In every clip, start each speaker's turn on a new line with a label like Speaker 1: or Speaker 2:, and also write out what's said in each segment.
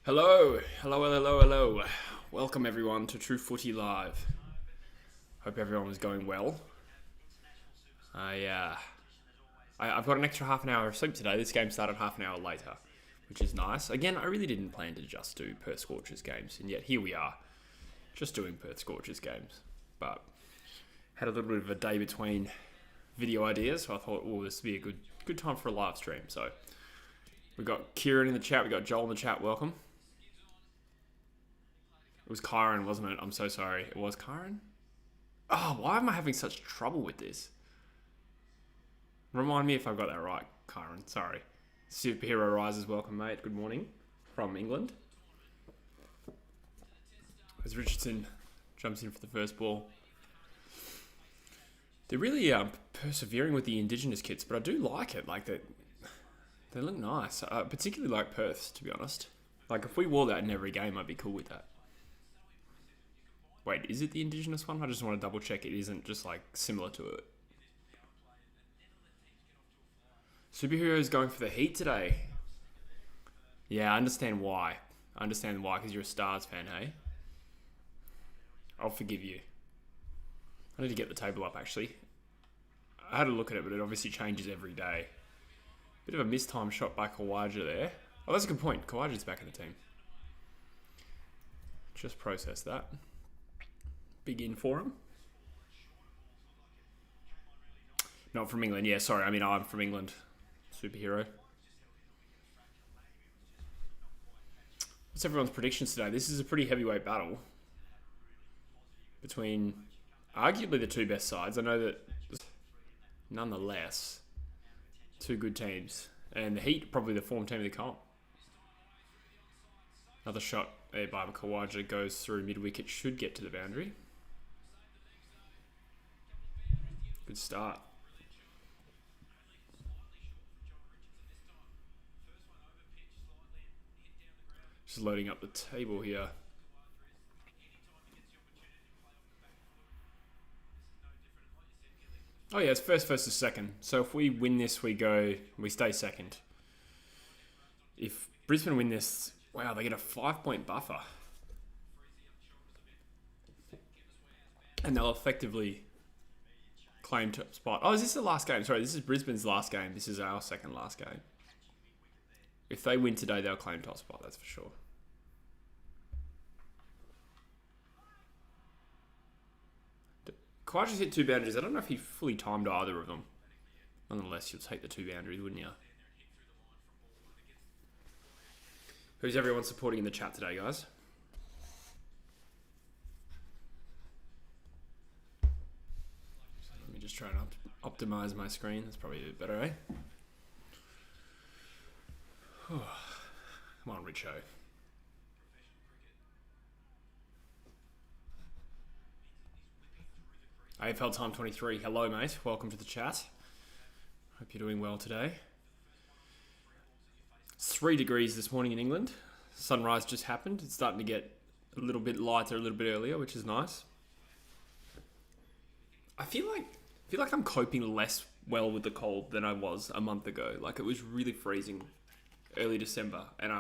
Speaker 1: Hello. Welcome everyone to True Footy Live. Hope everyone was going well. I've got an extra half an hour of sleep today. This game started half an hour later, which is nice. Again, I really didn't plan to just do Perth Scorchers games, and yet here we are, just doing Perth Scorchers games. But had a little bit of a day between video ideas, so I thought, this would be a good time for a live stream. So we got Kieran in the chat, we got Joel in the chat. Welcome. It was Kyron, wasn't it? I'm so sorry. It was Kyron? Oh, why am I having such trouble with this? Remind me if I got that right, Kyron. Sorry. Superhero Rises, welcome, mate. Good morning from England. As Richardson jumps in for the first ball. They're really persevering with the Indigenous kits, but I do like it. Like they look nice. Particularly like Perth's, to be honest. Like if we wore that in every game, I'd be cool with that. Wait, is it the Indigenous one? I just want to double check it isn't just like similar to it. Superheroes going for the Heat today. Yeah, I understand why. Because you're a Stars fan, hey? I'll forgive you. I need to get the table up, actually. I had a look at it, but it obviously changes every day. Bit of a mistimed shot by Kawaja there. Oh, that's a good point. Kawaja's back in the team. Just process that. Big in for him. Not from England. Yeah, sorry. I mean, I'm from England. Superhero. What's everyone's predictions today? This is a pretty heavyweight battle between arguably the two best sides. I know that nonetheless, two good teams. And the Heat, probably the form team of the comp. Another shot there by Kawaja goes through mid-wicket. Should get to the boundary. Good start. Just loading up the table here. Oh yeah, it's first versus second. So if we win this, we stay second. If Brisbane win this, wow, they get a 5-point buffer. And they'll effectively claim top spot. Oh, is this the last game? Sorry, this is Brisbane's last game. This is our second last game. If they win today, they'll claim top spot, that's for sure. Kawaja's hit two boundaries. I don't know if he fully timed either of them. Nonetheless, you'll take the two boundaries, wouldn't you? Who's everyone supporting in the chat today, guys? Let me just try and optimize my screen. That's probably a bit better, eh? Come on, Richo. AFL Time 23. Hello, mate. Welcome to the chat. Hope you're doing well today. It's 3 degrees this morning in England. Sunrise just happened. It's starting to get a little bit lighter, a little bit earlier, which is nice. I feel like I'm coping less well with the cold than I was a month ago. Like it was really freezing early December, and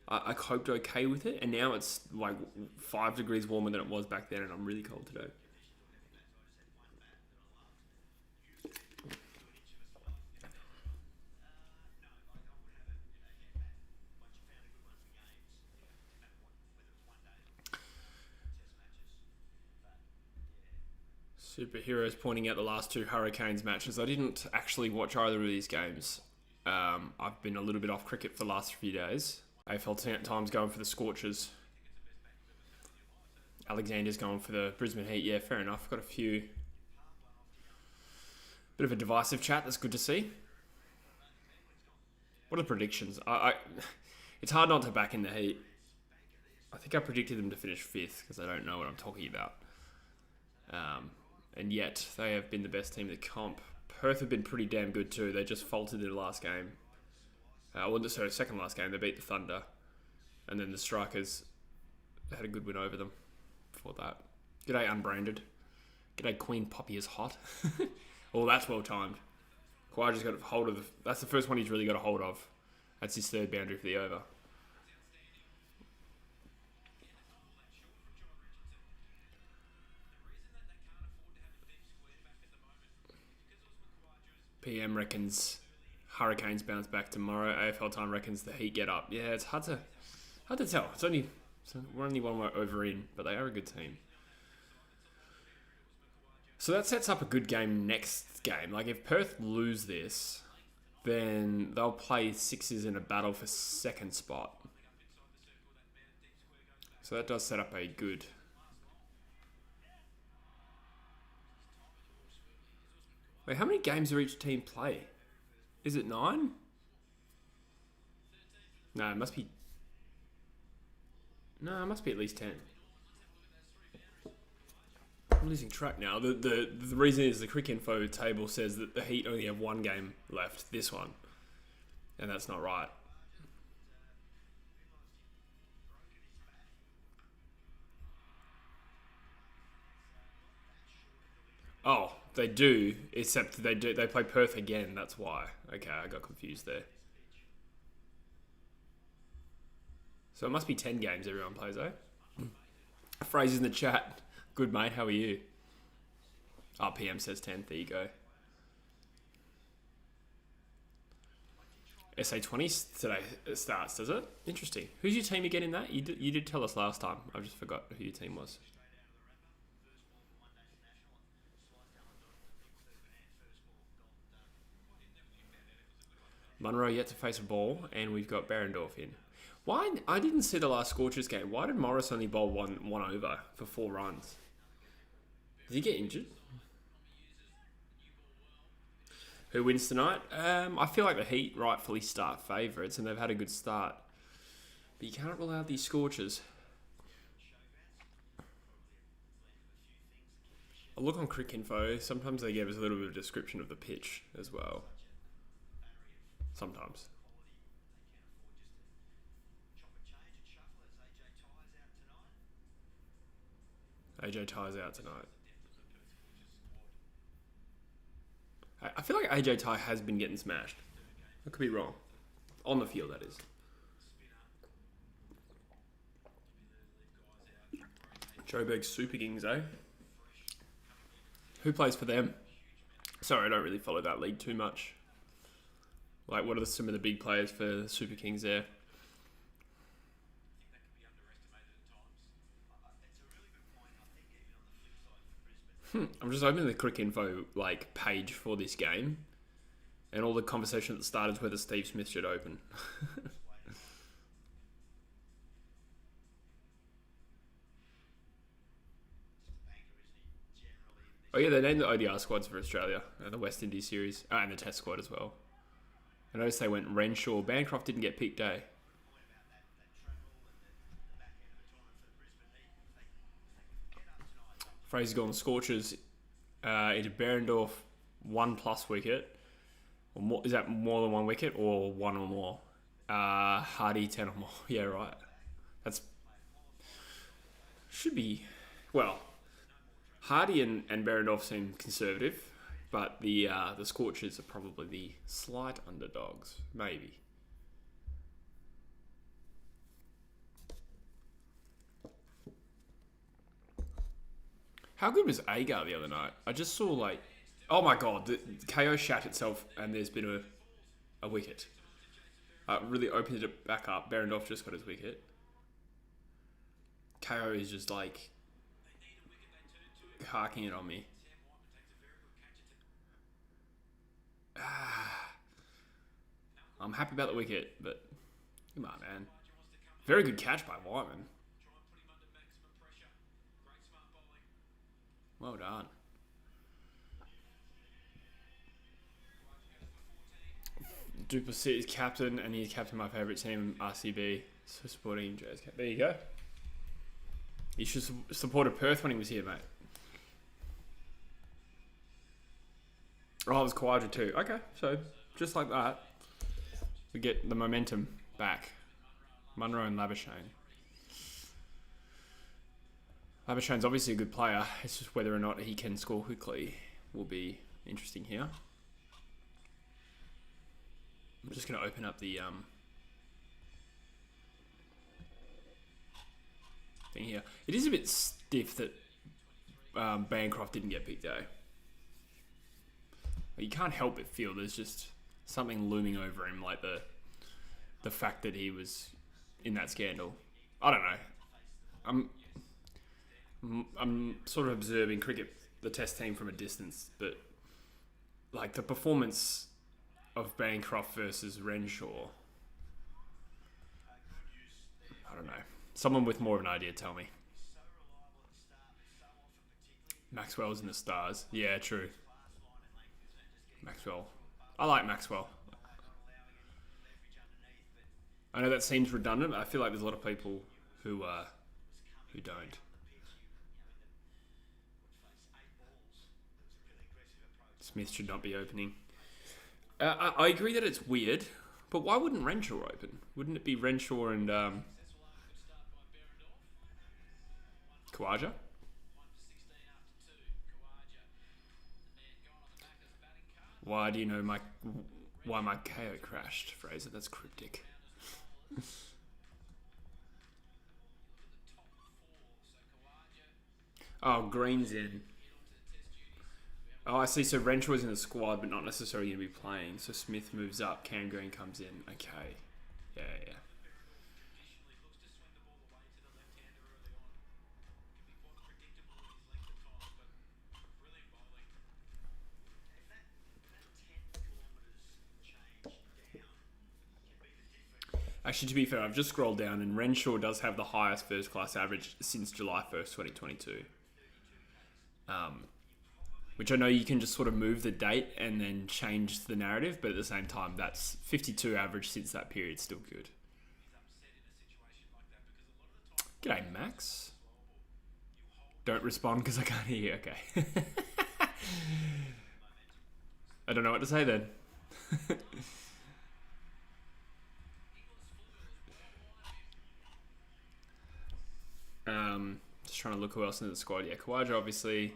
Speaker 1: I coped okay with it, and now it's like 5 degrees warmer than it was back then, and I'm really cold today. Superheroes pointing out the last 2 Hurricanes matches. I didn't actually watch either of these games. I've been a little bit off cricket for the last few days. AFL Time's going for the Scorchers. Alexander's going for the Brisbane Heat. Yeah, fair enough. Got a few... Bit of a divisive chat. That's good to see. What are the predictions? It's hard not to back in the Heat. I think I predicted them to finish 5th because I don't know what I'm talking about. And yet, they have been the best team in the comp. Perth have been pretty damn good too. They just faltered in the last game. Second last game, they beat the Thunder. And then the Strikers had a good win over them before that. G'day, Unbranded. G'day, Queen Poppy is hot. Oh, that's well timed. Kawaja's got a hold of... That's the first one he's really got a hold of. That's his third boundary for the over. PM reckons Hurricanes bounce back tomorrow. AFL time reckons the Heat get up. Yeah, it's hard to tell. We're only one over in, but they are a good team. So that sets up a good game next game. Like if Perth lose this, then they'll play Sixers in a battle for second spot. So that does set up a good... Wait, how many games do each team play? Is it 9? No, it must be... No, it must be at least 10. I'm losing track now. The reason is the Crick Info table says that the Heat only have one game left, this one. And that's not right. Oh, they do, except they play Perth again, that's why. Okay, I got confused there. So it must be 10 games everyone plays, eh? Fraser's in the chat. Good, mate. How are you? Oh, PM says 10. There you go. SA20 today starts, does it? Interesting. Who's your team again in that? You did tell us last time. I just forgot who your team was. Munro yet to face a ball, and we've got Behrendorff in. Why? I didn't see the last Scorchers game. Why did Morris only bowl one over for 4 runs? Did he get injured? Who wins tonight? I feel like the Heat rightfully start favourites, and they've had a good start. But you can't rule out these Scorchers. I'll look on Crick Info. Sometimes they give us a little bit of description of the pitch as well. Sometimes. AJ Ty's out tonight. I feel like AJ Ty has been getting smashed. I could be wrong. On the field, that is. Joburg Super Kings, eh? Who plays for them? Sorry, I don't really follow that league too much. Like, what are some of the big players for the Super Kings there? I'm just opening the Crick Info page for this game, and all the conversation that started whether Steve Smith should open. Oh yeah, they named the ODR squads for Australia and the West Indies series, and the Test squad as well. I noticed they went Renshaw. Bancroft didn't get picked, eh? Fraser gone Scorchers into Behrendorff 1+ wicket. Or more, is that more than 1 wicket or 1 or more? Hardy 10 or more. Yeah, right. That's should be well. Hardy and Behrendorff seem conservative, but the Scorchers are probably the slight underdogs, maybe. How good was Agar the other night? I just saw oh my god, the KO shat itself, and there's been a wicket. Really opened it back up. Behrendorff just got his wicket. KO is just harking it on me. I'm happy about the wicket, but come on, man. Very good catch by Wyman. Well done. Duplessis is captain, and he's captain my favourite team, RCB. So supporting Jazz. There you go. You should supported Perth when he was here, mate. Oh, it was Khawaja too. Okay, so just like that, we get the momentum back. Munro and Labuschagne. Labuschagne's obviously a good player. It's just whether or not he can score quickly will be interesting here. I'm just going to open up the thing here. It is a bit stiff that Bancroft didn't get picked though. You can't help but feel there's just something looming over him, like the fact that he was in that scandal. I don't know. I'm sort of observing cricket, the Test team from a distance, but like the performance of Bancroft versus Renshaw, I don't know. Someone with more of an idea, tell me. Maxwell's in the stars. Yeah, true. Maxwell. I like Maxwell. I know that seems redundant, but I feel like there's a lot of people who don't. Smith should not be opening. I agree that it's weird, but why wouldn't Renshaw open? Wouldn't it be Renshaw and Khawaja? Why do you know why my KO crashed, Fraser? That's cryptic. Oh, Green's in. Oh, I see. So Renshaw's in the squad, but not necessarily going to be playing. So Smith moves up. Cam Green comes in. Okay. Yeah, yeah. Actually, to be fair, I've just scrolled down, and Renshaw does have the highest first-class average since July 1st, 2022. Which I know you can just sort of move the date and then change the narrative, but at the same time, that's 52 average since that period. Still good. G'day, Max. Don't respond because I can't hear you. Okay. I don't know what to say then. Just trying to look who else in the squad. Yeah, Khawaja obviously.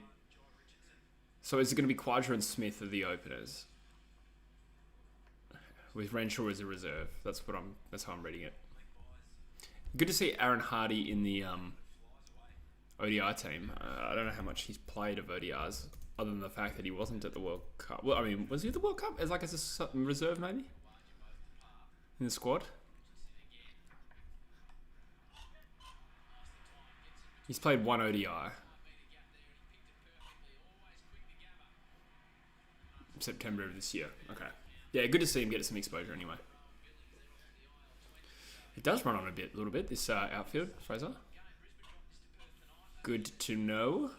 Speaker 1: So is it going to be Khawaja and Smith are the openers, with Renshaw as a reserve? That's how I'm reading it. Good to see Aaron Hardy in the ODI team. I don't know how much he's played of ODIs, other than the fact that he wasn't at the World Cup. Well, I mean, was he at the World Cup as a reserve maybe in the squad? He's played one ODI. September of this year. Okay. Yeah, good to see him get some exposure anyway. It does run on a little bit, this outfield, Fraser. Good to know.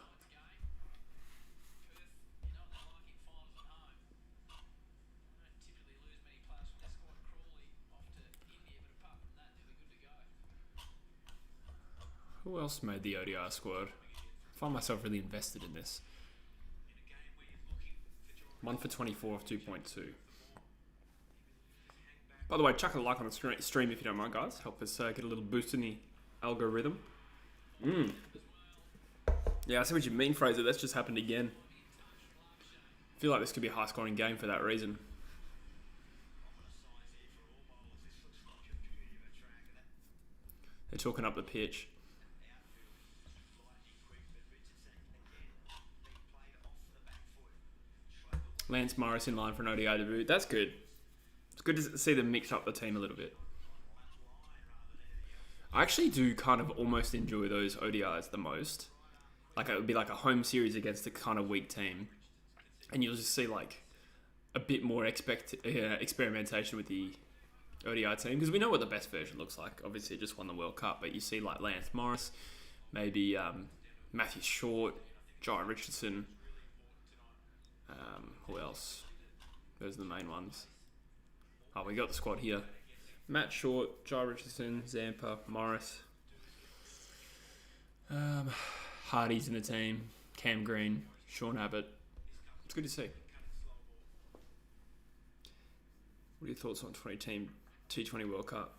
Speaker 1: Who else made the ODI squad? I find myself really invested in this. 1 for 24 of 2.2. By the way, chuck a like on the stream if you don't mind, guys. Help us get a little boost in the algorithm. Yeah, I see what you mean, Fraser. That's just happened again. I feel like this could be a high-scoring game for that reason. They're talking up the pitch. Lance Morris in line for an ODI debut. That's good. It's good to see them mix up the team a little bit. I actually do kind of almost enjoy those ODIs the most. Like, it would be like a home series against a kind of weak team. And you'll just see like a bit more experimentation with the ODI team. Because we know what the best version looks like. Obviously, it just won the World Cup. But you see like Lance Morris, maybe Matthew Short, Jai Richardson. Who else? Those are the main ones. Oh, we got the squad here. Matt Short, Jai Richardson, Zampa, Morris. Hardy's in the team. Cam Green, Sean Abbott. It's good to see. What are your thoughts on T20 World Cup?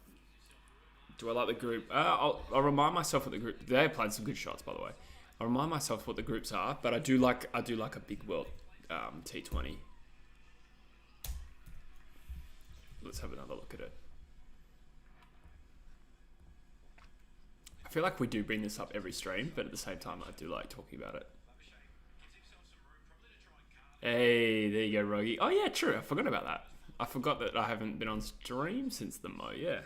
Speaker 1: Do I like the group? I'll remind myself what the group. They played some good shots, by the way. I'll remind myself what the groups are, but I do like a big world T20. Let's have another look at it. I feel like we do bring this up every stream, but at the same time, I do like talking about it. Hey, there you go, Rogie. Oh yeah, true. I forgot about that. I forgot that I haven't been on stream since the Mo. Yeah.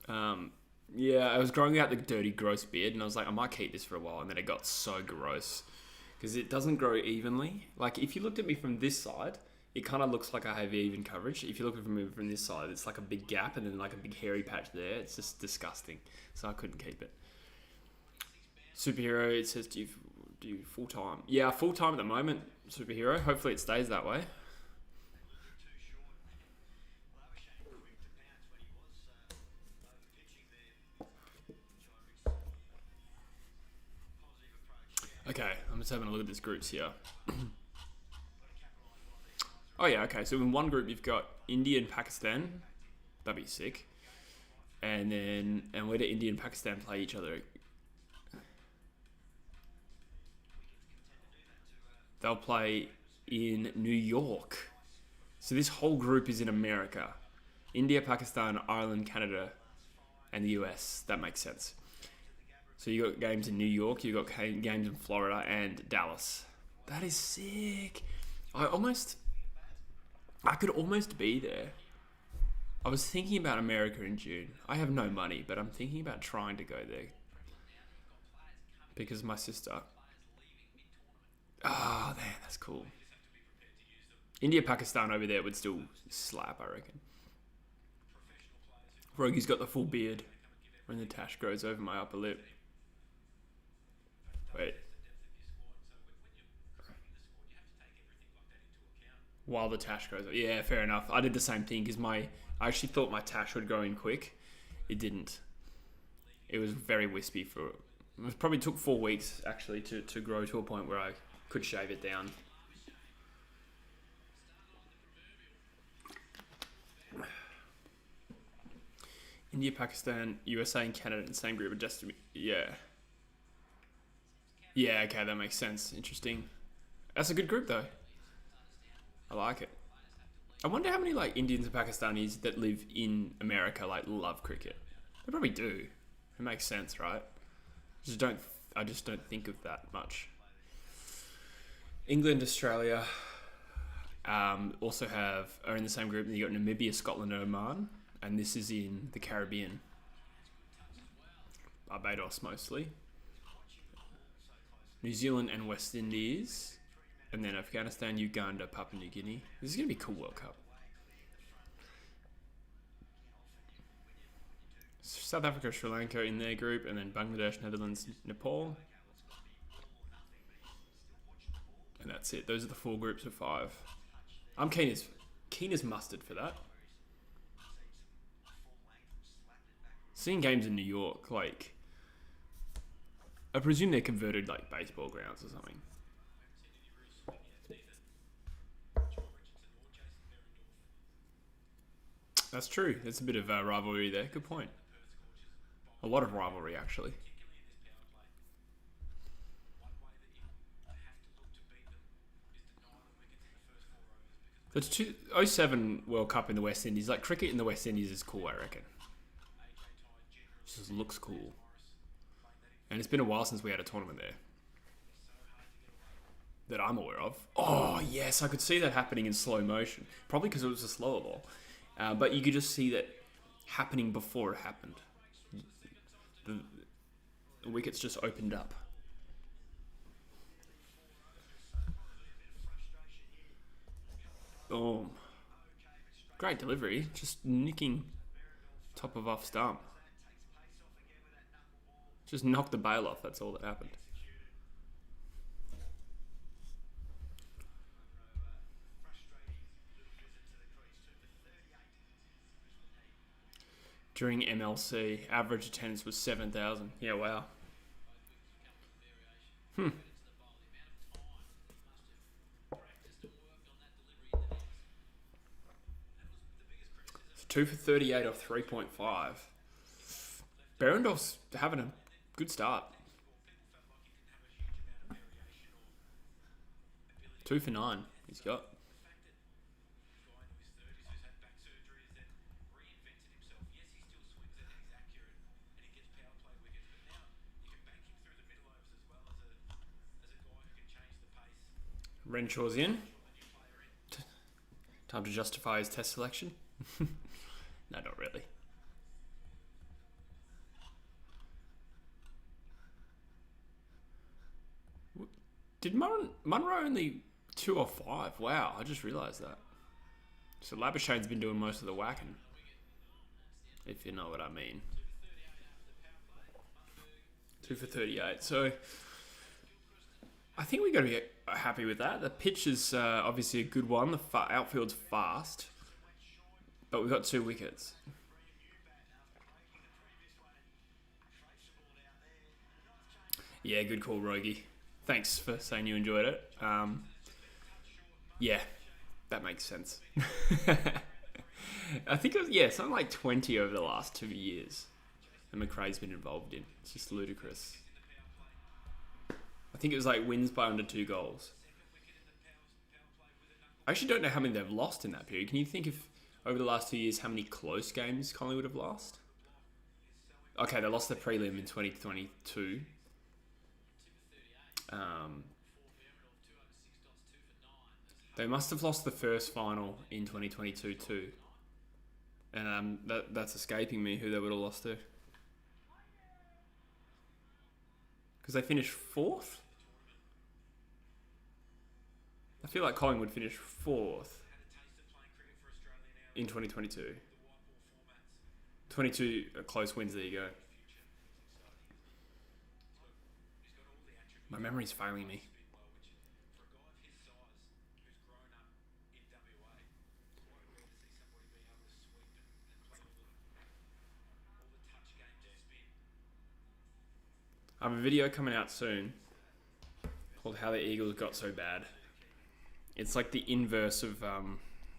Speaker 1: Um, yeah, I was growing out the dirty, gross beard, and I was like, I might keep this for a while, and then it got so gross because it doesn't grow evenly. Like if you looked at me from this side, it kind of looks like I have even coverage. If you look at me from this side, it's like a big gap and then like a big hairy patch there. It's just disgusting. So I couldn't keep it. Superhero, it says, do you full time? Yeah, full time at the moment. Superhero. Hopefully it stays that way. Okay, I'm just having a look at this groups here. Oh yeah, okay. So in one group you've got India and Pakistan. That'd be sick. And where do India and Pakistan play each other? They'll play in New York. So this whole group is in America. India, Pakistan, Ireland, Canada, and the US. That makes sense. So you got games in New York, you got games in Florida and Dallas. That is sick. I could almost be there. I was thinking about America in June. I have no money, but I'm thinking about trying to go there because my sister. Oh, man, that's cool. India, Pakistan over there would still slap, I reckon. Rogie's got the full beard when the tash grows over my upper lip. Wait. While the tash grows, yeah, fair enough. I did the same thing because I actually thought my tash would grow in quick. It didn't. It was very wispy for. It probably took 4 weeks actually to grow to a point where I could shave it down. India, Pakistan, USA, and Canada in the same group. Just yeah. Yeah, okay, that makes sense. Interesting. That's a good group though. I like it. I wonder how many like Indians and Pakistanis that live in America like love cricket. They probably do. It makes sense, right? Just don't. I just don't think of that much. England, Australia, also are in the same group. You got Namibia, Scotland, and Oman, and this is in the Caribbean. Barbados mostly. New Zealand and West Indies, and then Afghanistan, Uganda, Papua New Guinea. This is gonna be a cool World Cup. South Africa, Sri Lanka in their group, and then Bangladesh, Netherlands, Nepal. And that's it. Those are the 4 groups of 5. I'm keen as mustard for that. Seeing games in New York, like I presume they're converted like baseball grounds or something. That's true. There's a bit of rivalry there. Good point. A lot of rivalry actually. The 2007 World Cup in the West Indies, like cricket in the West Indies is cool, I reckon. It just looks cool. And it's been a while since we had a tournament there. That I'm aware of. Oh, yes, I could see that happening in slow motion. Probably because it was a slower ball. But you could just see that happening before it happened. The wickets just opened up. Boom. Great delivery. Just nicking top of off stump. Just knocked the bail off. That's all that happened. During MLC, average attendance was 7,000. Yeah, wow. So 2 for 38 off 3.5. Berendorf's having a good start. 2 for 9 he's got. Renshaw's in. Time to justify his test selection. No, not really. Did Munro only 2 or 5? Wow, I just realised that. So Labuschagne's been doing most of the whacking, if you know what I mean. 2 for 38. So I think we got to be happy with that. The pitch is obviously a good one. The outfield's fast, but we've got 2 wickets. Yeah, good call, Rogie. Thanks for saying you enjoyed it. Yeah, that makes sense. I think it was, something like 20 over the last 2 years that McRae's been involved in. It's just ludicrous. I think it was like wins by under 2 goals. I actually don't know how many they've lost in that period. Can you think of, over the last 2 years, how many close games Collingwood have lost? Okay, they lost the prelim in 2022. They must have lost the first final in 2022 too. And that's escaping me who they would have lost to. Because they finished 4th? I feel like Collingwood finished 4th in 2022. 22 close wins, there you go. My memory's failing me. I have a video coming out soon called How the Eagles Got So Bad. It's like the inverse of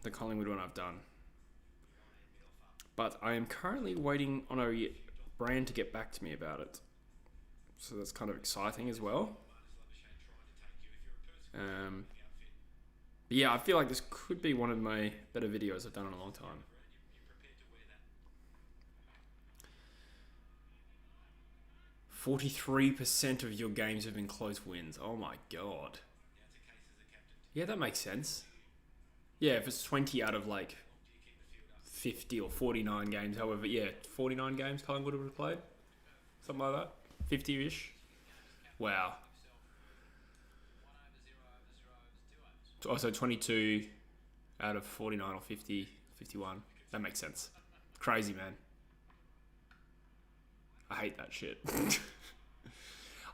Speaker 1: the Collingwood one I've done. But I am currently waiting on a brand to get back to me about it. So that's kind of exciting as well. But yeah, I feel like this could be one of my better videos I've done in a long time. 43% of your games have been close wins. Oh my god. Yeah, that makes sense. Yeah, if it's 20 out of like 50 or 49 games, however, 49 games Collingwood would have played. Something like that. 50-ish. Wow. Also 22 out of 49 or 50, 51. That makes sense. Crazy, man. I hate that shit.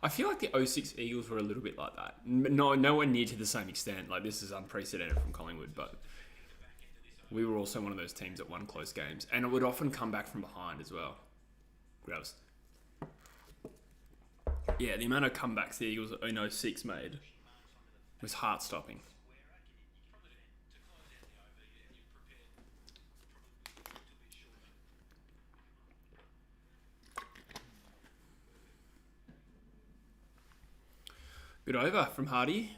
Speaker 1: I feel like the 06 Eagles were a little bit like that. Nowhere near to the same extent. Like, this is unprecedented from Collingwood, but we were also one of those teams that won close games. And it would often come back from behind as well. Gross. Yeah, the amount of comebacks the Eagles in 06 made was heart-stopping. Bit over from Hardy.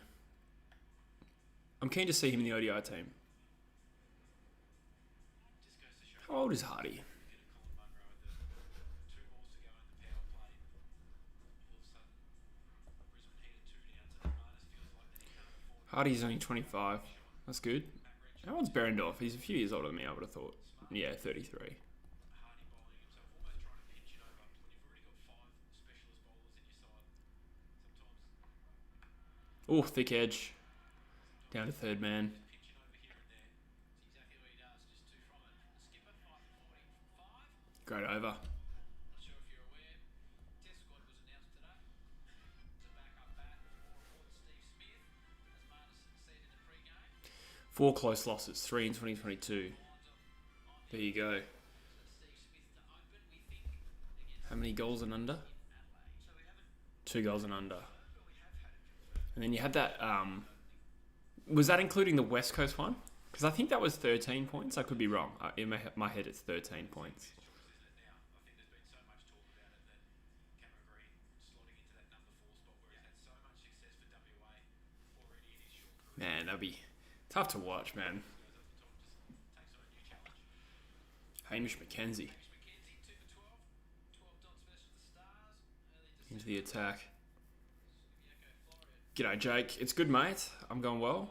Speaker 1: I'm keen to see him in the ODI team. How old is Hardy? Hardy's only 25. That's good. How old's Berendorf? He's a few years older than me, I would have thought. Yeah, 33. Oh, thick edge. Down to third man. Great over. 4 close losses, 3 in 2022. There you go. How many goals and under? 2 goals and under. And then you had that... was that including the West Coast one? Because I think that was 13 points. I could be wrong. In my head, it's 13 points. Man, that'd be tough to watch, man. Hamish McKenzie. Into the attack. G'day, Jake. It's good, mate. I'm going well.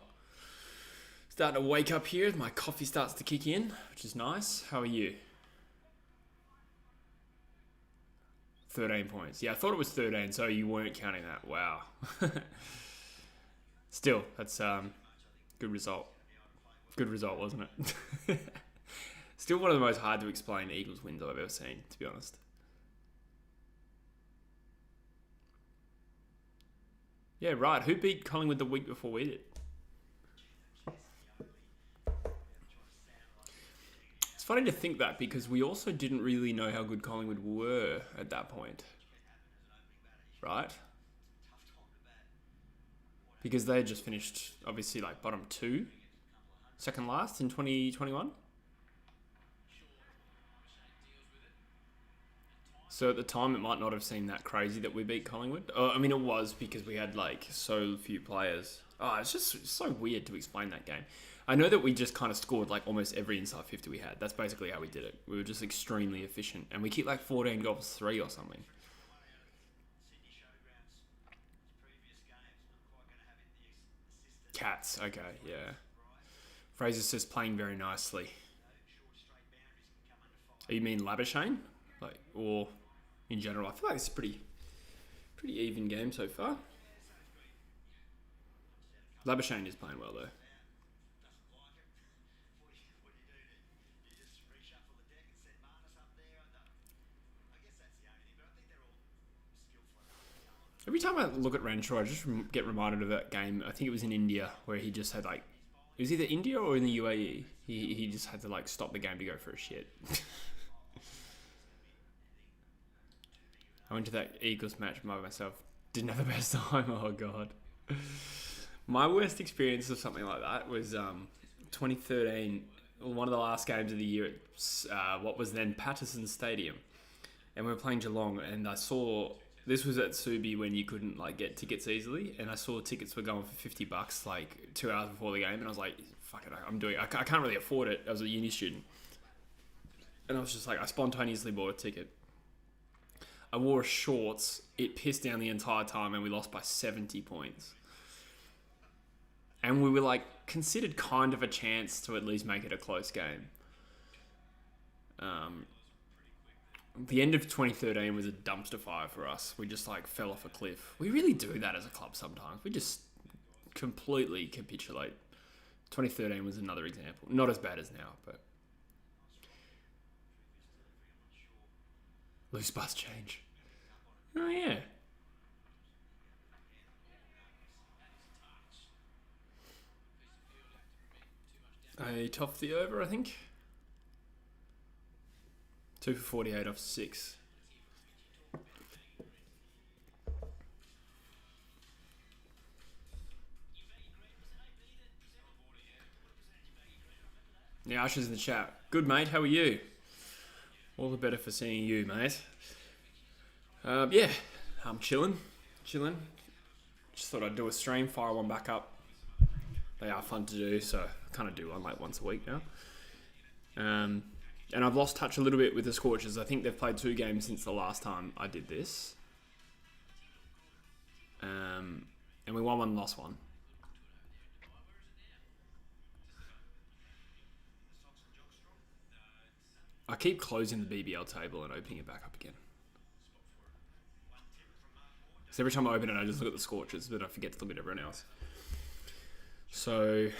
Speaker 1: Starting to wake up here. My coffee starts to kick in, which is nice. How are you? 13 points. Yeah, I thought it was 13, so you weren't counting that. Wow. Still, that's good result. Good result, wasn't it? Still one of the most hard to explain Eagles wins I've ever seen, to be honest. Yeah, right. Who beat Collingwood the week before we did? It's funny to think that because we also didn't really know how good Collingwood were at that point. Right? Because they had just finished, obviously, like bottom two, second last in 2021. So at the time, it might not have seemed that crazy that we beat Collingwood. I mean, it was because we had like so few players. Oh, it's just so weird to explain that game. I know that we just kind of scored like almost every inside 50 we had. That's basically how we did it. We were just extremely efficient. And we kicked like 14 goals, 3 or something. Cats, okay, yeah. Fraser says playing very nicely. Oh, you mean Labuschagne? Like, or in general? I feel like it's a pretty even game so far. Labuschagne is playing well though. Every time I look at Renshaw, I just get reminded of that game. I think it was in India where he just had like, it was either India or in the UAE. He just had to like stop the game to go for a shit. I went to that Eagles match by myself. Didn't have the best time. Oh god. My worst experience of something like that was 2013. One of the last games of the year at what was then Patterson Stadium, and we were playing Geelong. And I saw this was at Subi when you couldn't like get tickets easily, and I saw tickets were going for $50 like 2 hours before the game, and I was like, "Fuck it, I can't really afford it." I was a uni student, and I was just like, I spontaneously bought a ticket. I wore shorts. It pissed down the entire time, and we lost by 70 points. And we were like considered kind of a chance to at least make it a close game. The end of 2013 was a dumpster fire for us. We just like fell off a cliff. We really do that as a club sometimes. We just completely capitulate. 2013 was another example. Not as bad as now, but loose bus change. Oh yeah. A top the over, I think. 2 for 48 off 6. Yeah, Usher's in the chat. Good, mate. How are you? All the better for seeing you, mate. Yeah, I'm chilling. Just thought I'd do a stream, fire one back up. They are fun to do, so I kind of do one like once a week now. And I've lost touch a little bit with the Scorchers. I think they've played 2 games since the last time I did this. And we won one and lost one. I keep closing the BBL table and opening it back up again. So every time I open it, I just look at the Scorchers, but I forget to look at everyone else. So,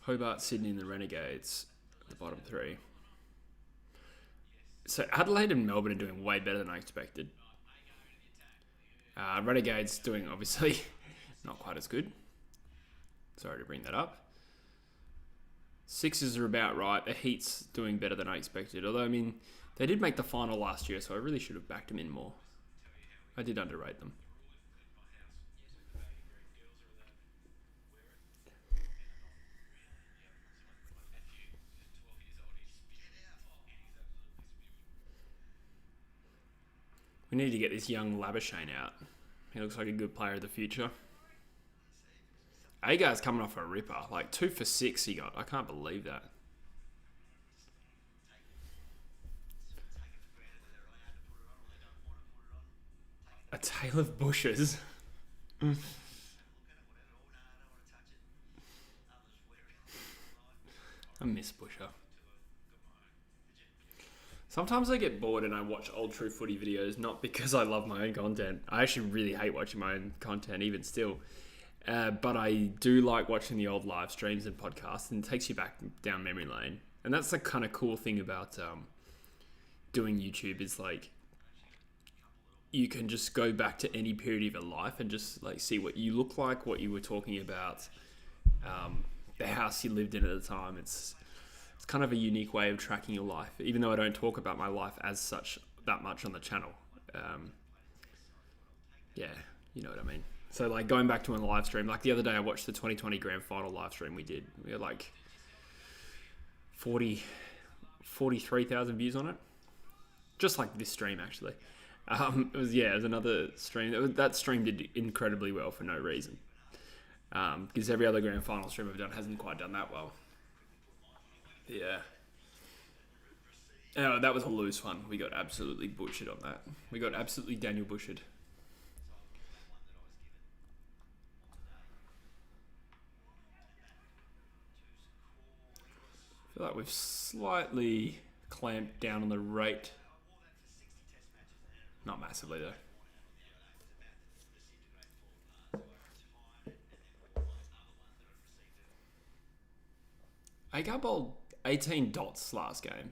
Speaker 1: Hobart, Sydney and the Renegades, the bottom 3. So Adelaide and Melbourne are doing way better than I expected. Renegades doing obviously not quite as good. Sorry to bring that up. Sixers are about right. The Heat's doing better than I expected. Although, I mean, they did make the final last year, so I really should have backed them in more. I did underrate them. We need to get this young Labuschagne out. He looks like a good player of the future. Agar's coming off a ripper. Like 2 for 6 he got. I can't believe that. A tale of bushes. I miss Busher. Sometimes I get bored and I watch old True Footy videos, not because I love my own content. I actually really hate watching my own content, even still. But I do like watching the old live streams and podcasts, and it takes you back down memory lane. And that's the kind of cool thing about doing YouTube is like you can just go back to any period of your life and just like see what you look like, what you were talking about, the house you lived in at the time. It's kind of a unique way of tracking your life, even though I don't talk about my life as such that much on the channel. Yeah, you know what I mean. So like going back to a live stream, like the other day I watched the 2020 Grand Final live stream we did. We had like 43,000 views on it. Just like this stream actually. It was another stream. That stream did incredibly well for no reason. Because every other Grand Final stream I've done hasn't quite done that well. Yeah. Oh, that was a loose one. We got absolutely butchered on that. We got absolutely Daniel butchered. I feel like we've slightly clamped down on the rate. Not massively though. Agar bowled 18 dots last game.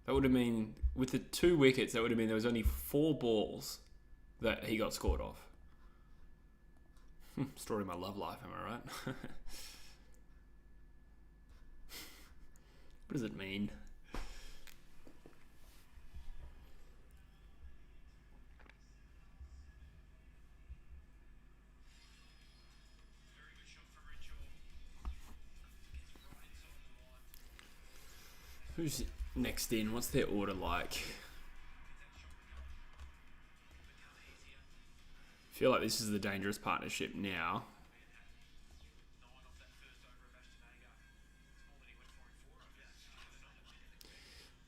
Speaker 1: That would have been, with the 2 wickets, that would have been there was only 4 balls that he got scored off. Story of my love life, am I right? What does it mean? Who's next in? What's their order like? I feel like this is the dangerous partnership now.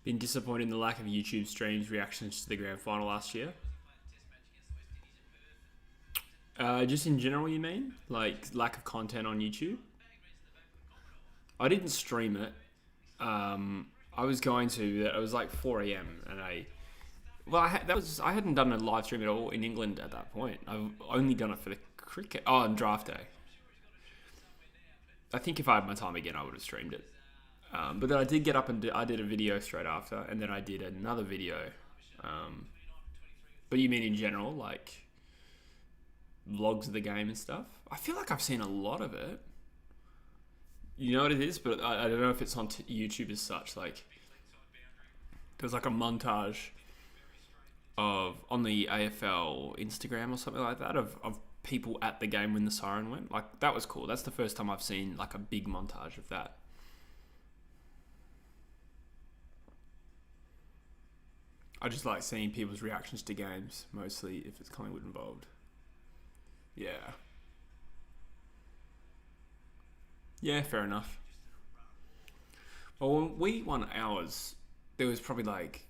Speaker 1: Been disappointed in the lack of YouTube streams reactions to the Grand Final last year. Just in general, you mean? Like lack of content on YouTube? I didn't stream it. I was going to. It was like 4 a.m. and I hadn't done a live stream at all in England at that point. I've only done it for the cricket. Oh, on draft day. I think if I had my time again, I would have streamed it. But then I did get up and I did a video straight after, and then I did another video. But you mean in general, like vlogs of the game and stuff? I feel like I've seen a lot of it. You know what it is, but I don't know if it's on YouTube as such. Like, there's like a montage on the AFL Instagram or something like that of people at the game when the siren went. Like, that was cool. That's the first time I've seen like a big montage of that. I just like seeing people's reactions to games, mostly if it's Collingwood involved. Yeah. Yeah, fair enough. Well, when we won ours, there was probably like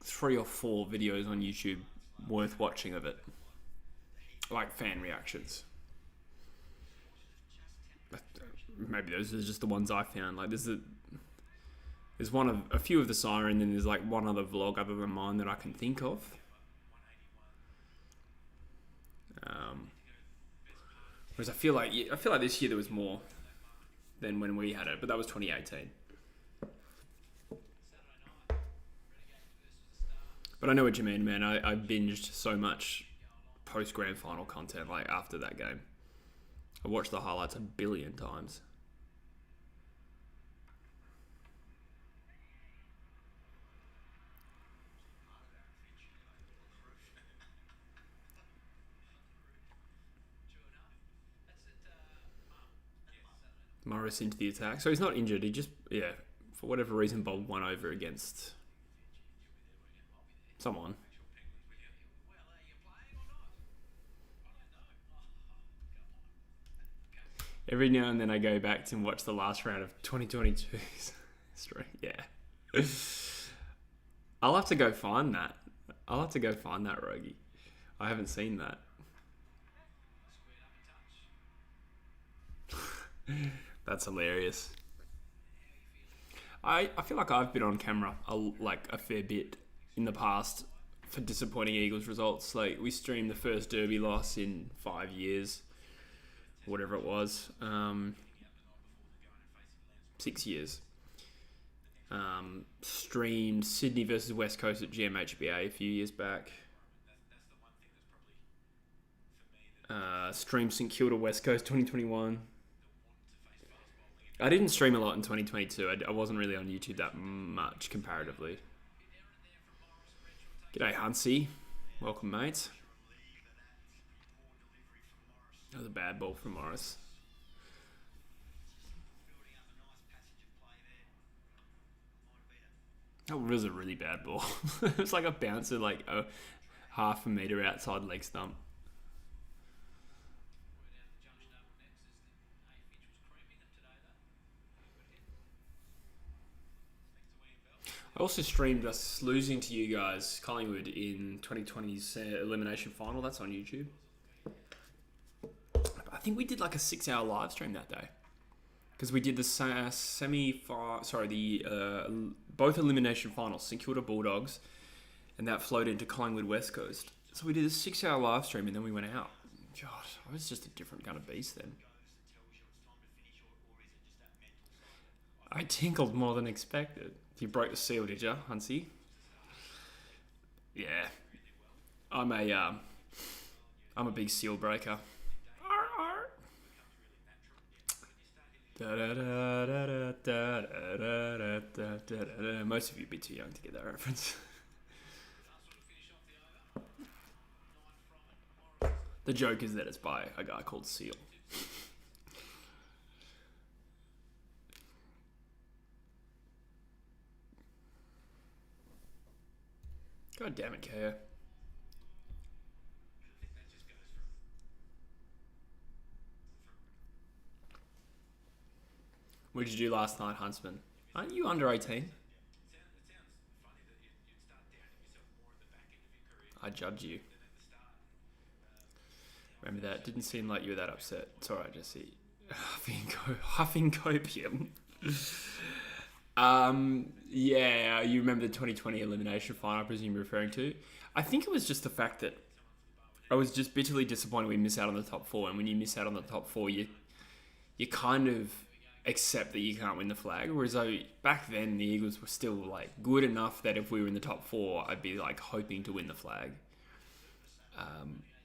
Speaker 1: 3 or 4 videos on YouTube worth watching of it. Like fan reactions. Maybe those are just the ones I found. Like there's a few of the siren, and then there's like one other vlog other than mine that I can think of. Whereas I feel like this year there was more than when we had it, but that was 2018. But I know what you mean, man. I binged so much post Grand Final content like after that game. I watched the highlights 1 billion times. Morris into the attack. So he's not injured. He just, for whatever reason, bowled one over against someone. Every now and then I go back and watch the last round of 2022's history. Yeah. I'll have to go find that. Rogie. I haven't seen that. That's hilarious. I feel like I've been on camera a fair bit in the past for disappointing Eagles results. Like, we streamed the first Derby loss in 5 years, whatever it was. 6 years. Streamed Sydney versus West Coast at GMHBA a few years back. Streamed St Kilda West Coast 2021. I didn't stream a lot in 2022. I wasn't really on YouTube that much comparatively. G'day, Hunsey. Welcome, mate. That was a bad ball from Morris. That was a really bad ball. It was like a bouncer, like a half a metre outside leg stump. I also streamed us losing to you guys, Collingwood, in 2020's elimination final. That's on YouTube. I think we did like a 6-hour live stream that day, because we did the both elimination finals, St Kilda Bulldogs, and that flowed into Collingwood West Coast. So we did a 6-hour live stream and then we went out. God, I was just a different kind of beast then. I tinkled more than expected. You broke the seal, did you, Hunsey? Yeah. I'm a big seal breaker. Most of you would be too young to get that reference. The joke is that it's by a guy called Seal. God damn it, Kaya. What did you do last night, Huntsman? Aren't you under 18? I judge you. Remember that? Didn't seem like you were that upset. It's alright, Jesse. Huffing copium. Yeah, you remember the 2020 elimination final, I presume you're referring to. I think it was just the fact that I was just bitterly disappointed we missed out on the top four, and when you miss out on the top four, you kind of accept that you can't win the flag. Whereas back then, the Eagles were still like good enough that if we were in the top four, I'd be like hoping to win the flag.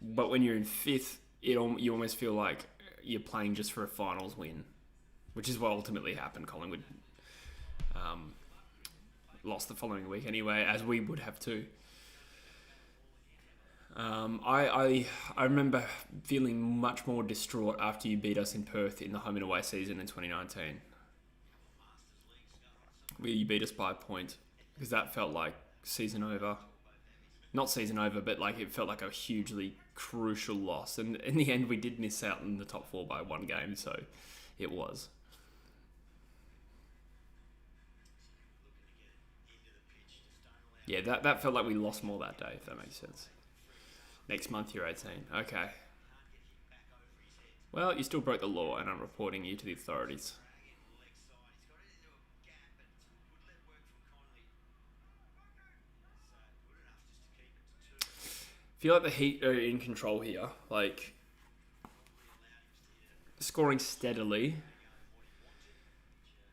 Speaker 1: But when you're in fifth, you almost feel like you're playing just for a finals win, which is what ultimately happened. Collingwood lost the following week anyway, as we would have too. I remember feeling much more distraught after you beat us in Perth in the home and away season in 2019. Where you beat us by a point, because that felt like season over. Not season over, but like it felt like a hugely crucial loss. And in the end, we did miss out in the top four by one game, so it was. Yeah, that felt like we lost more that day, if that makes sense. Next month, you're 18. Okay. Well, you still broke the law, and I'm reporting you to the authorities. I feel like the Heat are in control here. Like, scoring steadily.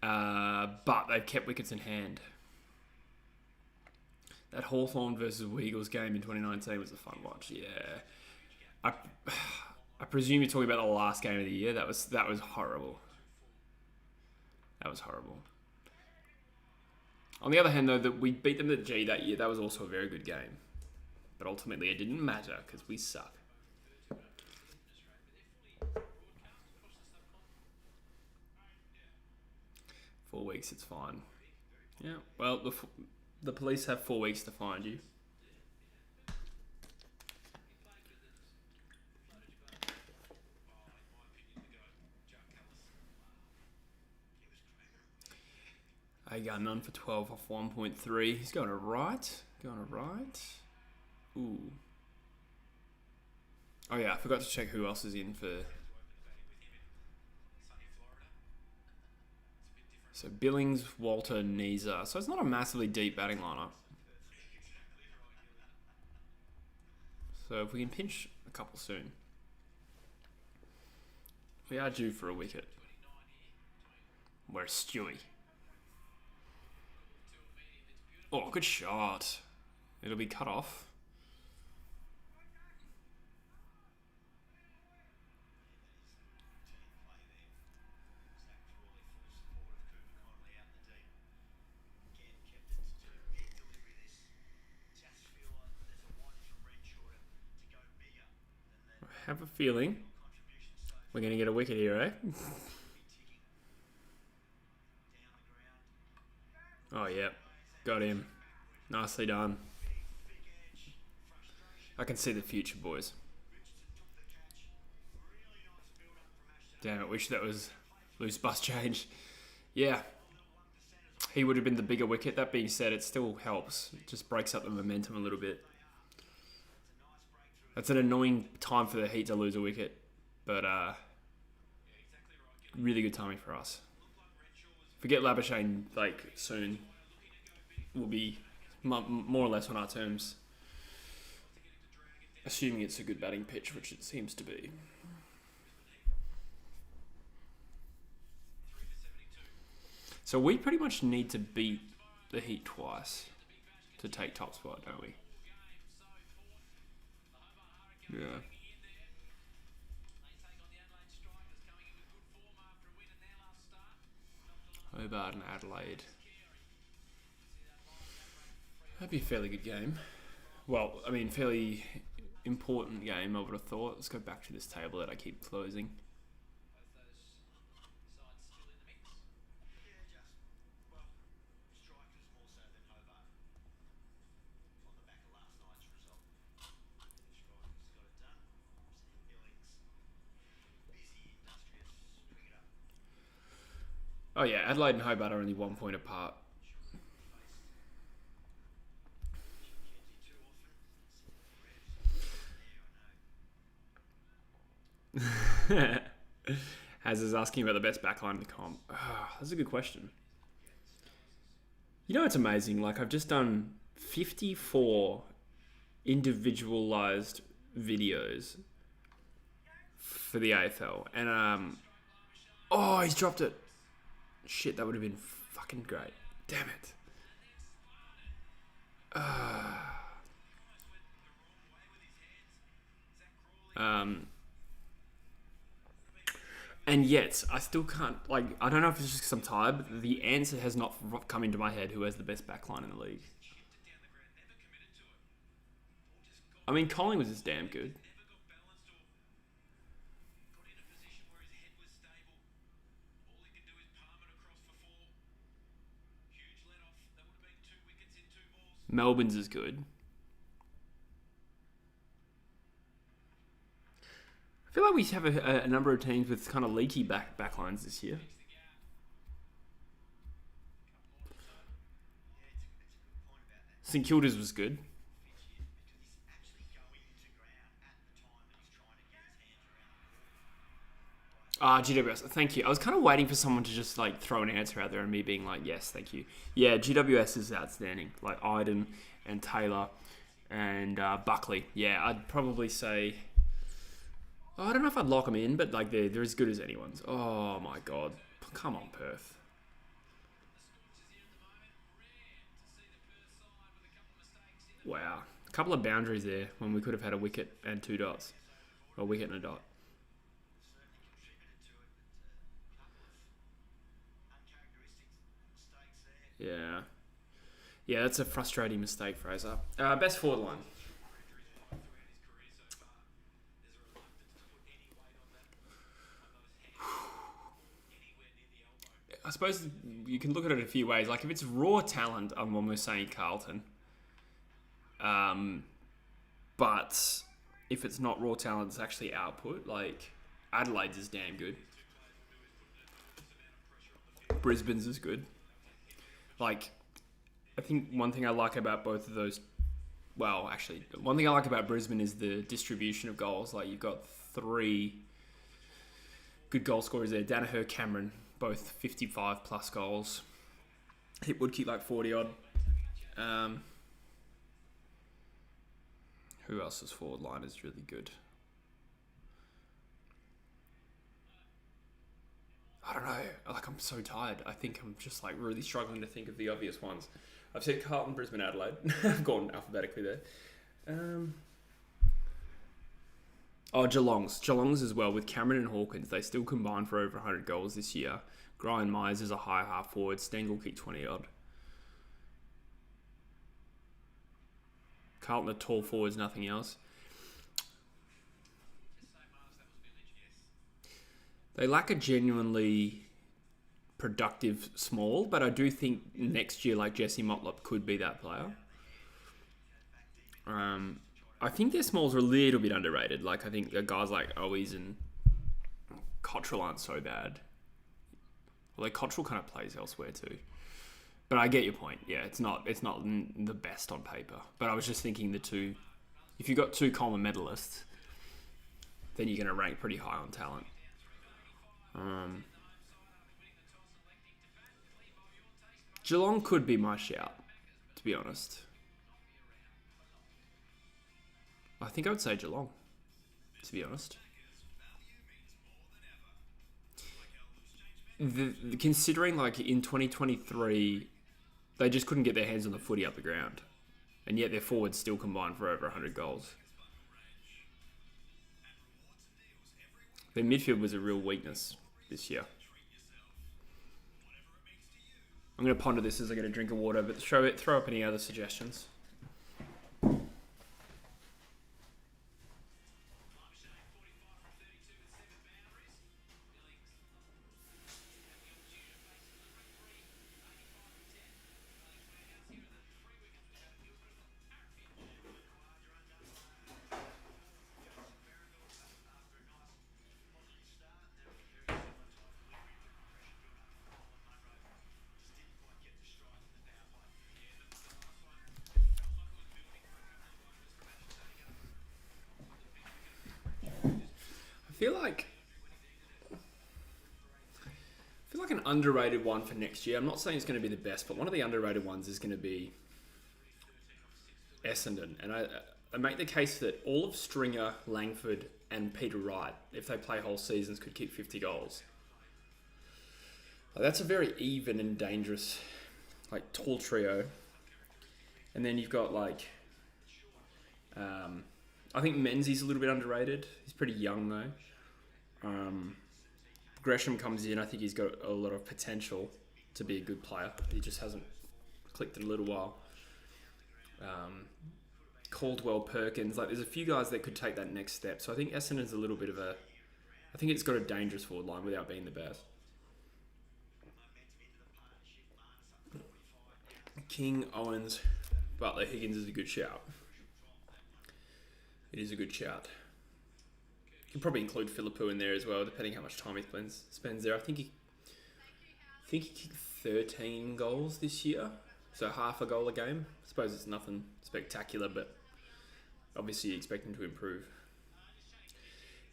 Speaker 1: But they've kept wickets in hand. That Hawthorn versus Weagles game in 2019 was a fun watch. Yeah. I presume you're talking about the last game of the year. That was horrible. That was horrible. On the other hand, though, that we beat them at G that year, that was also a very good game. But ultimately, it didn't matter because we suck. Four weeks, it's fine. Yeah, well, the police have 4 weeks to find you. I got none for 12 off 1.3. He's going to right. Ooh. Oh yeah, I forgot to check who else is in for. So Billings, Walter, Neeser. So it's not a massively deep batting lineup. So if we can pinch a couple soon, we are due for a wicket. Where's Stewie? Oh, good shot. It'll be cut off. I have a feeling we're going to get a wicket here, eh? Oh, yeah. Got him. Nicely done. I can see the future, boys. Damn it, wish that was loose bus change. Yeah. He would have been the bigger wicket. That being said, it still helps. It just breaks up the momentum a little bit. That's an annoying time for the Heat to lose a wicket. But really good timing for us. If we get Labuschagne soon, we'll be more or less on our terms. Assuming it's a good batting pitch, which it seems to be. So we pretty much need to beat the Heat twice to take top spot, don't we? Yeah. Hobart and Adelaide. That'd be a fairly good game. Well, I mean, fairly important game, I would have thought. Let's go back to this table that I keep closing. Oh yeah, Adelaide and Hobart are only 1 point apart. Haz is asking about the best backline in the comp. That's a good question. You know, it's amazing. Like, I've just done 54 individualized videos for the AFL. And, oh, he's dropped it. Shit, that would have been fucking great. Damn it. And yet, I still can't, I don't know if it's just because I'm tired, but the answer has not come into my head who has the best backline in the league. I mean, Collingwood is damn good. Melbourne's is good. I feel like we have a number of teams with kind of leaky backlines this year. St Kilda's was good. GWS, thank you. I was kind of waiting for someone to just throw an answer out there and me being like, yes, thank you. Yeah, GWS is outstanding. Like Iden and Taylor and Buckley. Yeah, I'd probably say... I don't know if I'd lock them in, but they're as good as anyone's. Oh my god. Come on, Perth. Wow. A couple of boundaries there when we could have had a wicket and 2 dots. Or a wicket and a dot. Yeah. Yeah, that's a frustrating mistake, Fraser. Best forward line. I suppose you can look at it a few ways. Like, if it's raw talent, I'm almost saying Carlton. But if it's not raw talent, it's actually output. Like, Adelaide's is damn good. Brisbane's is good. Like, I think one thing I like about both of those Well, actually, one thing I like about Brisbane is the distribution of goals. Like, you've got 3 good goal scorers there. Danaher, Cameron, both 55 plus goals. Hipwood kicked like 40 odd. Who else's forward line is really good? I don't know. Like, I'm so tired. I think I'm just like really struggling to think of the obvious ones. I've said Carlton, Brisbane, Adelaide. I've gone alphabetically there. Geelong's as well with Cameron and Hawkins. They still combined for over 100 goals this year. Brian Myers is a high half forward. Stengel kicked 20 odd. Carlton are tall forwards, nothing else. They lack a genuinely productive small, but I do think next year, like Jesse Motlop could be that player. I think their smalls are a little bit underrated. Like, I think guys like Owies and Cottrell aren't so bad. Although Cottrell kind of plays elsewhere too. But I get your point. Yeah, it's not the best on paper. But I was just thinking if you've got 2 Coleman medalists, then you're going to rank pretty high on talent. Geelong could be my shout, to be honest. I think I would say Geelong, to be honest. Considering, like, in 2023, they just couldn't get their hands on the footy up the ground. And yet their forwards still combined for over 100 goals. Their midfield was a real weakness this year. I'm going to ponder this as I get a drink of water, but throw up any other suggestions. I feel like an underrated one for next year. I'm not saying it's going to be the best, but one of the underrated ones is going to be Essendon. And I make the case that all of Stringer, Langford, and Peter Wright, if they play whole seasons, could kick 50 goals. Like, that's a very even and dangerous, like, tall trio. And then you've got, like, I think Menzies a little bit underrated. He's pretty young though. Gresham comes in. I think he's got a lot of potential to be a good player. He just hasn't clicked in a little while. Caldwell, Perkins. Like, there's a few guys that could take that next step. So I think Essendon's a little bit of I think it's got a dangerous forward line without being the best. King, Owens, Butler, Higgins is a good shout. It is a good shout. You can probably include Philippou in there as well, depending how much time he spends there. I think he kicked 13 goals this year, so half a goal a game. I suppose it's nothing spectacular, but obviously you expect him to improve.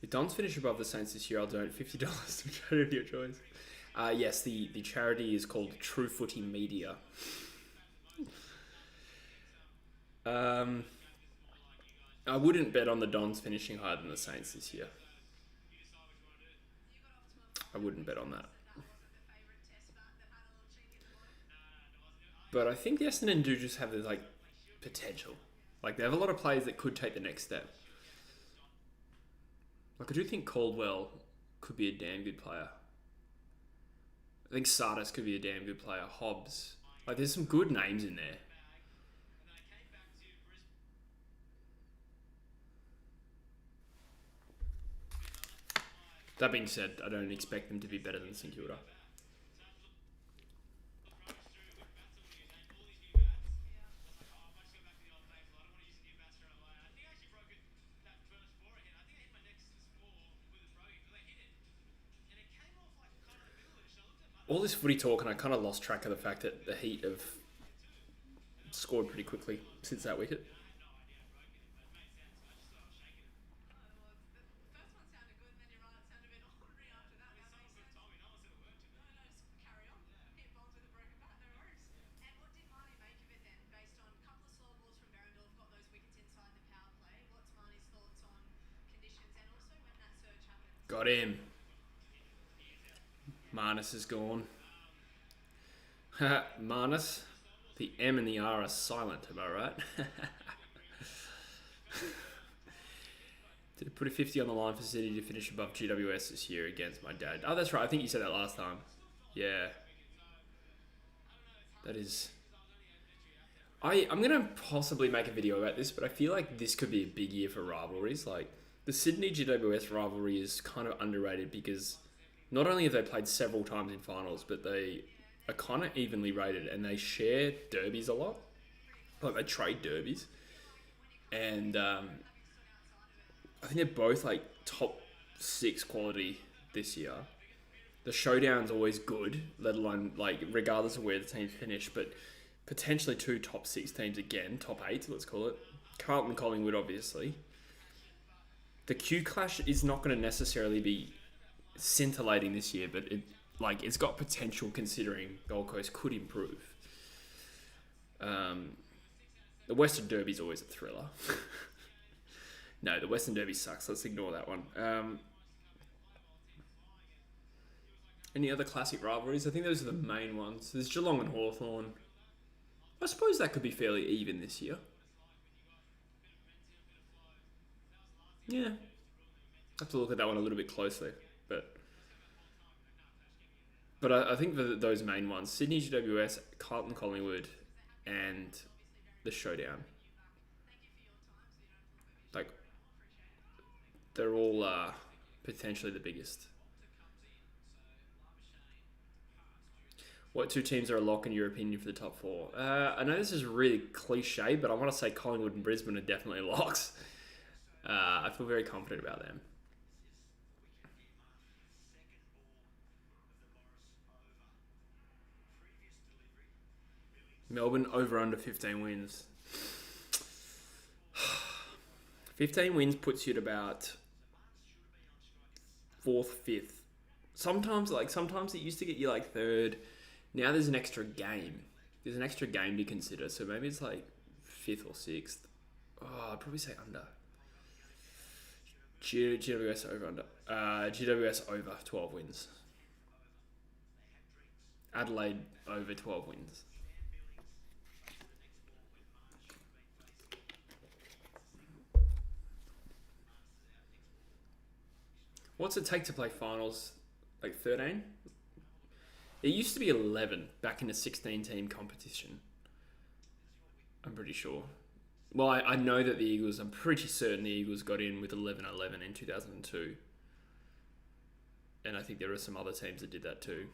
Speaker 1: If Dons finish above the Saints this year, I'll donate $50 to charity of your choice. Yes, the charity is called True Footy Media. I wouldn't bet on the Dons finishing higher than the Saints this year. I wouldn't bet on that. But I think the Essendon do just have this, like, potential. Like, they have a lot of players that could take the next step. Like, I do think Caldwell could be a damn good player. I think Sardis could be a damn good player. Hobbs. Like, there's some good names in there. That being said, I don't expect them to be better than St Kilda. All this footy talk, and I kind of lost track of the fact that the Heat have scored pretty quickly since that wicket. Got him. Marnus is gone. Marnus. The M and the R are silent, am I right? Did put a 50 on the line for City to finish above GWS this year against my dad. Oh, that's right. I think you said that last time. Yeah. That is... I'm going to possibly make a video about this, but I feel like this could be a big year for rivalries. Like, the Sydney GWS rivalry is kind of underrated because not only have they played several times in finals, but they are kind of evenly rated and they share derbies a lot. Like, they trade derbies. And I think they're both like top 6 quality this year. The showdown's always good, let alone like regardless of where the teams finish, but potentially 2 top 6 teams again, top 8, let's call it. Carlton, Collingwood, obviously. The Q Clash is not going to necessarily be scintillating this year, but it's got potential considering Gold Coast could improve. The Western Derby's always a thriller. No, the Western Derby sucks. Let's ignore that one. Any other classic rivalries? I think those are the main ones. There's Geelong and Hawthorn. I suppose that could be fairly even this year. Yeah. I have to look at that one a little bit closely. But I think for those main ones, Sydney GWS, Carlton Collingwood, and the Showdown. Like, they're all potentially the biggest. What 2 teams are a lock in your opinion for the top 4? I know this is really cliche, but I want to say Collingwood and Brisbane are definitely locks. I feel very confident about them. Melbourne over under 15 wins. 15 wins puts you at about 4th, 5th. Sometimes it used to get you like 3rd. Now there's an extra game. There's an extra game to consider. So maybe it's like 5th or 6th. Oh, I'd probably say under. GWS over under. GWS over 12 wins. Adelaide over 12 wins. What's it take to play finals? Like 13? It used to be 11 back in a 16-team competition. I'm pretty sure. Well, I know that the Eagles, I'm pretty certain the Eagles got in with 11-11 in 2002. And I think there are some other teams that did that too.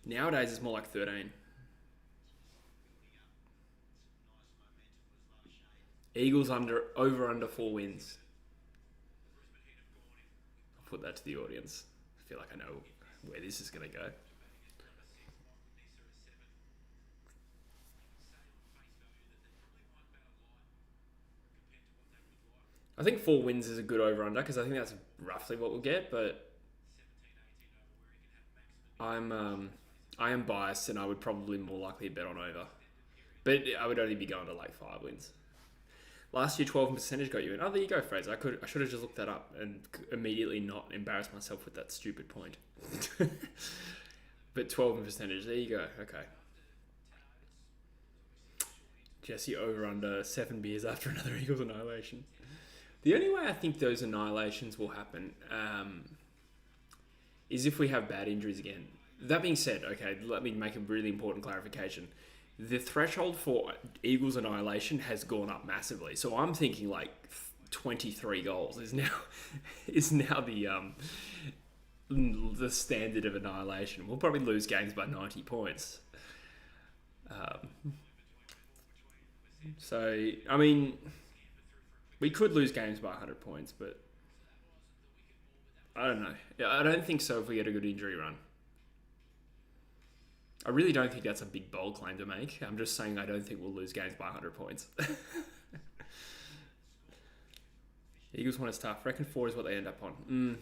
Speaker 1: Nowadays, it's more like 13. Eagles over under 4 wins. I'll put that to the audience. I feel like I know where this is going to go. I think 4 wins is a good over under because I think that's roughly what we'll get, but I am biased and I would probably more likely bet on over. But I would only be going to like 5 wins. Last year, 12 percentage got you in. Oh, there you go, Fraser. I should have just looked that up and immediately not embarrassed myself with that stupid point. But 12 percentage, there you go. Okay. Jesse over under 7 beers after another Eagles annihilation. The only way I think those annihilations will happen is if we have bad injuries again. That being said, okay, let me make a really important clarification. The threshold for Eagles annihilation has gone up massively. So I'm thinking like 23 goals is now the standard of annihilation. We'll probably lose games by 90 points. So, I mean, we could lose games by 100 points, but I don't know. I don't think so if we get a good injury run. I really don't think that's a big bold claim to make. I'm just saying I don't think we'll lose games by 100 points. Eagles when it's tough. Reckon 4 is what they end up on.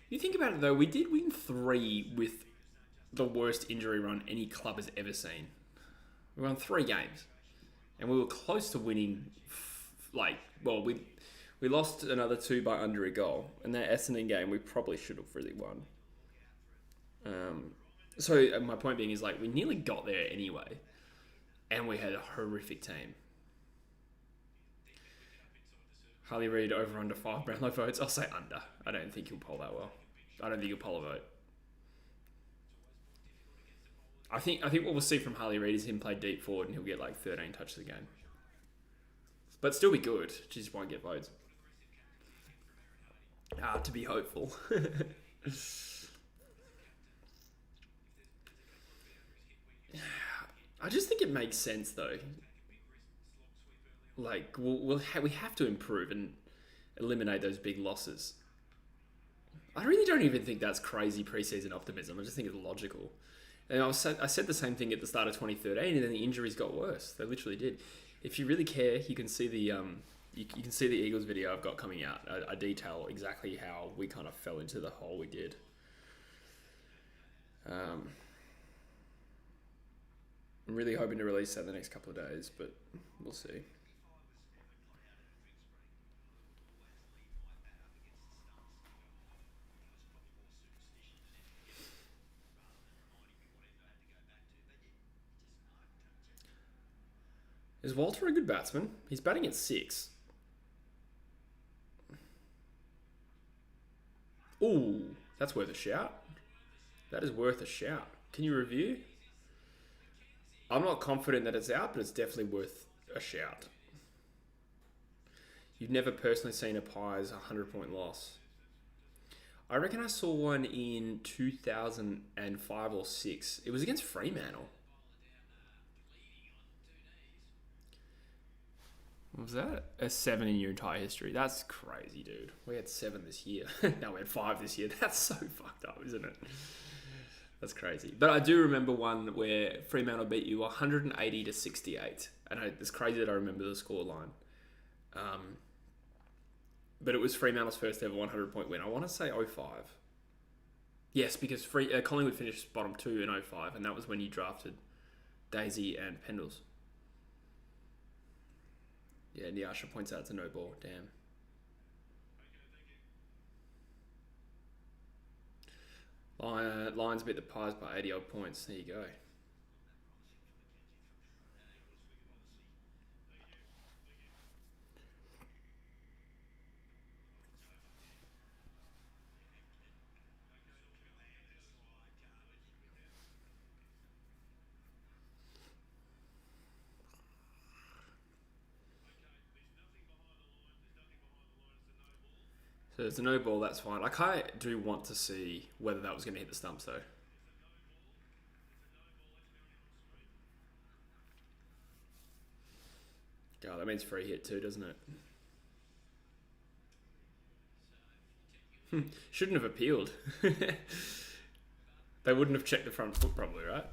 Speaker 1: You think about it though, we did win 3 with the worst injury run any club has ever seen. We won 3 games. And we were close to winning we lost another 2 by under a goal, and that Essendon game we probably should have really won. So my point being is like we nearly got there anyway, and we had a horrific team. Harley Reid over under 5 Brownlow votes. I'll say under. I don't think he'll poll that well. I don't think he'll poll a vote. I think what we'll see from Harley Reid is him play deep forward and he'll get like 13 touches a game. But still be good. Just won't get votes. To be hopeful. I just think it makes sense though. Like we have to improve and eliminate those big losses. I really don't even think that's crazy preseason optimism. I just think it's logical. And I said the same thing at the start of 2013, and then the injuries got worse. They literally did. If you really care, you can see the you can see the Eagles video I've got coming out. I detail exactly how we kind of fell into the hole we did. I'm really hoping to release that in the next couple of days, but we'll see. Is Walter a good batsman? He's batting at 6. Ooh, that's worth a shout. That is worth a shout. Can you review? I'm not confident that it's out, but it's definitely worth a shout. You've never personally seen a Pies 100-point loss. I reckon I saw one in 2005 or 6. It was against Fremantle. What was that? A 7 in your entire history. That's crazy, dude. We had 7 this year. No, we had 5 this year. That's so fucked up, isn't it? That's crazy. But I do remember one where Fremantle beat you 180 to 68. And it's crazy that I remember the scoreline. But it was Fremantle's first ever 100-point win. I want to say 05. Yes, because Collingwood finished bottom 2 in 05, and that was when you drafted Daisy and Pendles. Yeah, Nyasha points out it's a no ball. Damn. Lions beat the Pies by 80 odd points. There you go. So it's a no ball, that's fine. I kind of do want to see whether that was going to hit the stumps though. God, that means free hit too, doesn't it? Shouldn't have appealed. They wouldn't have checked the front foot probably, right?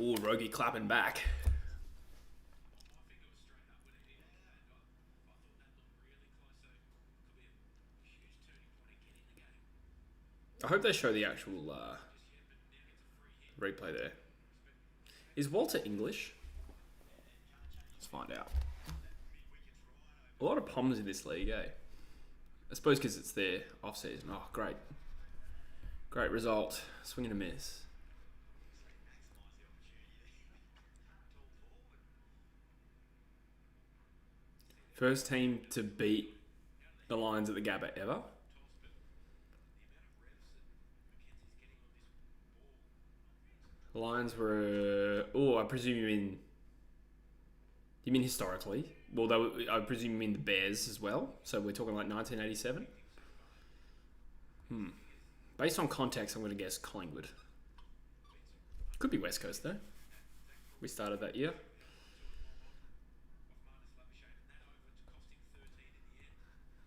Speaker 1: Ooh, Rogie clapping back. I hope they show the actual replay there. Is Walter English? Let's find out. A lot of Poms in this league, eh? I suppose because it's their off-season. Oh, great. Great result. Swing and a miss. First team to beat the Lions at the Gabba ever. The Lions were... Oh, I presume you mean... You mean historically? Well, I presume you mean the Bears as well. So we're talking like 1987? Based on context, I'm going to guess Collingwood. Could be West Coast, though. We started that year.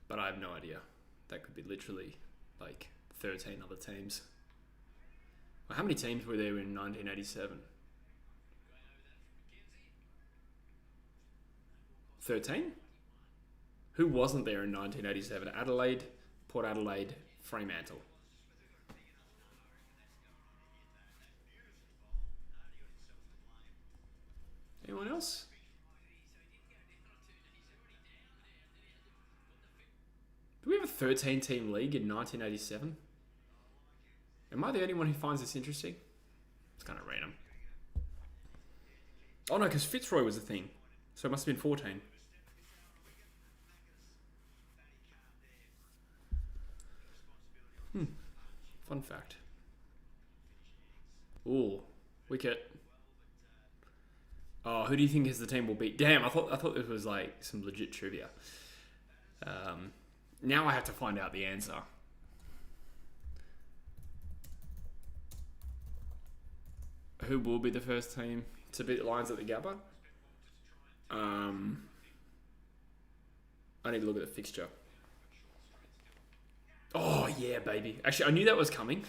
Speaker 1: But I have no idea. That could be literally like 13 other teams. Well, how many teams were there in 1987? 13? Who wasn't there in 1987? Adelaide, Port Adelaide, Fremantle. Anyone else? Do we have a 13-team league in 1987? Am I the only one who finds this interesting? It's kind of random. Oh no, because Fitzroy was a thing. So it must have been 14. Fun fact. Ooh, wicket. Oh, who do you think is the team will beat? Damn, I thought this was like some legit trivia. Now I have to find out the answer. Who will be the first team to beat the Lions at the Gabba? I need to look at the fixture. Oh, yeah, baby. Actually, I knew that was coming.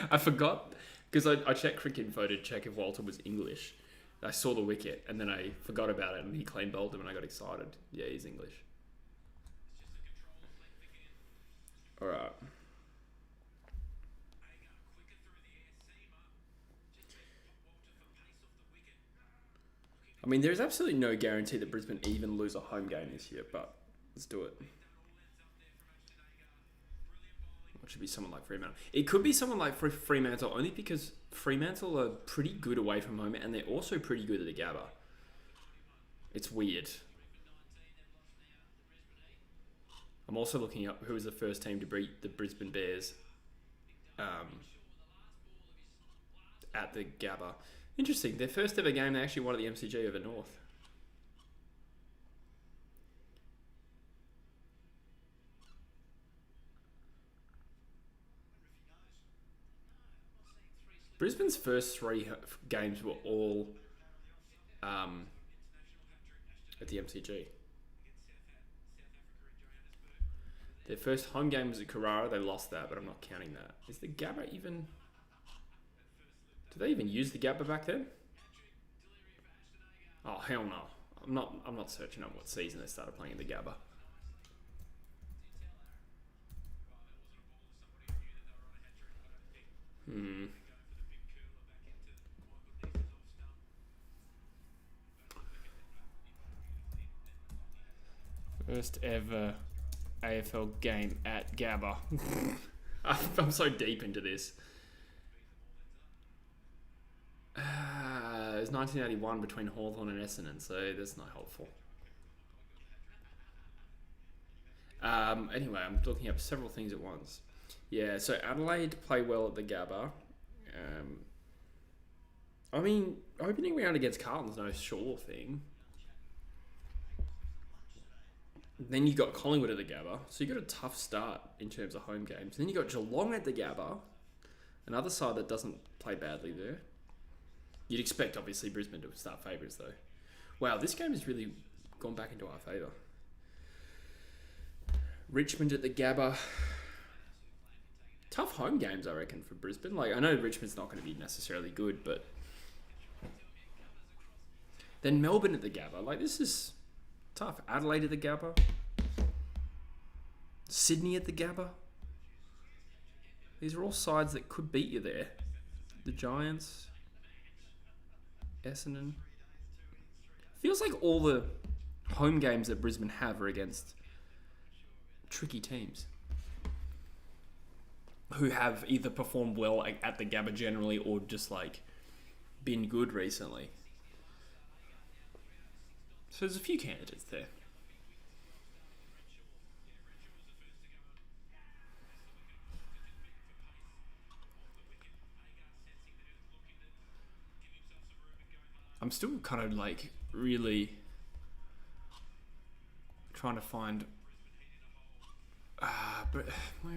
Speaker 1: I forgot, because I checked Cricket Info to check if Walter was English. I saw the wicket, and then I forgot about it, and he clean bowled him, and I got excited. Yeah, he's English. Alright. I mean, there's absolutely no guarantee that Brisbane even lose a home game this year, but let's do it. It should be someone like Fremantle. It could be someone like Fremantle only because Fremantle are pretty good away from home and they're also pretty good at the Gabba. It's weird. I'm also looking up who was the first team to beat the Brisbane Bears at the Gabba. Interesting. Their first ever game, they actually won at the MCG over North. Brisbane's first 3 games were all at the MCG. Their first home game was at Carrara. They lost that, but I'm not counting that. Is the Gabba even... Did they even use the Gabba back then? Oh, hell no. I'm not searching up what season they started playing in the Gabba. First ever AFL game at Gabba. I'm so deep into this. It was 1981 between Hawthorn and Essendon, so that's not helpful. Anyway, I'm looking up several things at once. Yeah, so Adelaide play well at the Gabba. I mean, opening round against Carlton's no sure thing. Then you got Collingwood at the Gabba, so you got a tough start in terms of home games. Then you got Geelong at the Gabba, another side that doesn't play badly there. You'd expect, obviously, Brisbane to start favourites, though. Wow, this game has really gone back into our favour. Richmond at the Gabba. Tough home games, I reckon, for Brisbane. Like, I know Richmond's not going to be necessarily good, but... Then Melbourne at the Gabba. Like, this is tough. Adelaide at the Gabba. Sydney at the Gabba. These are all sides that could beat you there. The Giants... Essendon. Feels like all the home games that Brisbane have are against tricky teams who have either performed well at the Gabba generally or just like been good recently. So there's a few candidates there. I'm still kind of like really trying to find. Where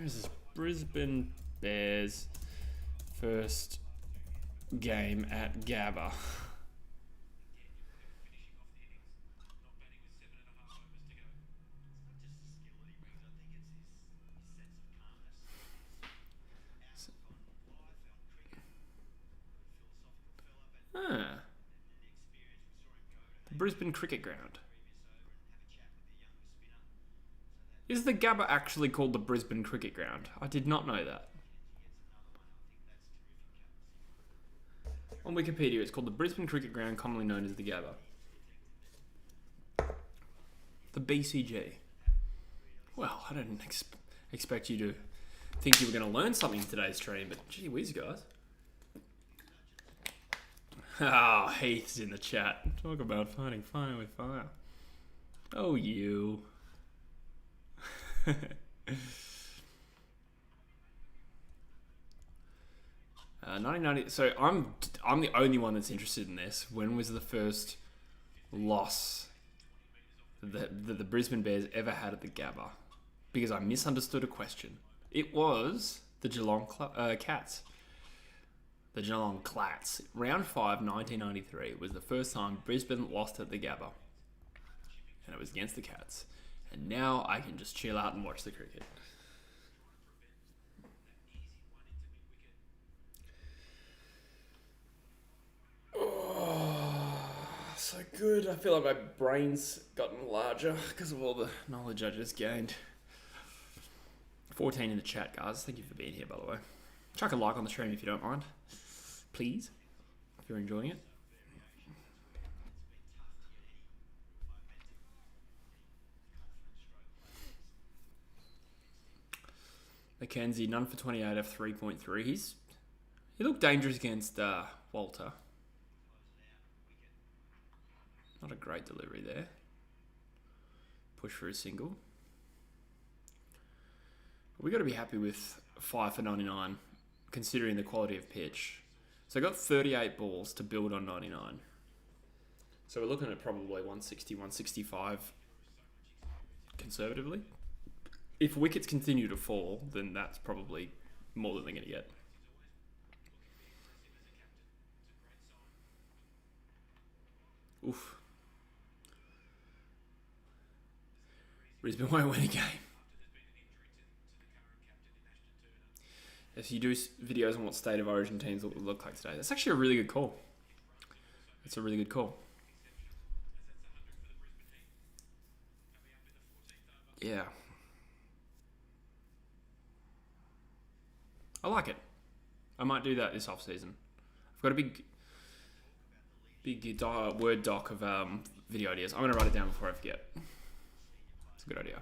Speaker 1: is this? Brisbane Bears first game at Gabba. Brisbane Cricket Ground. Is the Gabba actually called the Brisbane Cricket Ground? I did not know that. On Wikipedia, it's called the Brisbane Cricket Ground, commonly known as the Gabba. The BCG. Well, I didn't expect you to think you were going to learn something in today's stream, but gee whiz, guys. Ah, Heath's in the chat. Talk about fighting fire with fire. Oh, you. 1990. So I'm the only one that's interested in this. When was the first loss that the Brisbane Bears ever had at the Gabba? Because I misunderstood a question. It was the Geelong Cats. The Geelong Clats. Round 5, 1993 was the first time Brisbane lost at the Gabba. And it was against the Cats. And now I can just chill out and watch the cricket. Oh, so good. I feel like my brain's gotten larger because of all the knowledge I just gained. 14 in the chat, guys. Thank you for being here, by the way. Chuck a like on the stream if you don't mind. Please, if you're enjoying it. Mackenzie, none for 28 F 3.3. He looked dangerous against Walter. Not a great delivery there. Push for a single. We got to be happy with 5 for 99, considering the quality of pitch. So I got 38 balls to build on 99. So we're looking at probably 160, 165 conservatively. If wickets continue to fall, then that's probably more than they're going to get. Oof. Brisbane won't win a game. If you do videos on what state of origin teams will look like today, that's actually a really good call. That's a really good call. Yeah. I like it. I might do that this off season. I've got a big Word doc of video ideas. I'm going to write it down before I forget. It's a good idea.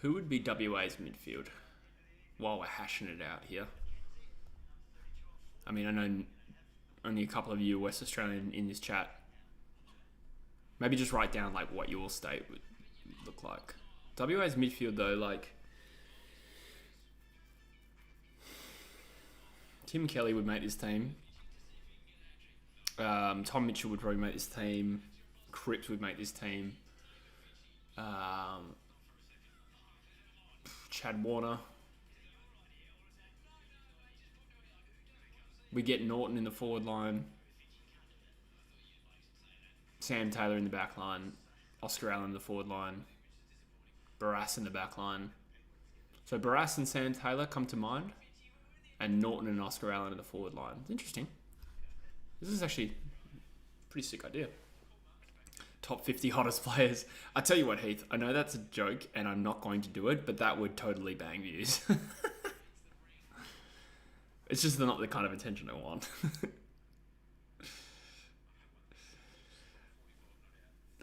Speaker 1: Who would be WA's midfield? While we're hashing it out here. I mean, I know only a couple of you West Australian in this chat. Maybe just write down like what your state would look like. WA's midfield though, like Tim Kelly would make this team. Tom Mitchell would probably make this team. Cripps would make this team. Chad Warner. We get Norton in the forward line. Sam Taylor in the back line. Oscar Allen in the forward line. Barrass in the back line. So Barrass and Sam Taylor come to mind. And Norton and Oscar Allen in the forward line. It's interesting. This is actually a pretty sick idea. Top 50 hottest players. I tell you what, Heath, I know that's a joke and I'm not going to do it, but that would totally bang views. It's just not the kind of attention I want.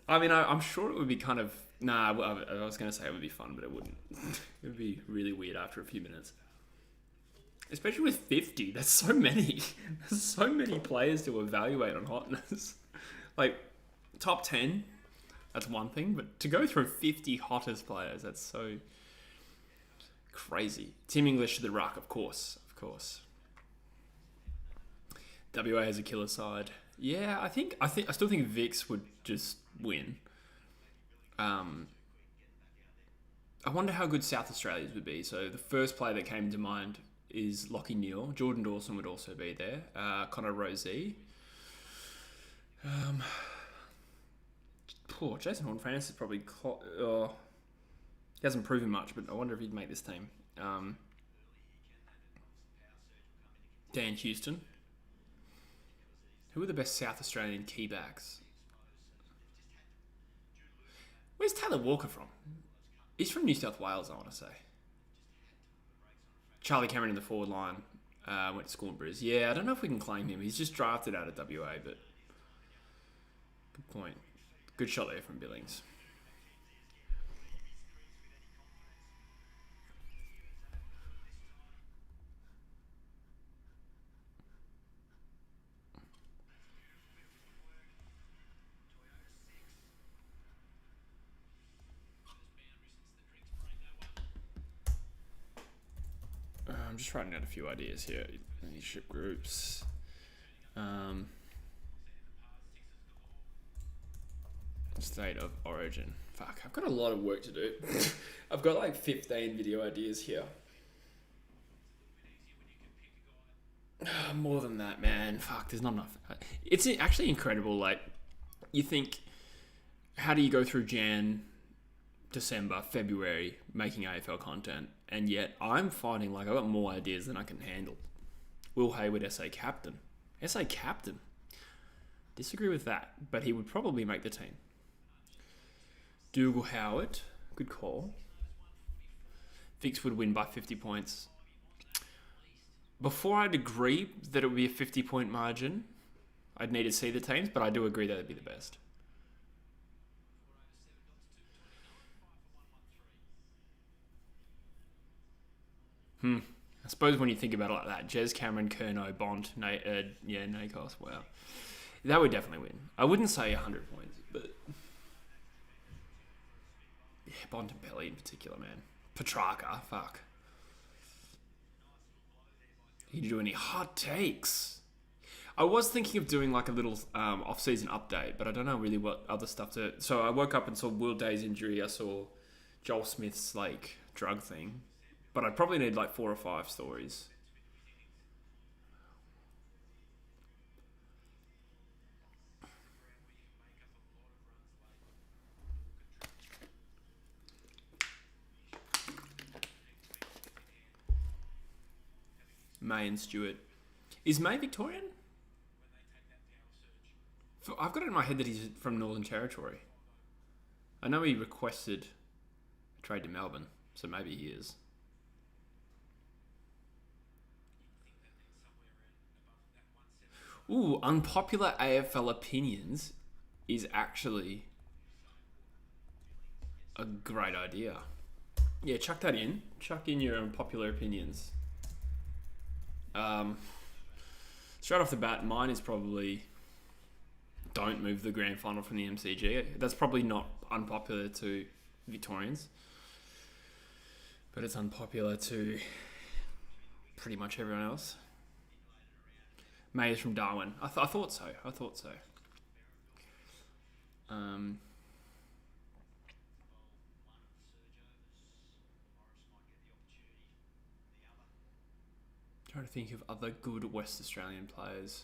Speaker 1: I mean, I'm sure it would be kind of... Nah, I was going to say it would be fun, but it wouldn't. It would be really weird after a few minutes. Especially with 50. That's so many. There's so many players to evaluate on hotness. Like, top 10, that's one thing. But to go through 50 hottest players, that's so crazy. Tim English to the ruck, of course. Of course. WA has a killer side. Yeah, I still think Vix would just win. I wonder how good South Australia's would be. So the first player that came to mind is Lockie Neal. Jordan Dawson would also be there. Connor Rozee. Poor Jason Horne-Francis is probably... he hasn't proven much, but I wonder if he'd make this team. Dan Houston. Who are the best South Australian key backs? Where's Taylor Walker from? He's from New South Wales, I want to say. Charlie Cameron in the forward line. Went to school in Brisbane. Yeah, I don't know if we can claim him. He's just drafted out of WA, but good point. Good shot there from Billings. I'm just writing out a few ideas here. Leadership groups. State of origin. Fuck, I've got a lot of work to do. I've got like 15 video ideas here. More than that, man. Fuck, there's not enough. It's actually incredible. Like, you think, how do you go through Jan, December, February making AFL content? And yet I'm finding like I've got more ideas than I can handle. Will Hayward, SA captain. SA captain. Disagree with that, but he would probably make the team. Dougal Howard, good call. Vix would win by 50 points. Before I'd agree that it would be a 50-point margin, I'd need to see the teams, but I do agree that it'd be the best. I suppose when you think about it like that, Jez, Cameron, Curnow, Bond, Nakos, wow. That would definitely win. I wouldn't say 100 points, but... yeah, Bond and Pelly in particular, man. Petrarca, fuck. You do any hot takes? I was thinking of doing like a little off-season update, but I don't know really what other stuff to... So I woke up and saw Will Day's injury. I saw Joel Smith's like drug thing. But I'd probably need like 4 or 5 stories. May and Stewart. Is May Victorian? I've got it in my head that he's from Northern Territory. I know he requested a trade to Melbourne, so maybe he is. Ooh, unpopular AFL opinions is actually a great idea. Yeah, chuck that in. Chuck in your unpopular opinions. Straight off the bat, mine is probably don't move the grand final from the MCG. That's probably not unpopular to Victorians, but it's unpopular to pretty much everyone else. May is from Darwin. I thought so. Trying to think of other good West Australian players.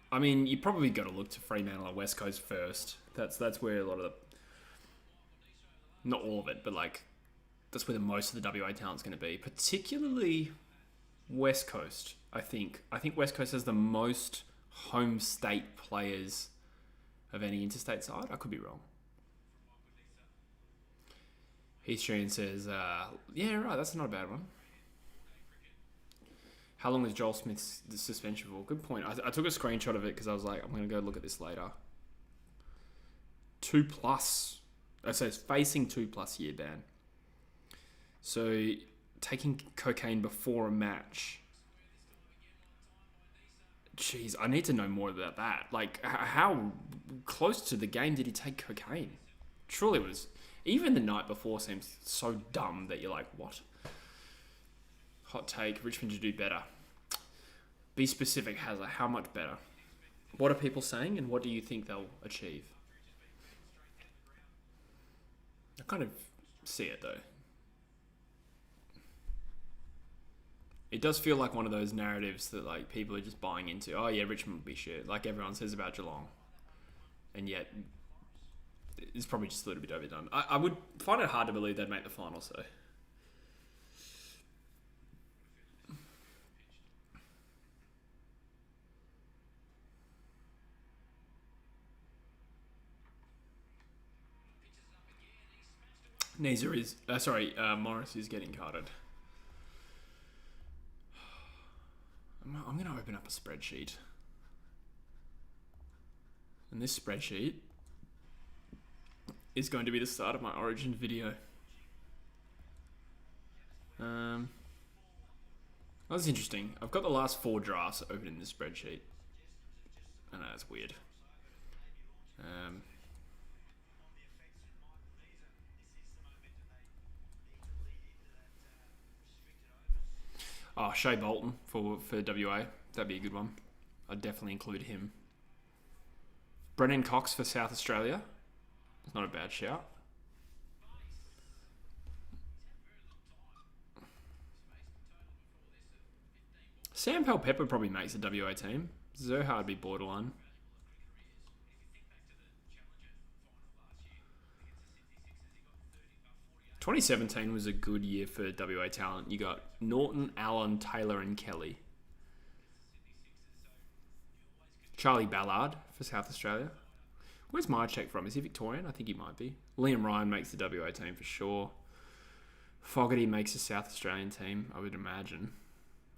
Speaker 1: I mean, you probably got to look to Fremantle and West Coast first. That's where a lot of the... not all of it, but like... that's where the most of the WA talent's going to be. Particularly West Coast, I think. I think West Coast has the most home state players of any interstate side. I could be wrong. Heath says, yeah, right, that's not a bad one. How long is Joel Smith's suspension for? Good point. I took a screenshot of it because I was like, I'm going to go look at this later. 2+. It says facing 2+ year ban. So taking cocaine before a match. Jeez, I need to know more about that. Like, how close to the game did he take cocaine? Truly, it was... even the night before seems so dumb that you're like, what? Hot take, Richmond to do better. Be specific, Hazler. How much better? What are people saying and what do you think they'll achieve? I kind of see it though. It does feel like one of those narratives that like people are just buying into. Oh yeah, Richmond will be shit, like everyone says about Geelong. And yet... it's probably just a little bit overdone. I would find it hard to believe they'd make the finals, though. Neither is... Morris is getting carded. I'm going to open up a spreadsheet. And this spreadsheet is going to be the start of my Origin video. That's interesting. I've got the last 4 drafts open in this spreadsheet. I know, that's weird. Shea Bolton for WA. That'd be a good one. I'd definitely include him. Brennan Cox for South Australia. It's not a bad shout. Sam Pepper probably makes the WA team. Zohar would be borderline. "2017 was a good year for WA talent. You got Norton, Allen, Taylor and Kelly. Charlie Ballard for South Australia. Where's my check from? Is he Victorian? I think he might be. Liam Ryan makes the WA team for sure. Fogarty makes the South Australian team, I would imagine.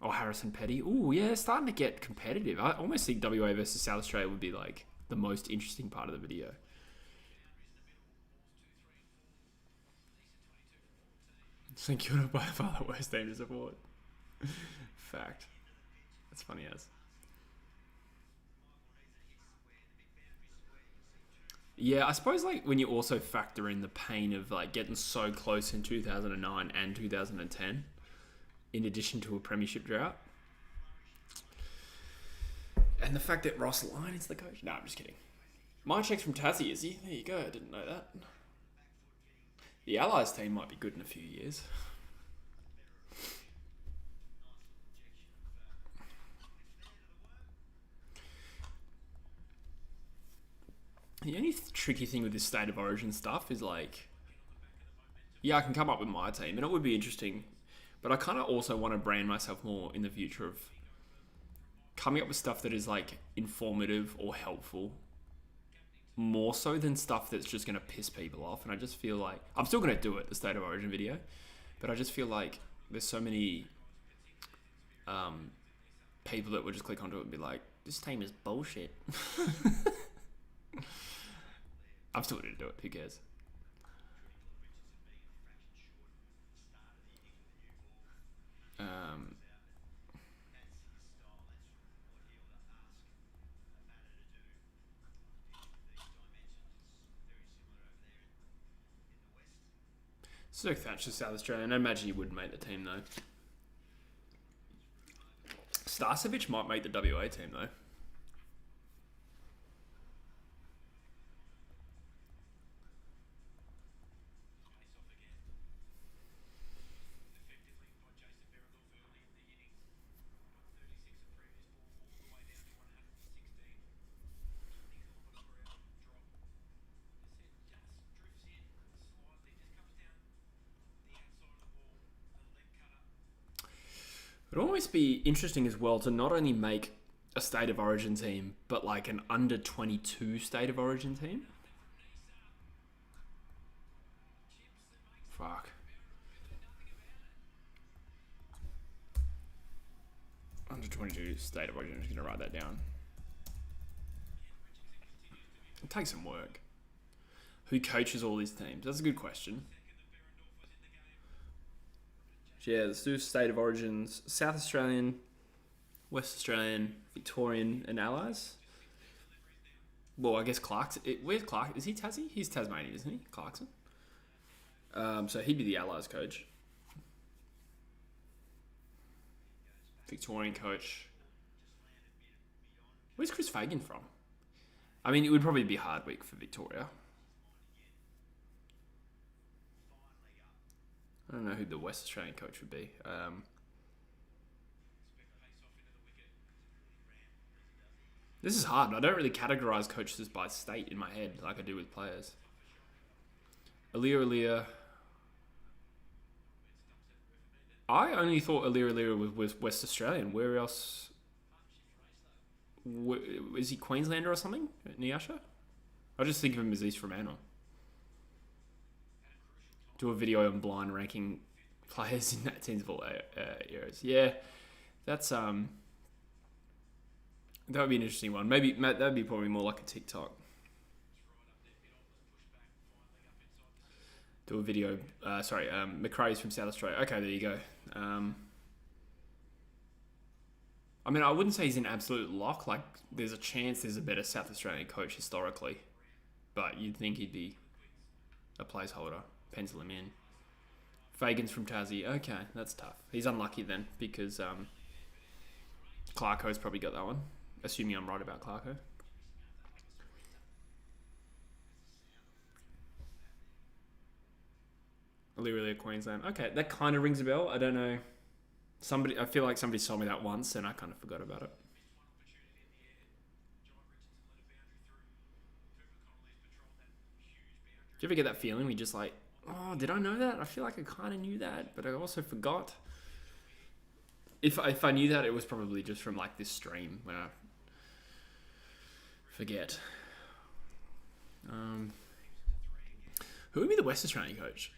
Speaker 1: Oh, Harrison Petty. Ooh, yeah, it's starting to get competitive. I almost think WA versus South Australia would be like the most interesting part of the video. St Kilda by far the worst team to support. Fact. That's funny as. Yeah, I suppose like when you also factor in the pain of like getting so close in 2009 and 2010, in addition to a premiership drought, and the fact that Ross Lyon is the coach. No, I'm just kidding. My check's from Tassie, is he? There you go. I didn't know that. The Allies team might be good in a few years. The only tricky thing with this State of Origin stuff is like, yeah, I can come up with my team and it would be interesting, but I kind of also want to brand myself more in the future of coming up with stuff that is like informative or helpful, more so than stuff that's just going to piss people off. And I just feel like I'm still going to do it, the State of Origin video, but I just feel like there's so many people that would just click onto it and be like, this team is bullshit. I'm still going to do it. Who cares? So Thatcher, South Australia. I imagine he wouldn't make the team though. Starcevic might make the WA team though. It would almost be interesting as well to not only make a State of Origin team, but like an under 22 State of Origin team. Fuck. Under 22 State of Origin. I'm just going to write that down. It takes some work. Who coaches all these teams? That's a good question. Yeah, let's do State of Origins. South Australian, West Australian, Victorian, and Allies. Well, I guess Clarkson. Where's Clark? Is he Tassie? He's Tasmanian, isn't he? Clarkson. So he'd be the Allies coach. Victorian coach. Where's Chris Fagan from? I mean, it would probably be a hard week for Victoria. I don't know who the West Australian coach would be. This is hard. I don't really categorise coaches by state in my head like I do with players. Alir. I only thought Alir was West Australian. Where else? Is he Queenslander or something? Nyasha? I just think of him as East Fremantle. Do a video on blind ranking players in that teams of all eras. Yeah, that's that would be an interesting one. Maybe that would be probably more like a TikTok. Do a video. McRae's from South Australia. Okay, there you go. I mean, I wouldn't say he's an absolute lock. Like, there's a chance there's a better South Australian coach historically, but you'd think he'd be a placeholder. Pencil him in. Fagan's from Tassie. Okay, that's tough. He's unlucky then because Clarko's probably got that one. Assuming I'm right about Clarko. Literally Queensland. Okay, that kind of rings a bell. I don't know. I feel like somebody told me that once and I kind of forgot about it. Do you ever get that feeling where you just like, oh, did I know that? I feel like I kind of knew that, but I also forgot. If I knew that, it was probably just from like this stream when I forget. Who would be the West Australian coach?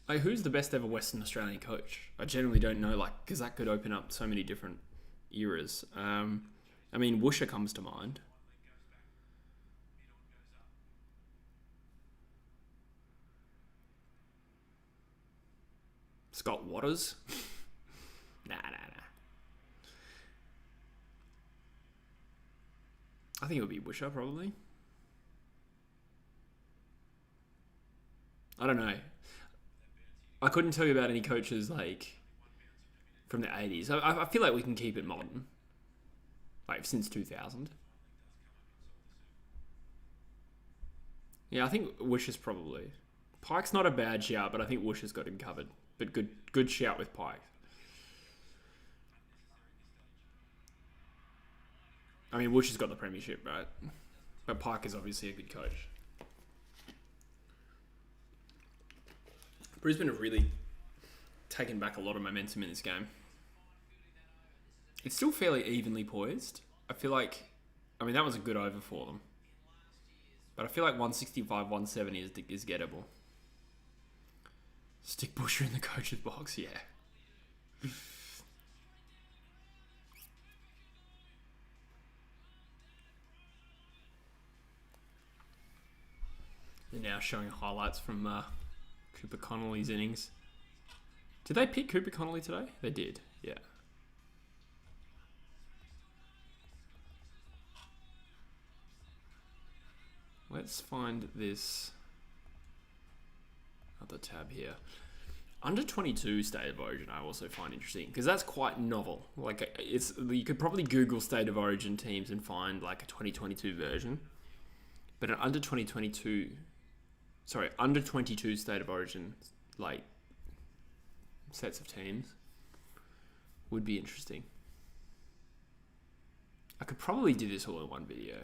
Speaker 1: Like, who's the best ever Western Australian coach? I generally don't know, like, because that could open up so many different eras. I mean, Woosha comes to mind. Scott Waters? Nah. I think it would be Woosha, probably. I don't know. I couldn't tell you about any coaches like from the 80s. I feel like we can keep it modern, like since 2000. Yeah, I think Wish is probably. Pike's not a bad shout, but I think Wish has got him covered. But good shout with Pike. I mean, Wish has got the premiership, right? But Pike is obviously a good coach. Brisbane have really taken back a lot of momentum in this game. It's still fairly evenly poised. I feel like, I mean, that was a good over for them. But I feel like 165, 170 is gettable. Stick Busher in the coach's box, yeah. They're now showing highlights from Cooper Connolly's innings. Did they pick Cooper Connolly today? They did, yeah. Let's find this other tab here. Under 22 State of Origin I also find interesting because that's quite novel. Like you could probably Google State of Origin teams and find like a 2022 version. But an under 22 State of Origin like sets of teams would be interesting. I could probably do this all in one video.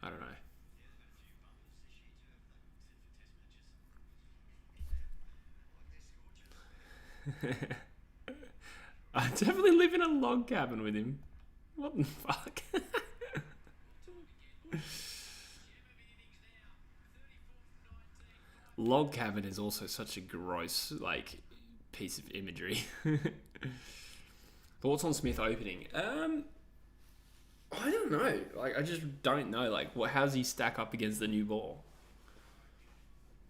Speaker 1: I don't know. I definitely live in a log cabin with him. What the fuck? Log cabin is also such a gross, like, piece of imagery. Thoughts on Smith opening? I don't know. Like, I just don't know. Like, how does he stack up against the new ball?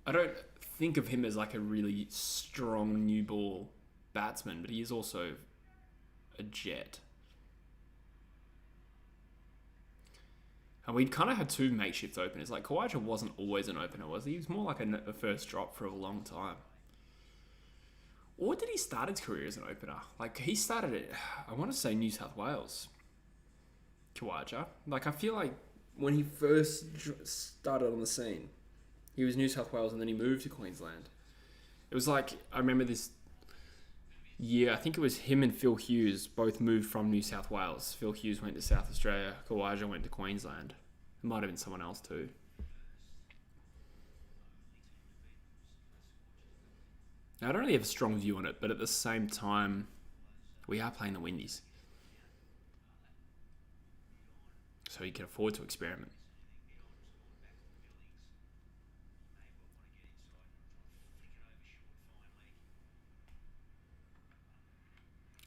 Speaker 1: I don't think of him as like a really strong new ball batsman, but he is also a jet. And we kind of had two makeshift openers. Like, Kawaja wasn't always an opener, was he? He was more like a first drop for a long time. Or did he start his career as an opener? Like, he started it, I want to say New South Wales. Kawaja. Like, I feel like when he first started on the scene, he was New South Wales and then he moved to Queensland. It was like, I remember this year, I think it was him and Phil Hughes both moved from New South Wales. Phil Hughes went to South Australia, Kawaja went to Queensland. It might have been someone else too. Now, I don't really have a strong view on it, but at the same time, we are playing the Windies. So you can afford to experiment.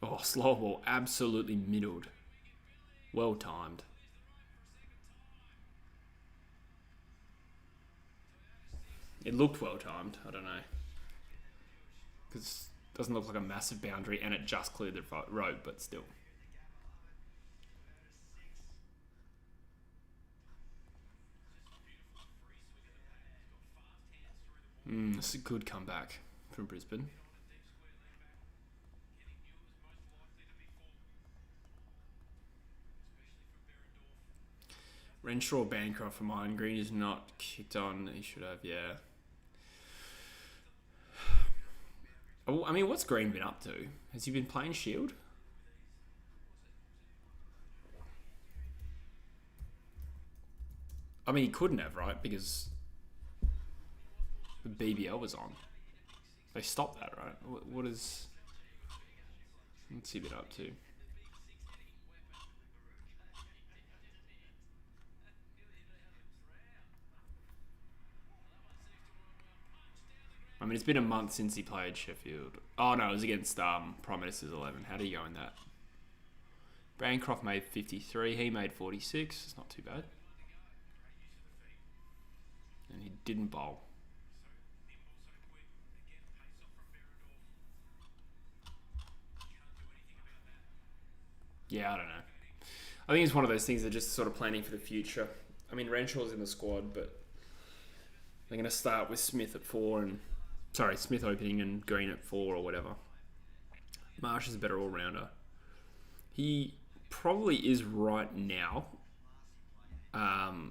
Speaker 1: Oh, slow ball. Absolutely middled. Well timed. It looked well timed. I don't know. Because it doesn't look like a massive boundary and it just cleared the road, but still. It's a good comeback from Brisbane. Renshaw Bancroft from Iron Green is not kicked on. He should have, yeah. I mean, what's Green been up to? Has he been playing Shield? I mean, he couldn't have, right? Because the BBL was on. They stopped that, right? What is... What's he been up to? I mean, it's been a month since he played Sheffield. Oh, no, it was against Prime Minister's 11. How do you go in that? Bancroft made 53. He made 46. It's not too bad. And he didn't bowl. Yeah, I don't know. I think it's one of those things that just sort of planning for the future. I mean, Renshaw's in the squad, but they're going to start with Smith at 4 and... Sorry, Smith opening and Green at 4 or whatever. Marsh is a better all-rounder. He probably is right now. But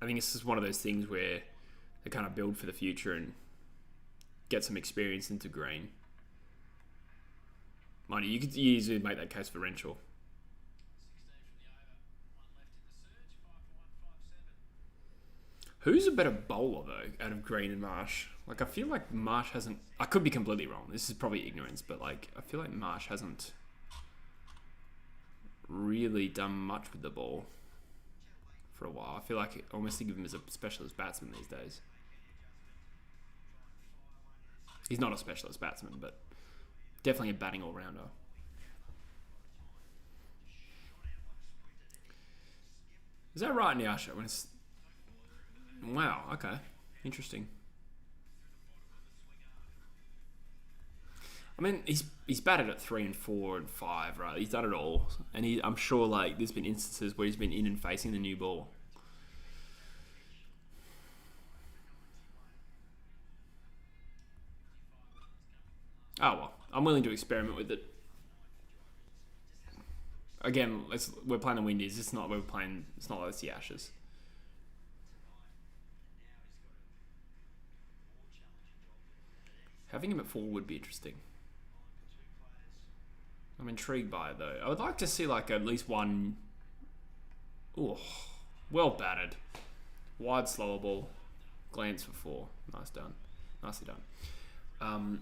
Speaker 1: I think it's just one of those things where they kind of build for the future and get some experience into Green. Mind you could easily make that case for Renshaw. Who's a better bowler, though, out of Green and Marsh? Like, I feel like Marsh hasn't... I could be completely wrong. This is probably ignorance, but, like, I feel like Marsh hasn't really done much with the ball for a while. I feel like I almost think of him as a specialist batsman these days. He's not a specialist batsman, but definitely a batting all-rounder. Is that right, Nyasha? When it's... Wow, okay. Interesting. I mean, he's batted at 3 and 4 and 5, right? He's done it all. And I'm sure, like, there's been instances where he's been in and facing the new ball. Oh, well. I'm willing to experiment with it. Again, we're playing the Windies. It's not like it's the Ashes. Having him at 4 would be interesting. I'm intrigued by it, though. I would like to see, like, at least one... Oh, well batted. Wide, slower ball. Glance for 4. Nicely done.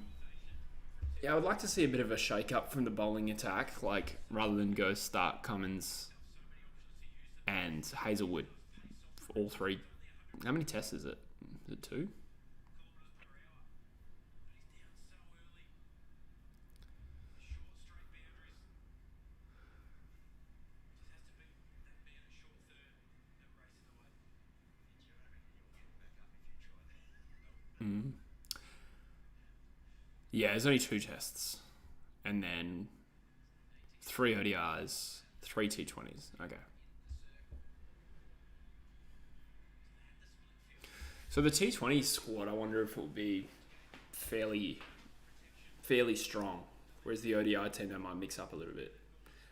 Speaker 1: Yeah, I would like to see a bit of a shake-up from the bowling attack, like, rather than go Stark, Cummins, and Hazelwood. All 3. How many tests is it? Is it 2? Yeah, there's only 2 tests. And then 3 ODIs, 3 T20s. Okay. So the T20 squad, I wonder if it will be fairly strong. Whereas the ODI team, they might mix up a little bit.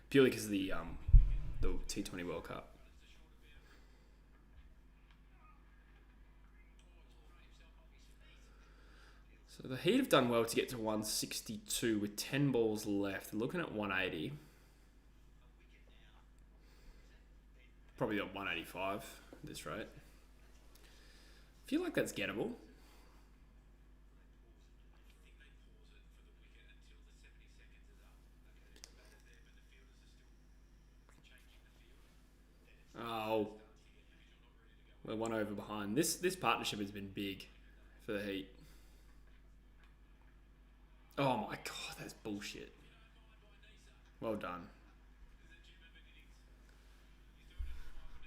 Speaker 1: Purely because of the T20 World Cup. So the Heat have done well to get to 162 with 10 balls left. They're looking at 180. Probably at 185 at this rate. I feel like that's gettable. Oh, we're 1 over behind. This partnership has been big for the Heat. Oh my god, that's bullshit. Well done.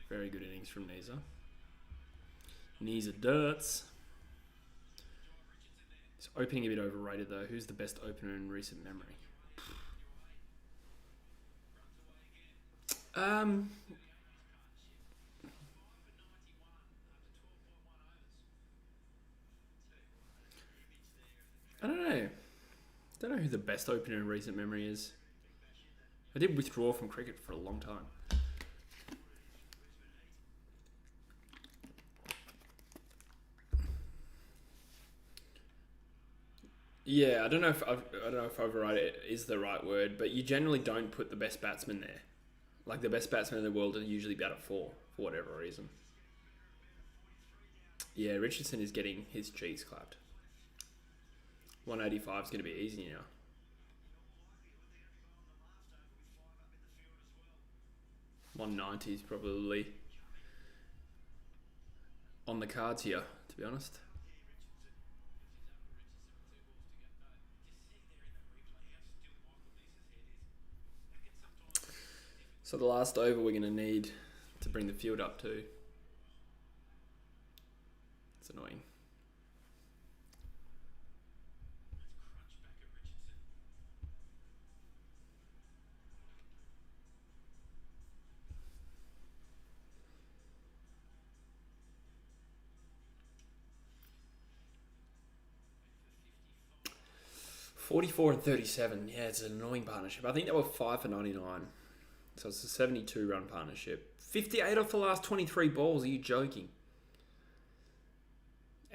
Speaker 1: Very good innings from Nisa. Nisa Dirts. His opening a bit overrated though. Who's the best opener in recent memory? I don't know. Don't know who the best opener in recent memory is. I did withdraw from cricket for a long time. Yeah, I don't know if overrated is the right word, but you generally don't put the best batsman there. Like the best batsmen in the world are usually bat at 4 for whatever reason. Yeah, Richardson is getting his cheese clapped. 185 is going to be easy now. 190 is probably on the cards here, to be honest. So the last over we're going to need to bring the field up to. It's annoying. $44 and 37. Yeah, it's an annoying partnership. I think they were 5 for 99. So it's a 72 run partnership. 58 off the last 23 balls. Are you joking?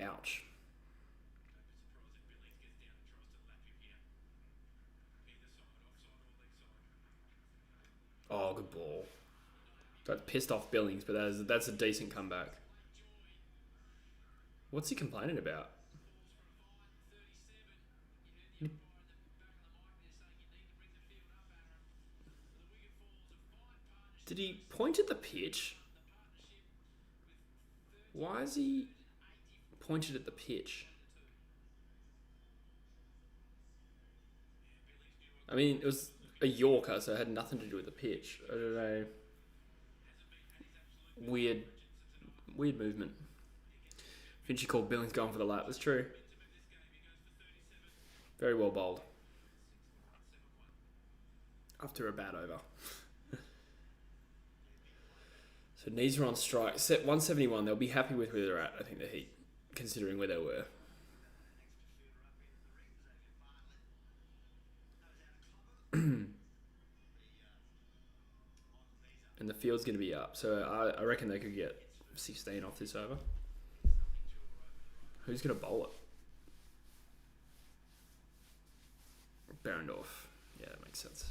Speaker 1: Ouch. Oh, good ball. That pissed off Billings, but that's a decent comeback. What's he complaining about? Did he point at the pitch? Why is he pointed at the pitch? I mean, it was a Yorker, so it had nothing to do with the pitch. I don't know. Weird movement. Finchy called Billings going for the lap. That's true. Very well bowled. After a bad over. So knees are on strike. Set 171. They'll be happy with where they're at, I think, the Heat, considering where they were. And the field's going to be up. So I reckon they could get 16 off this over. Who's going to bowl it? Berendorf. Yeah, that makes sense.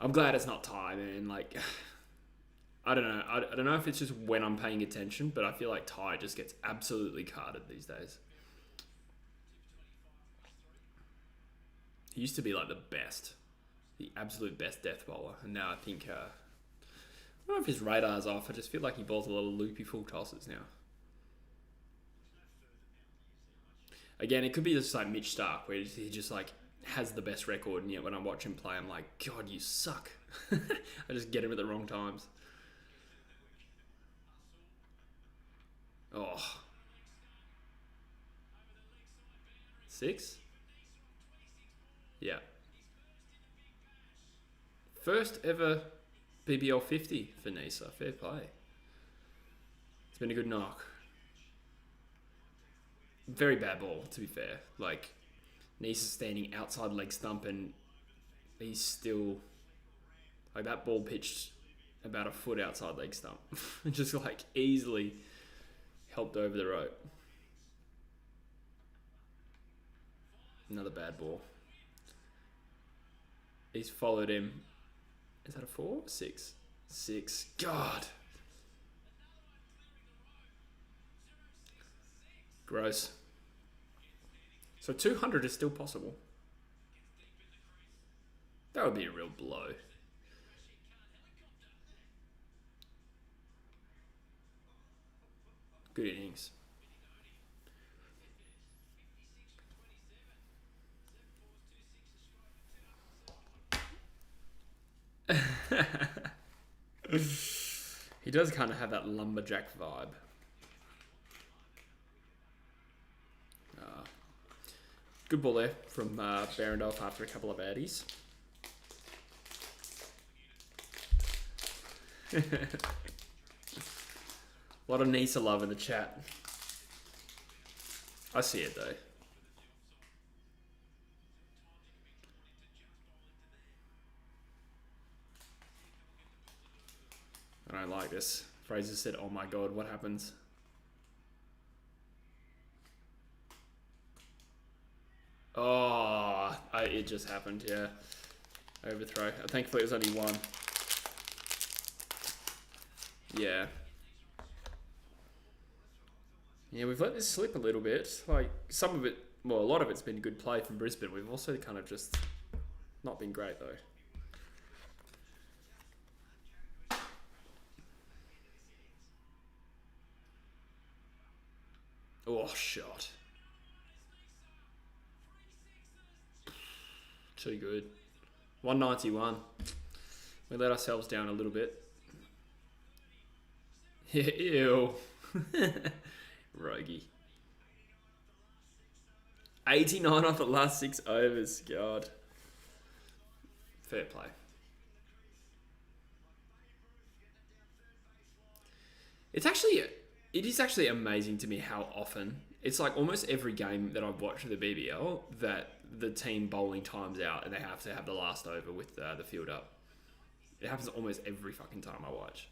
Speaker 1: I'm glad it's not Ty, man. Like, I don't know. I don't know if it's just when I'm paying attention, but I feel like Ty just gets absolutely carded these days. He used to be like the best, the absolute best death bowler, and now I think I don't know if his radar's off. I just feel like he bowls a lot of loopy full tosses now. Again, it could be just like Mitch Stark, where he just like has the best record, and yet when I watch him play, I'm like, God, you suck. I just get him at the wrong times. Oh. 6? Yeah. First ever BBL 50 for Nisa. Fair play. It's been a good knock. Very bad ball, to be fair. Like, Nisa's standing outside leg stump and he's still... Like, that ball pitched about a foot outside leg stump. Just, like, easily helped over the rope. Another bad ball. He's followed him. Is that a 4? 6. 6. God. Gross. So 200 is still possible. That would be a real blow. Good innings. He does kind of have that lumberjack vibe. Good ball there from Behrendorff after a couple of baddies. A lot of Nisa love in the chat. I see it though. I don't like this. Fraser said, "Oh my god, what happens?" Oh, it just happened, yeah. Overthrow. Thankfully it was only one. Yeah. Yeah, we've let this slip a little bit. Like, some of it, well, a lot of it's been good play from Brisbane. We've also kind of just not been great, though. Oh, shot. Too good. 191. We let ourselves down a little bit. Ew. Rogie. 89 off the last 6 overs. God. Fair play. It is actually amazing to me how often, it's like almost every game that I've watched of the BBL, that the team bowling times out and they have to have the last over with the field up. It happens almost every fucking time I watch.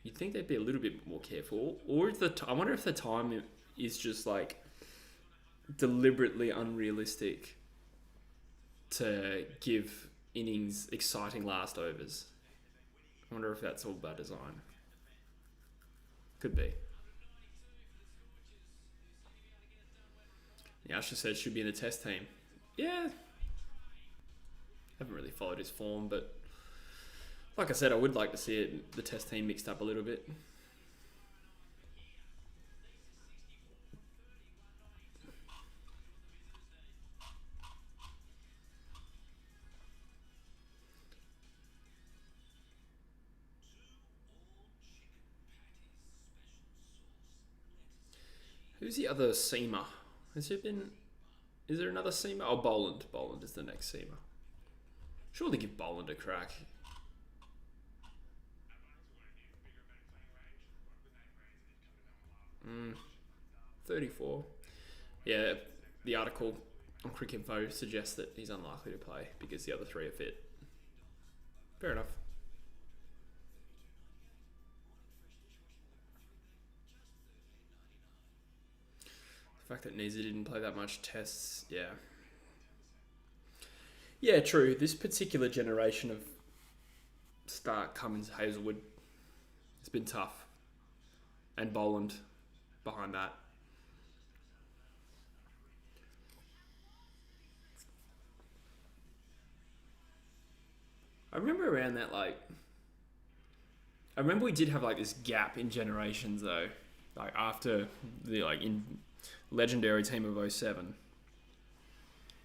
Speaker 1: You'd think they'd be a little bit more careful, or if I wonder if the time is just like deliberately unrealistic to give innings exciting last overs. I wonder if that's all by design. Could be. Yeah, Asher said should be in the test team. Yeah. Haven't really followed his form, but like I said, I would like to see the test team mixed up a little bit. Who's the other seamer? Is there another seamer? Oh, Boland. Boland is the next seamer. Surely give Boland a crack. 34. Yeah, the article on Cricket Info suggests that he's unlikely to play because the other 3 are fit. Fair enough. The fact that Neza didn't play that much tests, yeah. Yeah, true. This particular generation of Stark, Cummins, Hazelwood, it's been tough. And Boland behind that. I remember around that, like... I remember we did have, like, this gap in generations, though. Like, after the, like, in legendary team of 07.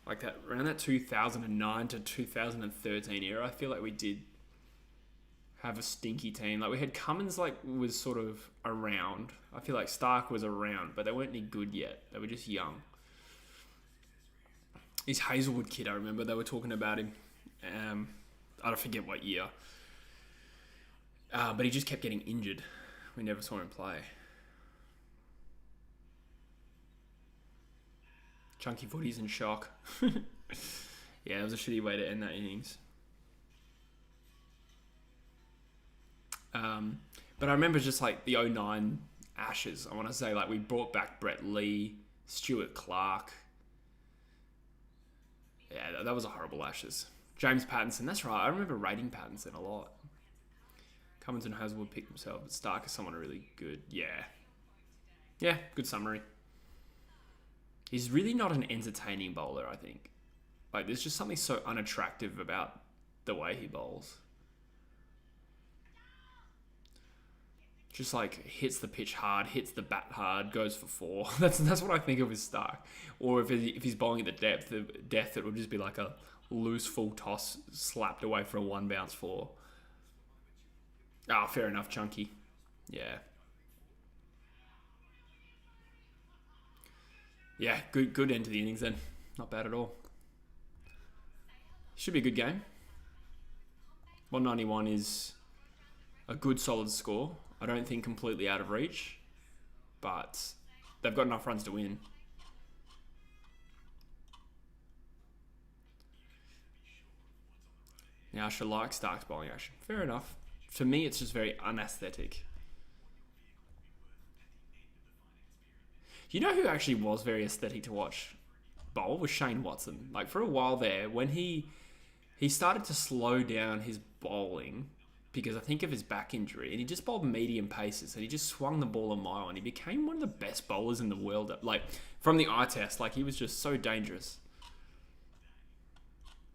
Speaker 1: Like, that around that 2009 to 2013 era, I feel like we did have a stinky team. Like, we had Cummins, like, was sort of around. I feel like Stark was around, but they weren't any good yet. They were just young. This Hazelwood kid, I remember, they were talking about him. I don't forget what year. But he just kept getting injured. We never saw him play. Chunky Footy's in shock. Yeah, it was a shitty way to end that innings. But I remember just like the 09 Ashes. I want to say like we brought back Brett Lee, Stuart Clark. Yeah, that was a horrible Ashes. James Pattinson, that's right. I remember rating Pattinson a lot. Cummins and Hazelwood picked themselves, but Stark is someone really good. Yeah. Yeah, good summary. He's really not an entertaining bowler, I think. Like, there's just something so unattractive about the way he bowls. Just like hits the pitch hard, hits the bat hard, goes for 4. That's what I think of as Stark. Or if he's bowling at the depth, it would just be like a loose full toss slapped away for a 1 bounce 4. Ah, fair enough, Chunky. Yeah. Yeah, good end to the innings then. Not bad at all. Should be a good game. 191 is a good solid score. I don't think completely out of reach, but they've got enough runs to win. Now, Asher likes Stark's bowling action. Fair enough. For me, it's just very unaesthetic. You know who actually was very aesthetic to watch bowl was Shane Watson. Like for a while there, when he started to slow down his bowling because I think of his back injury, and he just bowled medium paces and he just swung the ball a mile, and he became one of the best bowlers in the world. Like from the eye test, like he was just so dangerous.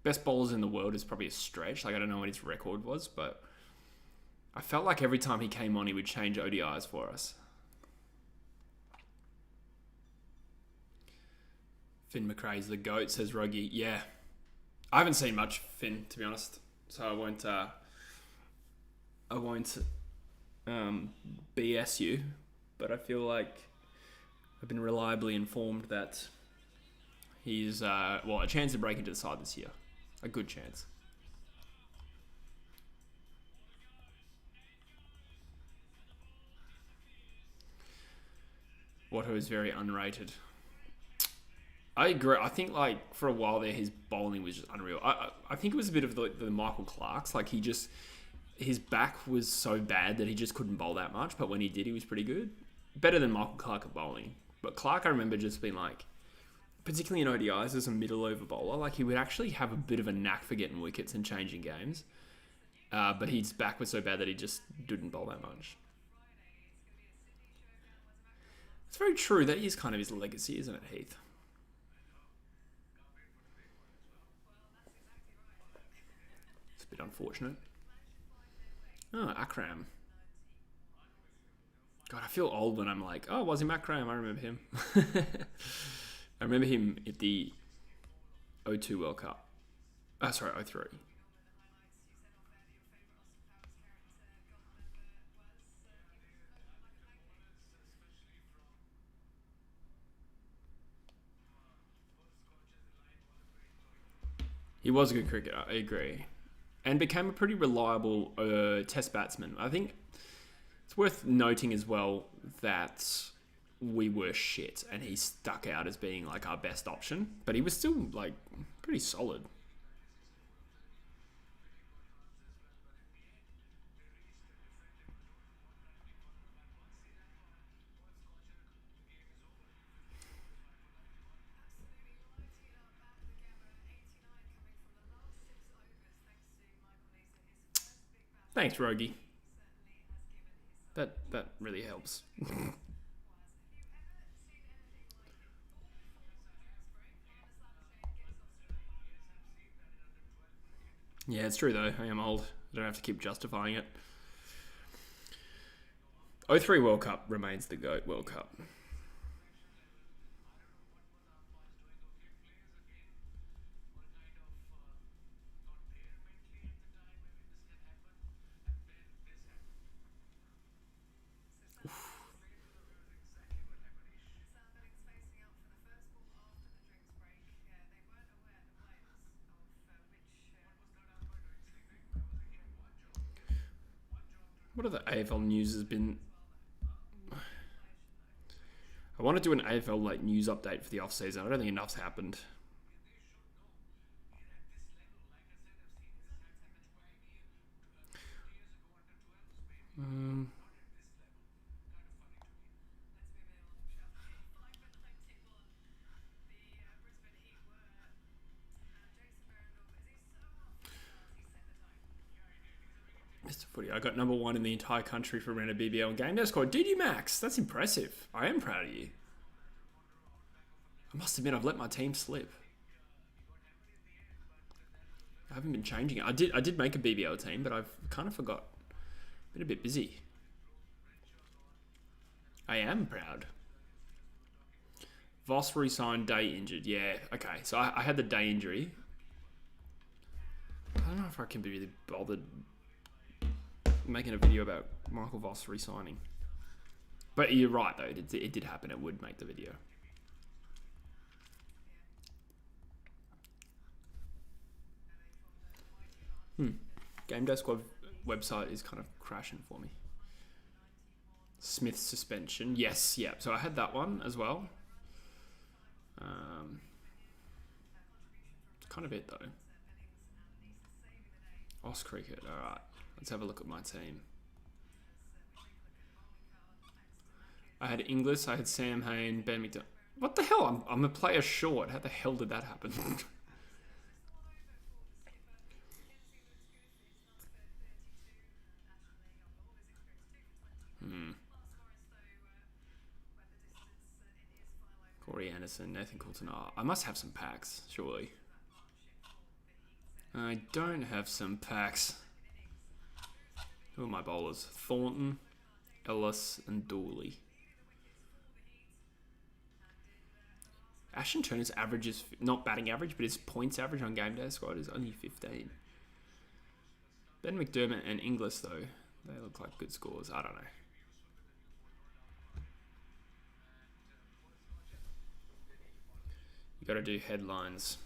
Speaker 1: Best bowlers in the world is probably a stretch. Like I don't know what his record was, but I felt like every time he came on, he would change ODIs for us. Finn McRae's the GOAT, says Ruggy. Yeah. I haven't seen much Finn, to be honest. So I won't BS you. But I feel like I've been reliably informed that he's, a chance to break into the side this year. A good chance. Watto is very underrated. I agree. I think like for a while there, his bowling was just unreal. I think it was a bit of the Michael Clark's. Like his back was so bad that he just couldn't bowl that much. But when he did, he was pretty good. Better than Michael Clark at bowling. But Clark, I remember just being like, particularly in ODIs as a middle over bowler, like he would actually have a bit of a knack for getting wickets and changing games. But his back was so bad that he just didn't bowl that much. It's very true. That is kind of his legacy, isn't it, Heath? Bit unfortunate. Oh, Akram. God, I feel old when I'm like, oh, was him Akram? I remember him. I remember him at the 02 World Cup. Oh, sorry, 03. He was a good cricketer, I agree. And became a pretty reliable test batsman. I think it's worth noting as well that we were shit and he stuck out as being like our best option, but he was still like pretty solid. Thanks, Rogie. That really helps. Yeah, it's true though. I am old. I don't have to keep justifying it. 03 World Cup remains the GOAT World Cup. What other AFL news has been? I want to do an AFL like news update for the off season. I don't think enough's happened. Mr. Footy, I got number one in the entire country for around a BBL game. That's called DD Max. That's impressive. I am proud of you. I must admit, I've let my team slip. I haven't been changing it. I did make a BBL team, but I've kind of forgot. Been a bit busy. I am proud. Voss re-signed, Day injured. Yeah, okay. So I had the Day injury. I don't know if I can be really bothered making a video about Michael Voss re-signing. But you're right, though. It did happen. It would make the video. Game Day Squad website is kind of crashing for me. Smith's suspension. Yes, yeah. So I had that one as well. Kind of it, though. Oz Cricket. All right. Let's have a look at my team. I had Inglis. I had Sam Hain, Ben McDonald. What the hell? I'm a player short. How the hell did that happen? Corey Anderson, Nathan Coulton. Oh, I must have some packs, surely. I don't have some packs. Who are my bowlers? Thornton, Ellis, and Dooley. Ashton Turner's average is not batting average, but his points average on Game Day Squad is only 15. Ben McDermott and Inglis, though, they look like good scores. I don't know. You got to do headlines.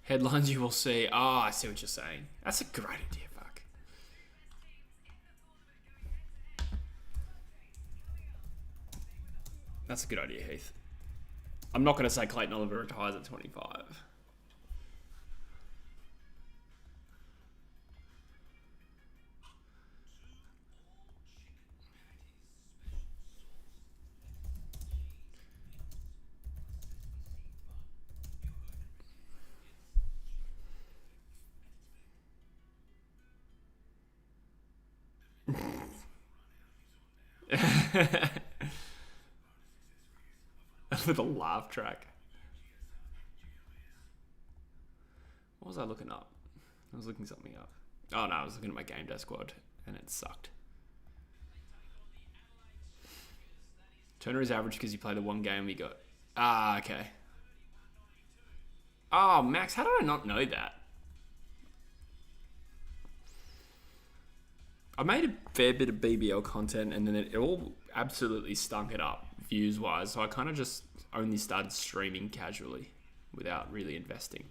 Speaker 1: Headlines you will see. I see what you're saying. That's a great idea, fuck. That's a good idea, Heath. I'm not going to say Clayton Oliver retires at 25. With a laugh track. What was I looking up? I was looking something up. Oh no, I was looking at my Game Day Squad and it sucked. Turner is average because he played the one game we got. Okay. Oh, Max, how did I not know that? I made a fair bit of BBL content and then it all absolutely stunk it up views-wise. So I kind of just only started streaming casually without really investing.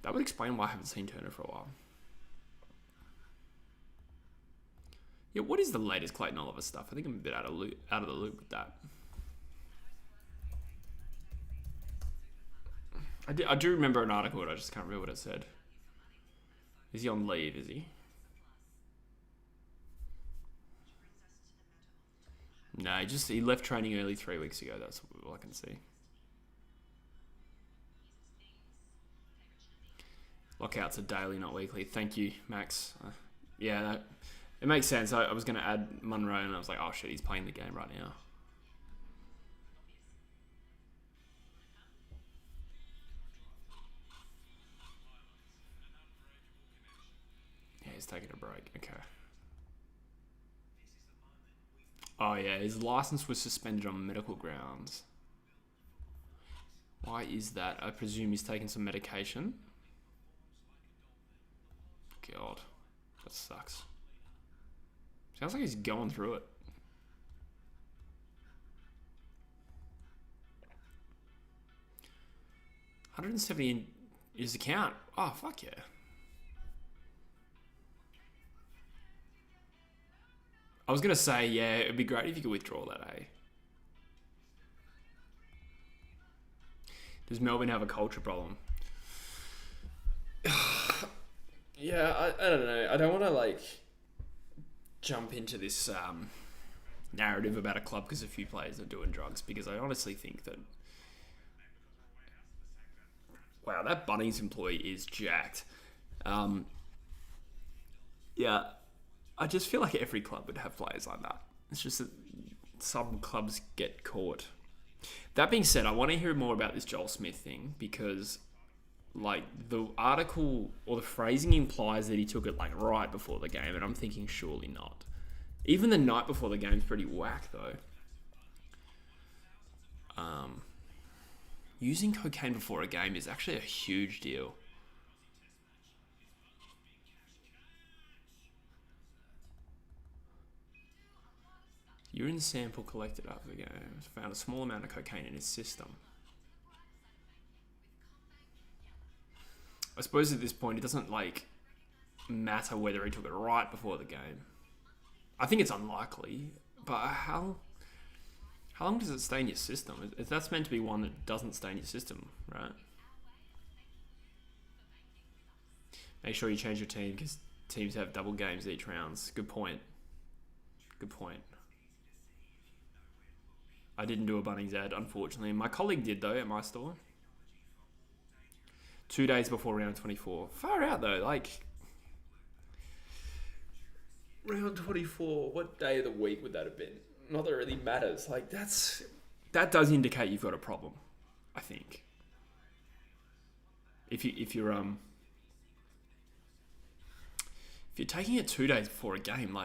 Speaker 1: That would explain why I haven't seen Turner for a while. Yeah, what is the latest Clayton Oliver stuff? I think I'm a bit out of the loop with that. I do remember an article, but I just can't remember what it said. Is he on leave, is he? No, he left training early 3 weeks ago. That's all I can see. Lockouts are daily, not weekly. Thank you, Max. Yeah, it makes sense. I was going to add Munro, and I was like, oh shit, he's playing the game right now. Yeah, he's taking a break. Okay. Oh yeah, his license was suspended on medical grounds. Why is that? I presume he's taking some medication. God, that sucks. Sounds like he's going through it. $170 in his account. Oh, fuck yeah. I was going to say, yeah, it'd be great if you could withdraw that, eh? Does Melbourne have a culture problem? Yeah, I don't know. I don't want to, jump into this narrative about a club because a few players are doing drugs, because I honestly think that... Wow, that Bunnings employee is jacked. Yeah... I just feel like every club would have players like that. It's just that some clubs get caught. That being said, I want to hear more about this Joel Smith thing because, the article or the phrasing implies that he took it, right before the game, and I'm thinking surely not. Even the night before the game's pretty whack, though. Using cocaine before a game is actually a huge deal. Urine sample collected after the game found a small amount of cocaine in his system. I suppose at this point it doesn't matter whether he took it right before the game. I think it's unlikely, but how long does it stay in your system? That's meant to be one that doesn't stay in your system, right? Make sure you change your team because teams have double games each rounds. Good point. Good point. I didn't do a Bunnings ad, unfortunately. My colleague did, though, at my store. 2 days before round 24. Far out, though. Round 24, what day of the week would that have been? Not that it really matters. That does indicate you've got a problem, I think. If you're taking it 2 days before a game,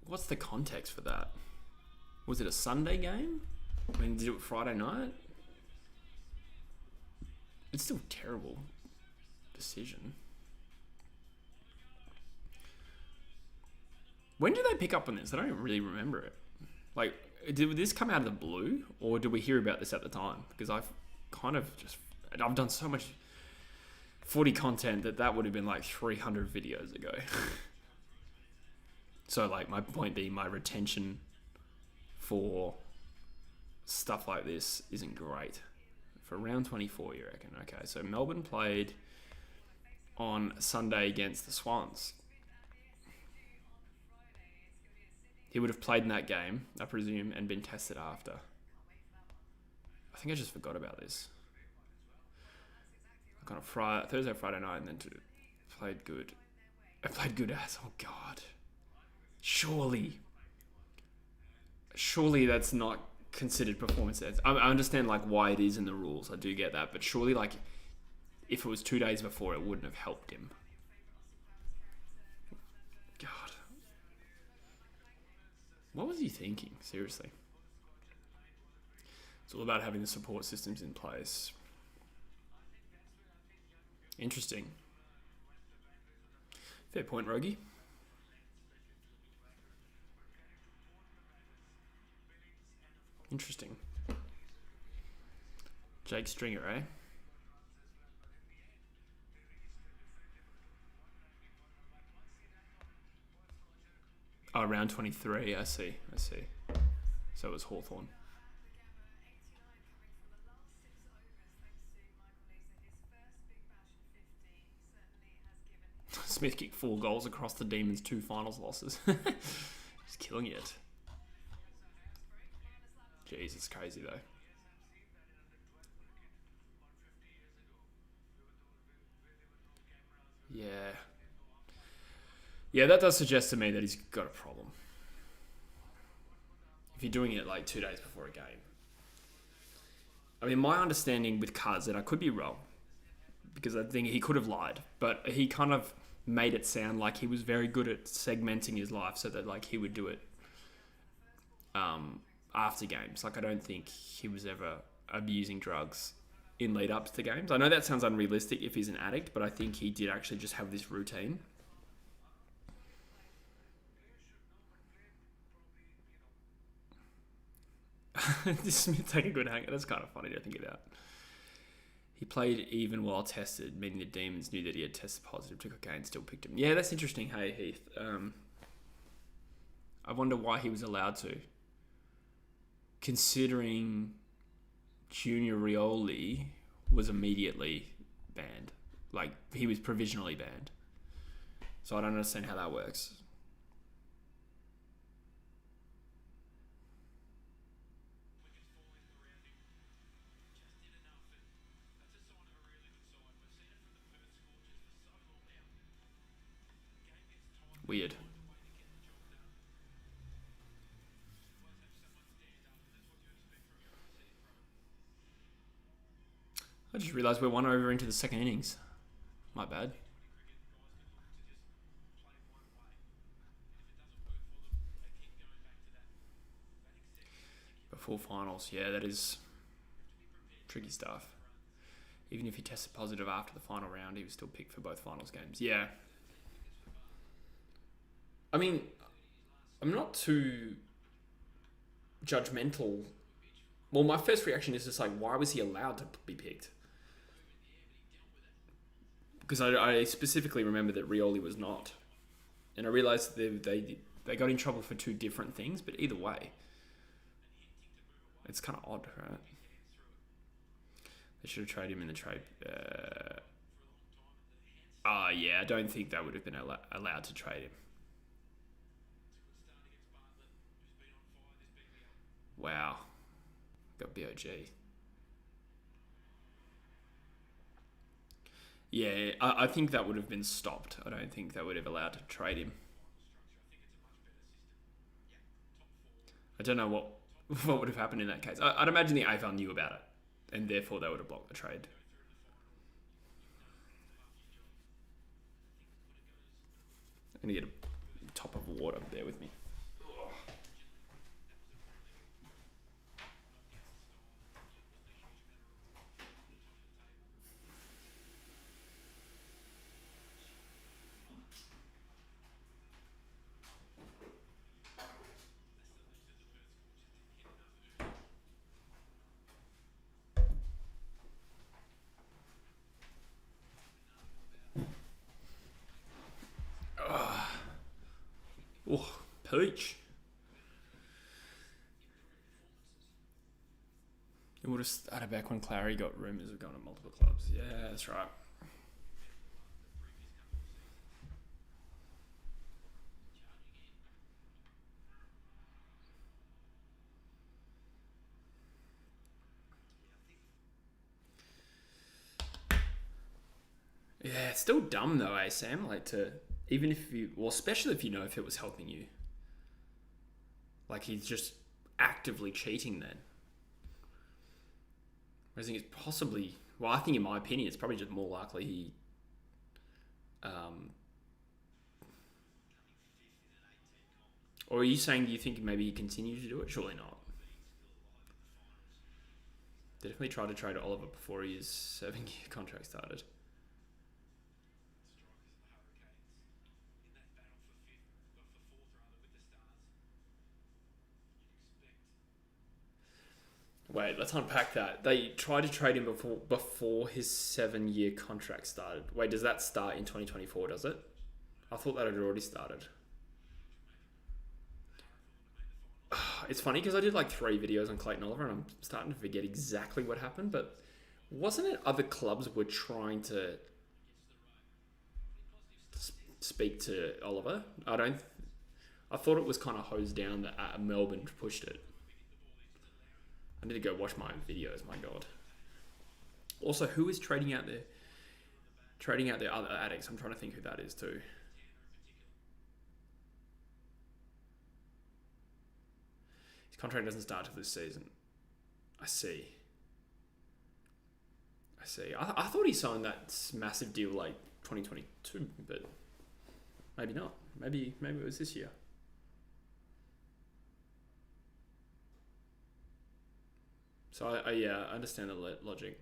Speaker 1: what's the context for that? Was it a Sunday game? I mean, did it Friday night? It's still a terrible decision. When did they pick up on this? I don't really remember it. Did this come out of the blue, or did we hear about this at the time? Because I've done so much footy content that would have been 300 videos ago. So my point being, my retention for stuff like this isn't great. For round 24, you reckon? Okay, so Melbourne played on Sunday against the Swans. He would have played in that game, I presume, and been tested after. I think I just forgot about this. Kind of Thursday, Friday night, and then played good. I played good as, oh God. Surely that's not considered performance ads. I understand why it is in the rules. I do get that, but surely if it was 2 days before, it wouldn't have helped him. God, what was he thinking? Seriously, it's all about having the support systems in place. Interesting. Fair point, Rogie. Interesting. Jake Stringer, eh? Oh, round 23. I see. So it was Hawthorn. Smith kicked 4 goals across the Demons' 2 finals losses. Just killing it. Jeez, it's crazy though. Yeah, that does suggest to me that he's got a problem. If you're doing it 2 days before a game. I mean, my understanding with Kaz, and I could be wrong, because I think he could have lied, but he kind of made it sound like he was very good at segmenting his life so that he would do it after games. I don't think he was ever abusing drugs in lead ups to games. I know that sounds unrealistic if he's an addict, but I think he did actually just have this routine. Smith take a good hanger. That's kind of funny to think about. He played even while tested, meaning the Demons knew that he had tested positive to cocaine, still picked him. Yeah, that's interesting. Hey, Heath. I wonder why he was allowed to. Considering Junior Rioli was immediately banned. He was provisionally banned. So I don't understand how that works. Weird. I just realised we're 1 over into the second innings. My bad. Before finals, yeah, that is Tricky stuff. Even if he tested positive after the final round, he was still picked for both finals games. Yeah. I mean, I'm not too judgmental. Well, my first reaction is just like, why was he allowed to be picked? Because I specifically remember that Rioli was not. And I realised they got in trouble for two different things, but either way, it's kind of odd, right? They should have traded him in the trade. Yeah, I don't think they would have been allowed to trade him. Wow. Got BOG. Yeah, I think that would have been stopped. I don't think they would have allowed to trade him. I don't know what would have happened in that case. I'd imagine the AFL knew about it, and therefore they would have blocked the trade. I'm going to get a top of water. Bear with me. Oh, peach. It would have started back when Clary got rumours of going to multiple clubs. Yeah, that's right. Yeah, it's still dumb though, Sam? Like to, even if you, well, especially if you know if it was helping you. Like he's just actively cheating then. I think it's possibly, well, I think in my opinion, it's probably just more likely he, or are you saying, do you think maybe he continued to do it? Surely not. Definitely tried to trade Oliver before his 7-year contract started. Wait, let's unpack that. They tried to trade him before his 7-year contract started. Wait, does that start in 2024, does it? I thought that had already started. It's funny because I did like 3 videos on Clayton Oliver and I'm starting to forget exactly what happened, but wasn't it other clubs were trying to speak to Oliver? I thought it was kind of hosed down that Melbourne pushed it. I need to go watch my own videos, my God. Also, who is trading out their other addicts? I'm trying to think who that is too. His contract doesn't start till this season. I see. I thought he signed that massive deal like 2022, but maybe not. Maybe it was this year. So I understand the logic.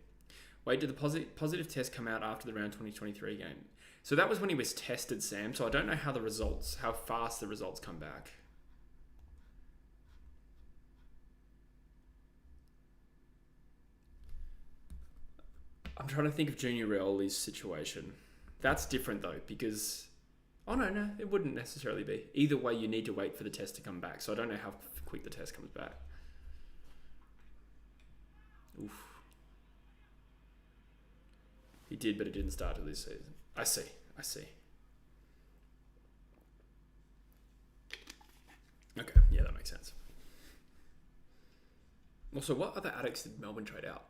Speaker 1: Wait, did the positive test come out after the round 2023 game? So that was when he was tested, Sam. So I don't know how fast the results come back. I'm trying to think of Junior Rioli's situation. That's different though, because no, it wouldn't necessarily be. Either way, you need to wait for the test to come back. So I don't know how quick the test comes back. Oof. He did, but it didn't start till this season. I see. Okay, yeah, that makes sense. Also, what other addicts did Melbourne trade out?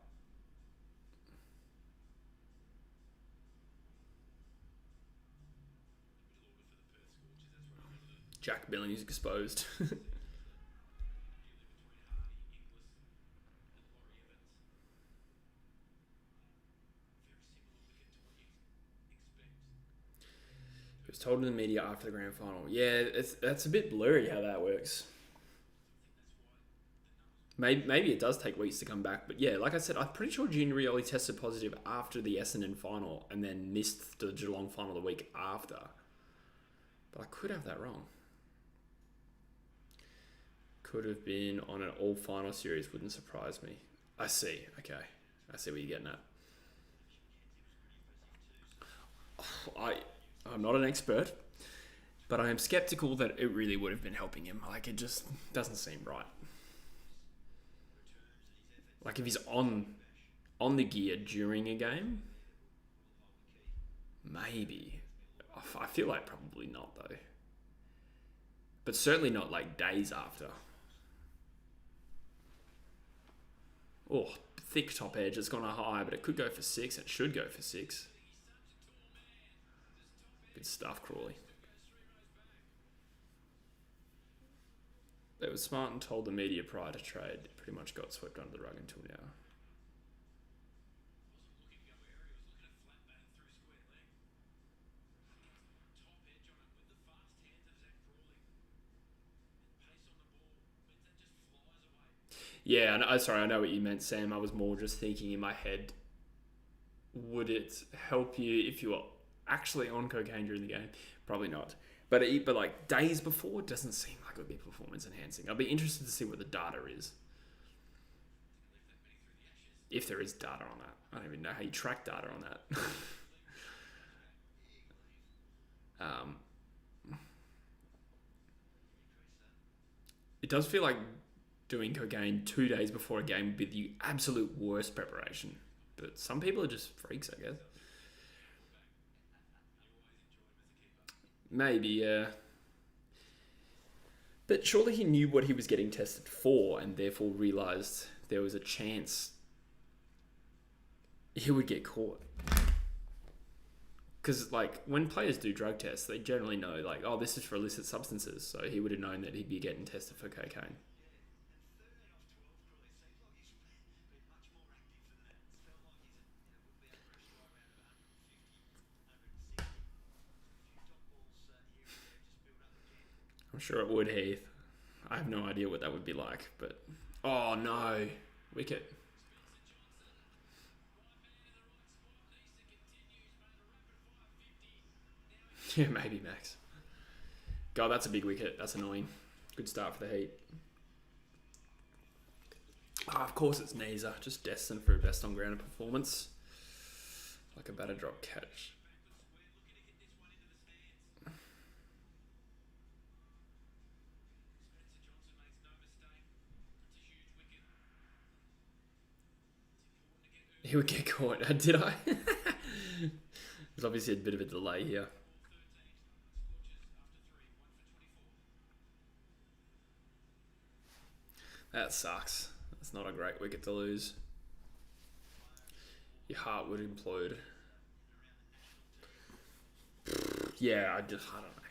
Speaker 1: Jack Billings exposed. It was told in the media after the grand final. Yeah, that's a bit blurry how that works. Maybe it does take weeks to come back, but yeah, like I said, I'm pretty sure Junior Rioli tested positive after the Essendon final and then missed the Geelong final the week after. But I could have that wrong. Could have been on an all-final series, wouldn't surprise me. I see, okay. I see what you're getting at. I'm not an expert, but I am skeptical that it really would have been helping him. Like, it just doesn't seem right. Like, if he's on the gear during a game, maybe. I feel like probably not, though. But certainly not, like, days after. Oh, thick top edge. It's gone a high, but it could go for 6. It should go for 6. Good stuff, Crawley. They were smart and told the media prior to trade. It pretty much got swept under the rug until now. Yeah, I know what you meant, Sam. I was more just thinking in my head, would it help you if you were actually on cocaine during the game? Probably not. But like days before, it doesn't seem like it would be performance enhancing. I'll be interested to see what the data is. If there is data on that. I don't even know how you track data on that. It does feel like doing cocaine 2 days before a game would be the absolute worst preparation. But some people are just freaks, I guess. Maybe, yeah. But surely he knew what he was getting tested for and therefore realised there was a chance he would get caught. Because, like, when players do drug tests, they generally know, like, oh, this is for illicit substances. So he would have known that he'd be getting tested for cocaine. I'm sure it would, Heath. I have no idea what that would be like, but... Oh, no. Wicket. Yeah, maybe, Max. God, that's a big wicket. That's annoying. Good start for the Heat. Oh, of course it's Neza. Just destined for a best on-ground performance. Like a batter drop catch. He would get caught. Did I? There's obviously a bit of a delay here. That sucks. That's not a great wicket to lose. Your heart would implode. Yeah, I don't know.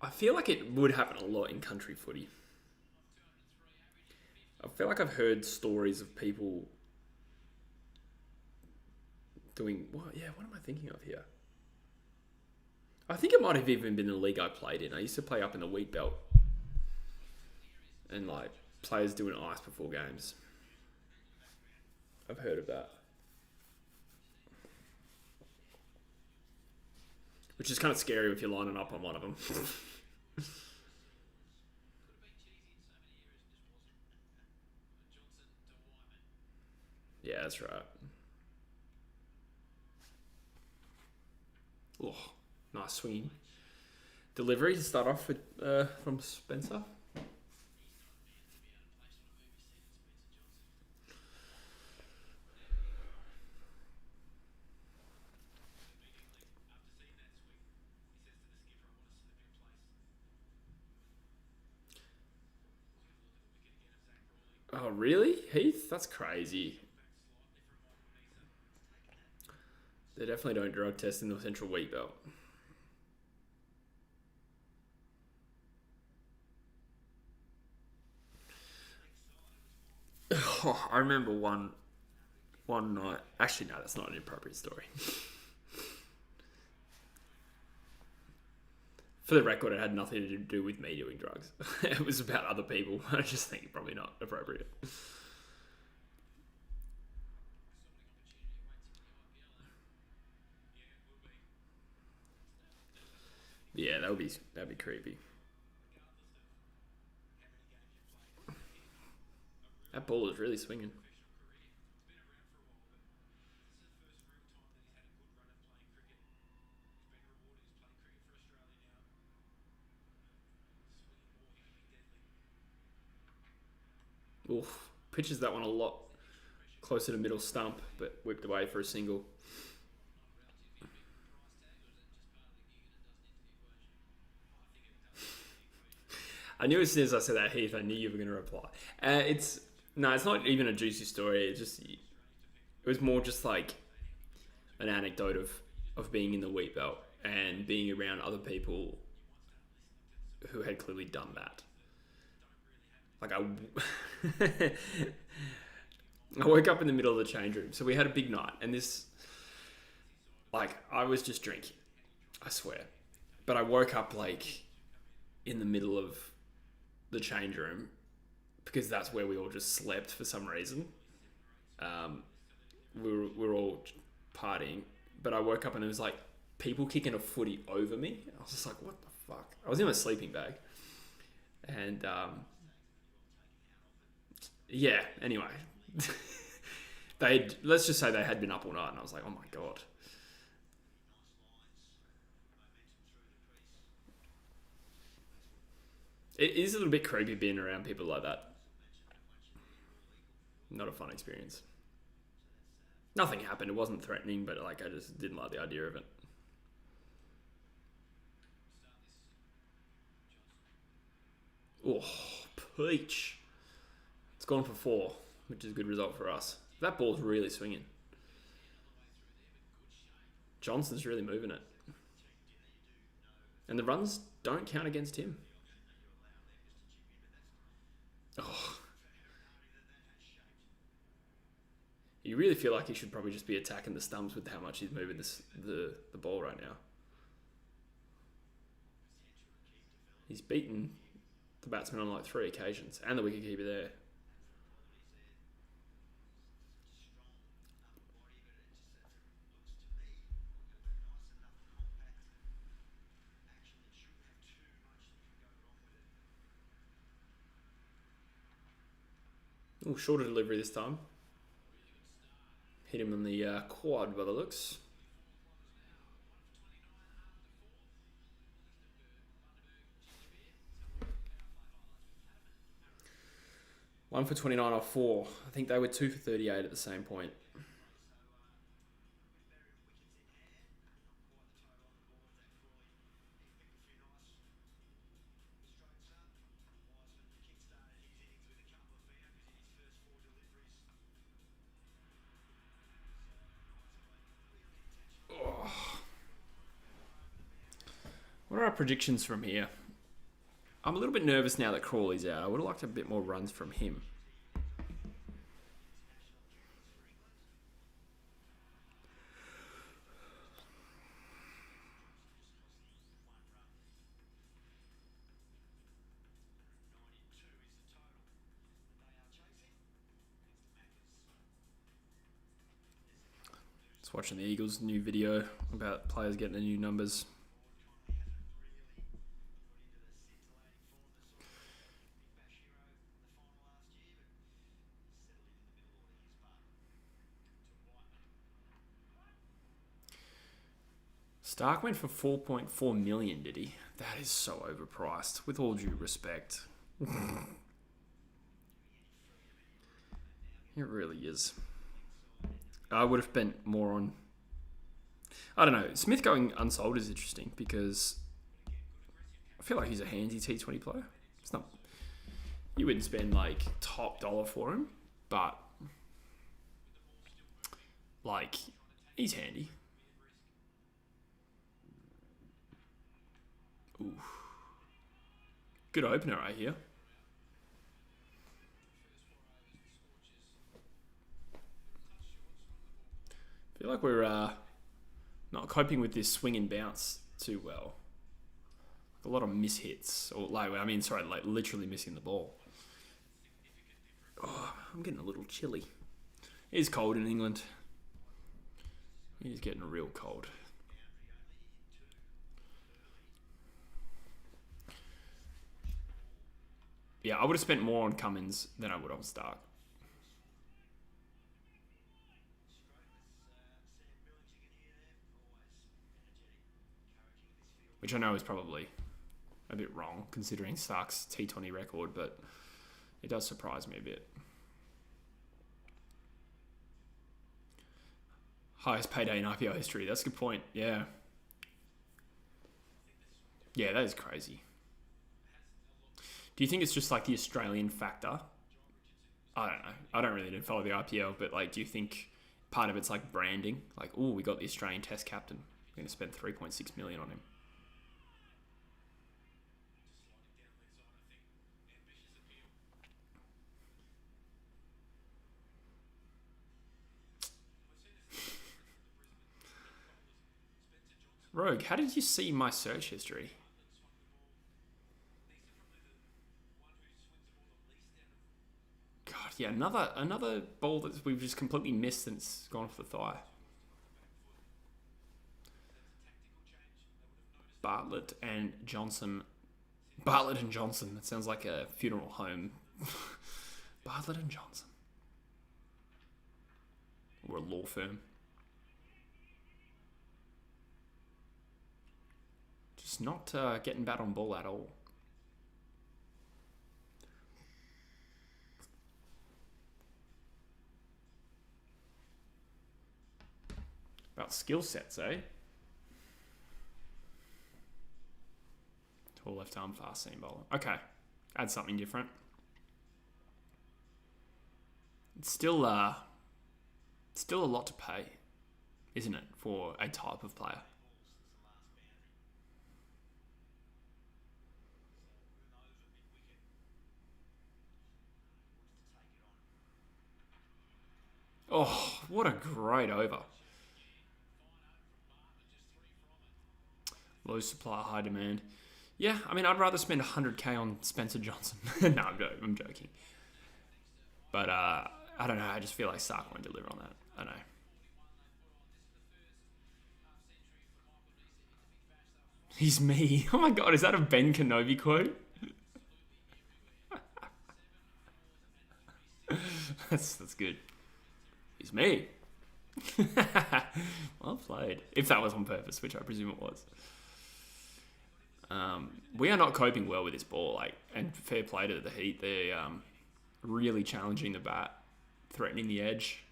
Speaker 1: I feel like it would happen a lot in country footy. I feel like I've heard stories of people doing... What am I thinking of here? I think it might have even been the league I played in. I used to play up in the wheat belt. And, like, players doing ice before games. I've heard of that. Which is kind of scary if you're lining up on one of them. Yeah, that's right. Oh, nice swinging delivery to start off with from Spencer. Oh, really? Heath? That's crazy. They definitely don't drug test in the central wheat belt. Oh, I remember one night. Actually, no, that's not an appropriate story. For the record, it had nothing to do with me doing drugs. It was about other people. I just think probably not appropriate. Yeah, that'd be creepy. That ball is really swinging. Oof. Pitches that one a lot closer to middle stump, but whipped away for a single. I knew as soon as I said that, Heath, I knew you were going to reply. It's not even a juicy story. It was more just like an anecdote of being in the wheat belt and being around other people who had clearly done that. Like I woke up in the middle of the change room, so we had a big night, and I was just drinking, I swear, but I woke up like in the middle of the change room because that's where we all just slept for some reason. We were all partying, but I woke up and it was like people kicking a footy over me. I was just like, what the fuck? I was in my sleeping bag, and yeah. Anyway, let's just say they had been up all night, and I was like, oh my god. It is a little bit creepy being around people like that. Not a fun experience. Nothing happened. It wasn't threatening, but like I just didn't like the idea of it. Oh, peach. It's gone for 4, which is a good result for us. That ball's really swinging. Johnson's really moving it. And the runs don't count against him. Oh. You really feel like he should probably just be attacking the stumps with how much he's moving the ball right now. He's beaten the batsman on like 3 occasions, and the wicketkeeper there. Ooh, shorter delivery this time. Hit him on the quad by the looks. One for 29 off 4. I think they were 2 for 38 at the same point. What are our predictions from here? I'm a little bit nervous now that Crawley's out. I would have liked a bit more runs from him. Just watching the Eagles' new video about players getting the new numbers. Stark went for 4.4 million, did he? That is so overpriced, with all due respect. It really is. I would have spent more on... I don't know. Smith going unsold is interesting because I feel like he's a handy T20 player. It's not... You wouldn't spend like top dollar for him, but like he's handy. Ooh. Good opener right here. I feel like we're not coping with this swing and bounce too well. A lot of mishits, or like literally missing the ball. Oh, I'm getting a little chilly. It is cold in England. It is getting real cold. Yeah, I would have spent more on Cummins than I would on Stark. Which I know is probably a bit wrong, considering Stark's T20 record, but it does surprise me a bit. Highest payday in IPL history. That's a good point. Yeah. Yeah, that is crazy. Do you think it's just like the Australian factor? I don't know. I don't really follow the IPL, but like, do you think part of it's like branding? Like, oh, we got the Australian Test captain. We're going to spend 3.6 million on him. Rogue, how did you see my search history? God, yeah, another ball that we've just completely missed and it's gone off the thigh. Bartlett and Johnson. Bartlett and Johnson. That sounds like a funeral home. Bartlett and Johnson. Or a law firm. Just not getting bat on ball at all. About skill sets, eh? Tall left arm, fast seam bowler. Okay, add something different. It's still a lot to pay, isn't it, for a type of player? Oh, what a great over. Low supply, high demand. Yeah, I mean, I'd rather spend 100k on Spencer Johnson. No, I'm joking. But I don't know. I just feel like Stark won't deliver on that. I know. He's me. Oh my god, is that a Ben Kenobi quote? That's good. He's me. Well played. If that was on purpose, which I presume it was. We are not coping well with this ball, and fair play to the Heat. They're really challenging the bat, threatening the edge.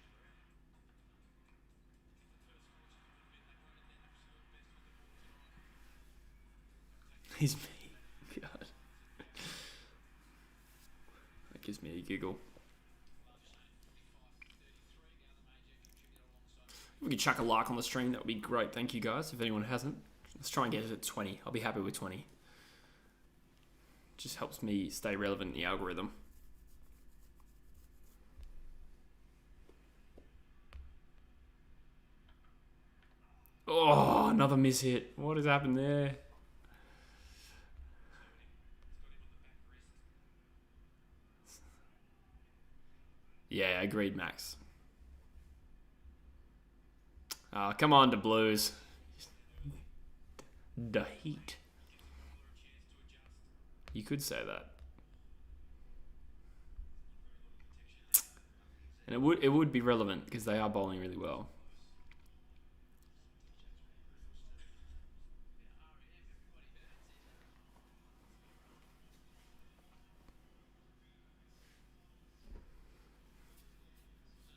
Speaker 1: He's me. God. That gives me a giggle. If we could chuck a like on the stream, that would be great. Thank you guys. If anyone hasn't, let's try and get it at 20. I'll be happy with 20. Just helps me stay relevant in the algorithm. Oh, another miss hit. What has happened there? Yeah, agreed, Max. Come on, the Blues. The Heat. You could say that. And it would be relevant because they are bowling really well.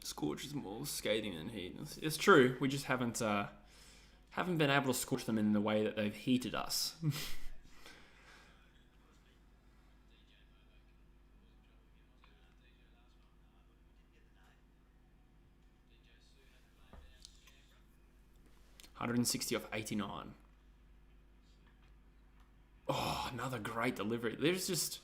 Speaker 1: Scorchers more scathing than Heat. It's true. We just haven't been able to scorch them in the way that they've heated us. $160 off 89. Oh, another great delivery. It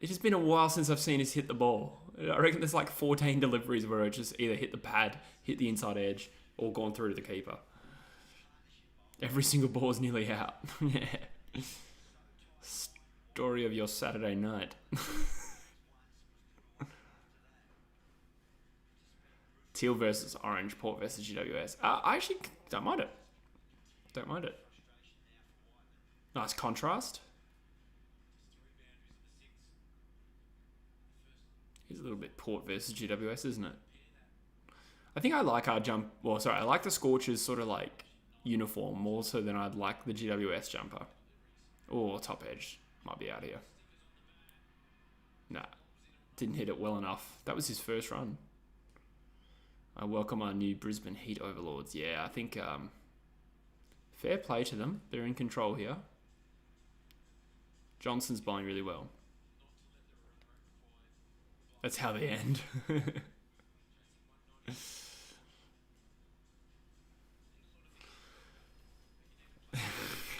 Speaker 1: has been a while since I've seen us hit the ball. I reckon there's like 14 deliveries where it just either hit the pad, hit the inside edge, or gone through to the keeper. Every single ball is nearly out. Yeah. Story of your Saturday night. Teal versus Orange, Port versus GWS. I actually don't mind it. Don't mind it. Nice contrast. Here's a little bit Port versus GWS, isn't it? I think I like our jump. Well, sorry, I like the Scorchers sort of like uniform more so than I'd like the GWS jumper. Oh, top edge. Might be out here. Nah. Didn't hit it well enough. That was his first run. I welcome our new Brisbane Heat overlords. Yeah, I think fair play to them. They're in control here. Johnson's bowling really well. That's how they end.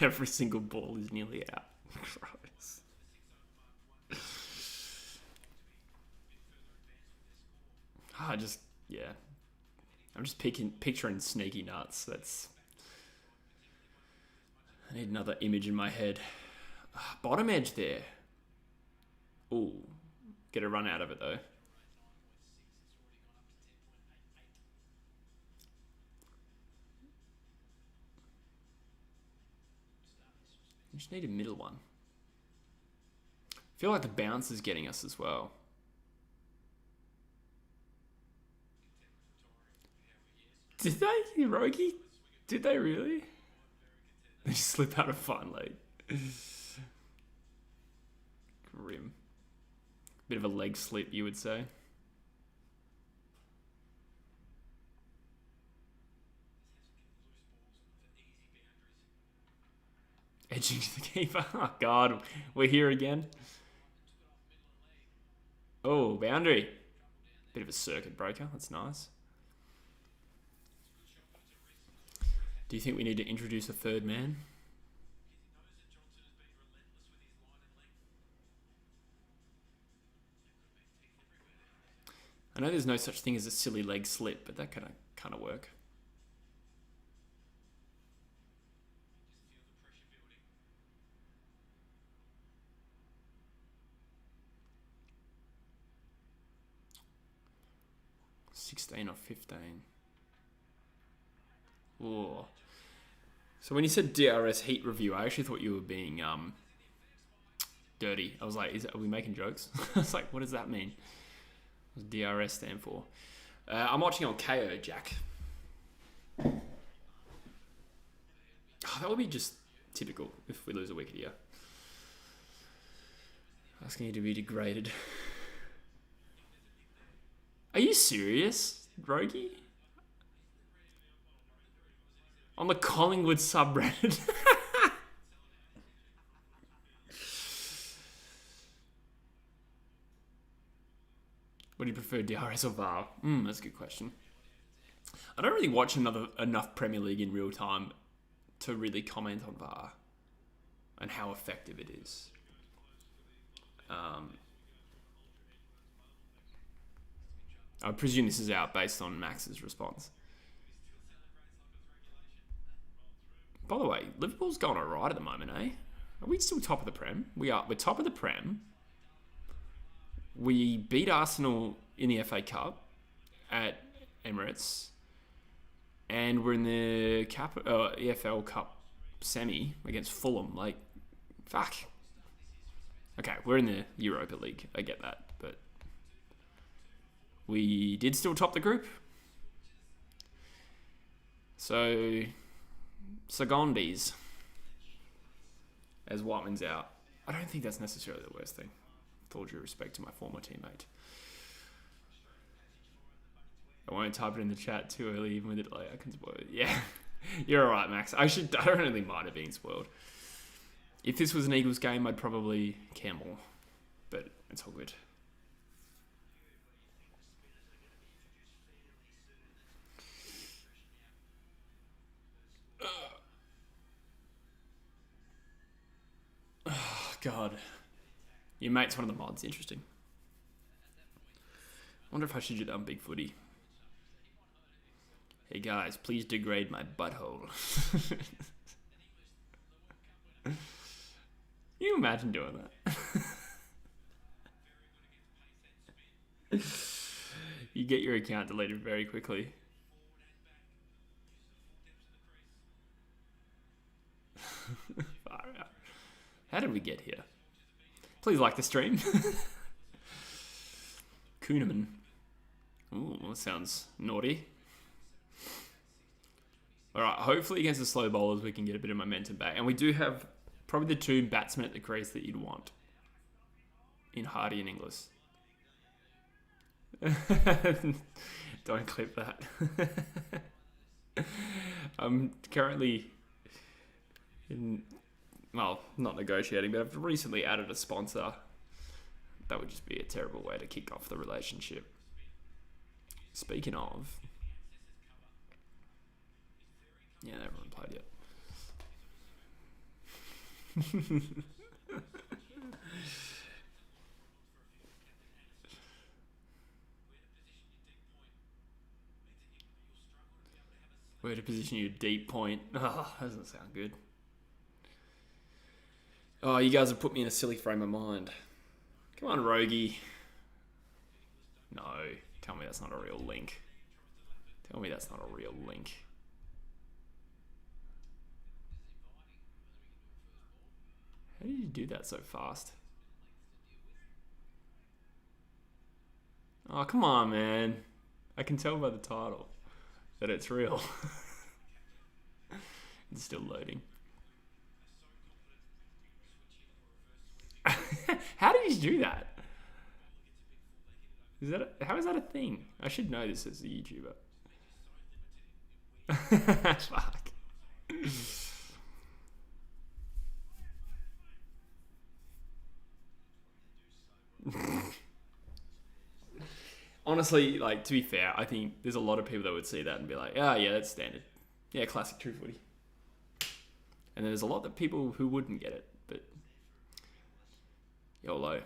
Speaker 1: Every single ball is nearly out. Yeah. I'm just picturing sneaky nuts. I need another image in my head. Bottom edge there. Ooh. Get a run out of it though. We just need a middle one. I feel like the bounce is getting us as well. Did they, Rogi? Did they really? They slip out of fine leg. Grim. Bit of a leg slip, you would say. Edging to the keeper. Oh, God. We're here again. Oh, boundary. Bit of a circuit breaker. That's nice. Do you think we need to introduce a third man? I know there's no such thing as a silly leg slip, but that can kind of work. $16 or $15. Oh. So when you said DRS heat review, I actually thought you were being dirty. I was like, are we making jokes? I was like, what does that mean? What does DRS stand for? I'm watching on KO, Jack. Oh, that would be just typical if we lose a wicket here. Asking you to be degraded. Are you serious, Rogi? On the Collingwood subreddit. What do you prefer, DRS or VAR? That's a good question. I don't really watch enough Premier League in real time to really comment on VAR and how effective it is. I presume this is out based on Max's response. By the way, Liverpool's going alright at the moment, eh? Are we still top of the Prem? We are. We're top of the Prem. We beat Arsenal in the FA Cup at Emirates. And we're in the EFL Cup semi against Fulham. Like, fuck. Okay, we're in the Europa League. I get that. But we did still top the group. So, Secondies, as Whiteman's out. I don't think that's necessarily the worst thing. With all due respect to my former teammate. I won't type it in the chat too early, even with it like I can spoil it. Yeah, you're alright, Max. I don't really mind it being spoiled. If this was an Eagles game, I'd probably care more. But it's all good. Oh, God. Your mate's one of the mods. Interesting. I wonder if I should do that on Big Footy. Hey guys, please degrade my butthole. Can you imagine doing that? You get your account deleted very quickly. Far out. How did we get here? Please like the stream. Kuhneman. Ooh, that sounds naughty. Alright, hopefully against the slow bowlers we can get a bit of momentum back. And we do have probably the two batsmen at the crease that you'd want. In Hardy and Inglis. Don't clip that. I'm currently not negotiating, but I've recently added a sponsor. That would just be a terrible way to kick off the relationship. Speaking of, yeah, they haven't played yet. Where to position your deep point? Oh, doesn't sound good. Oh, you guys have put me in a silly frame of mind. Come on, Rogie. No, tell me that's not a real link. Tell me that's not a real link. How did you do that so fast? Oh, come on, man. I can tell by the title that it's real. It's still loading. How did you do that? How is that a thing? I should know this as a YouTuber. Fuck. Honestly, like, to be fair, I think there's a lot of people that would see that and be like, oh, yeah, that's standard. Yeah, classic True Footy. And then there's a lot of people who wouldn't get it, but YOLO.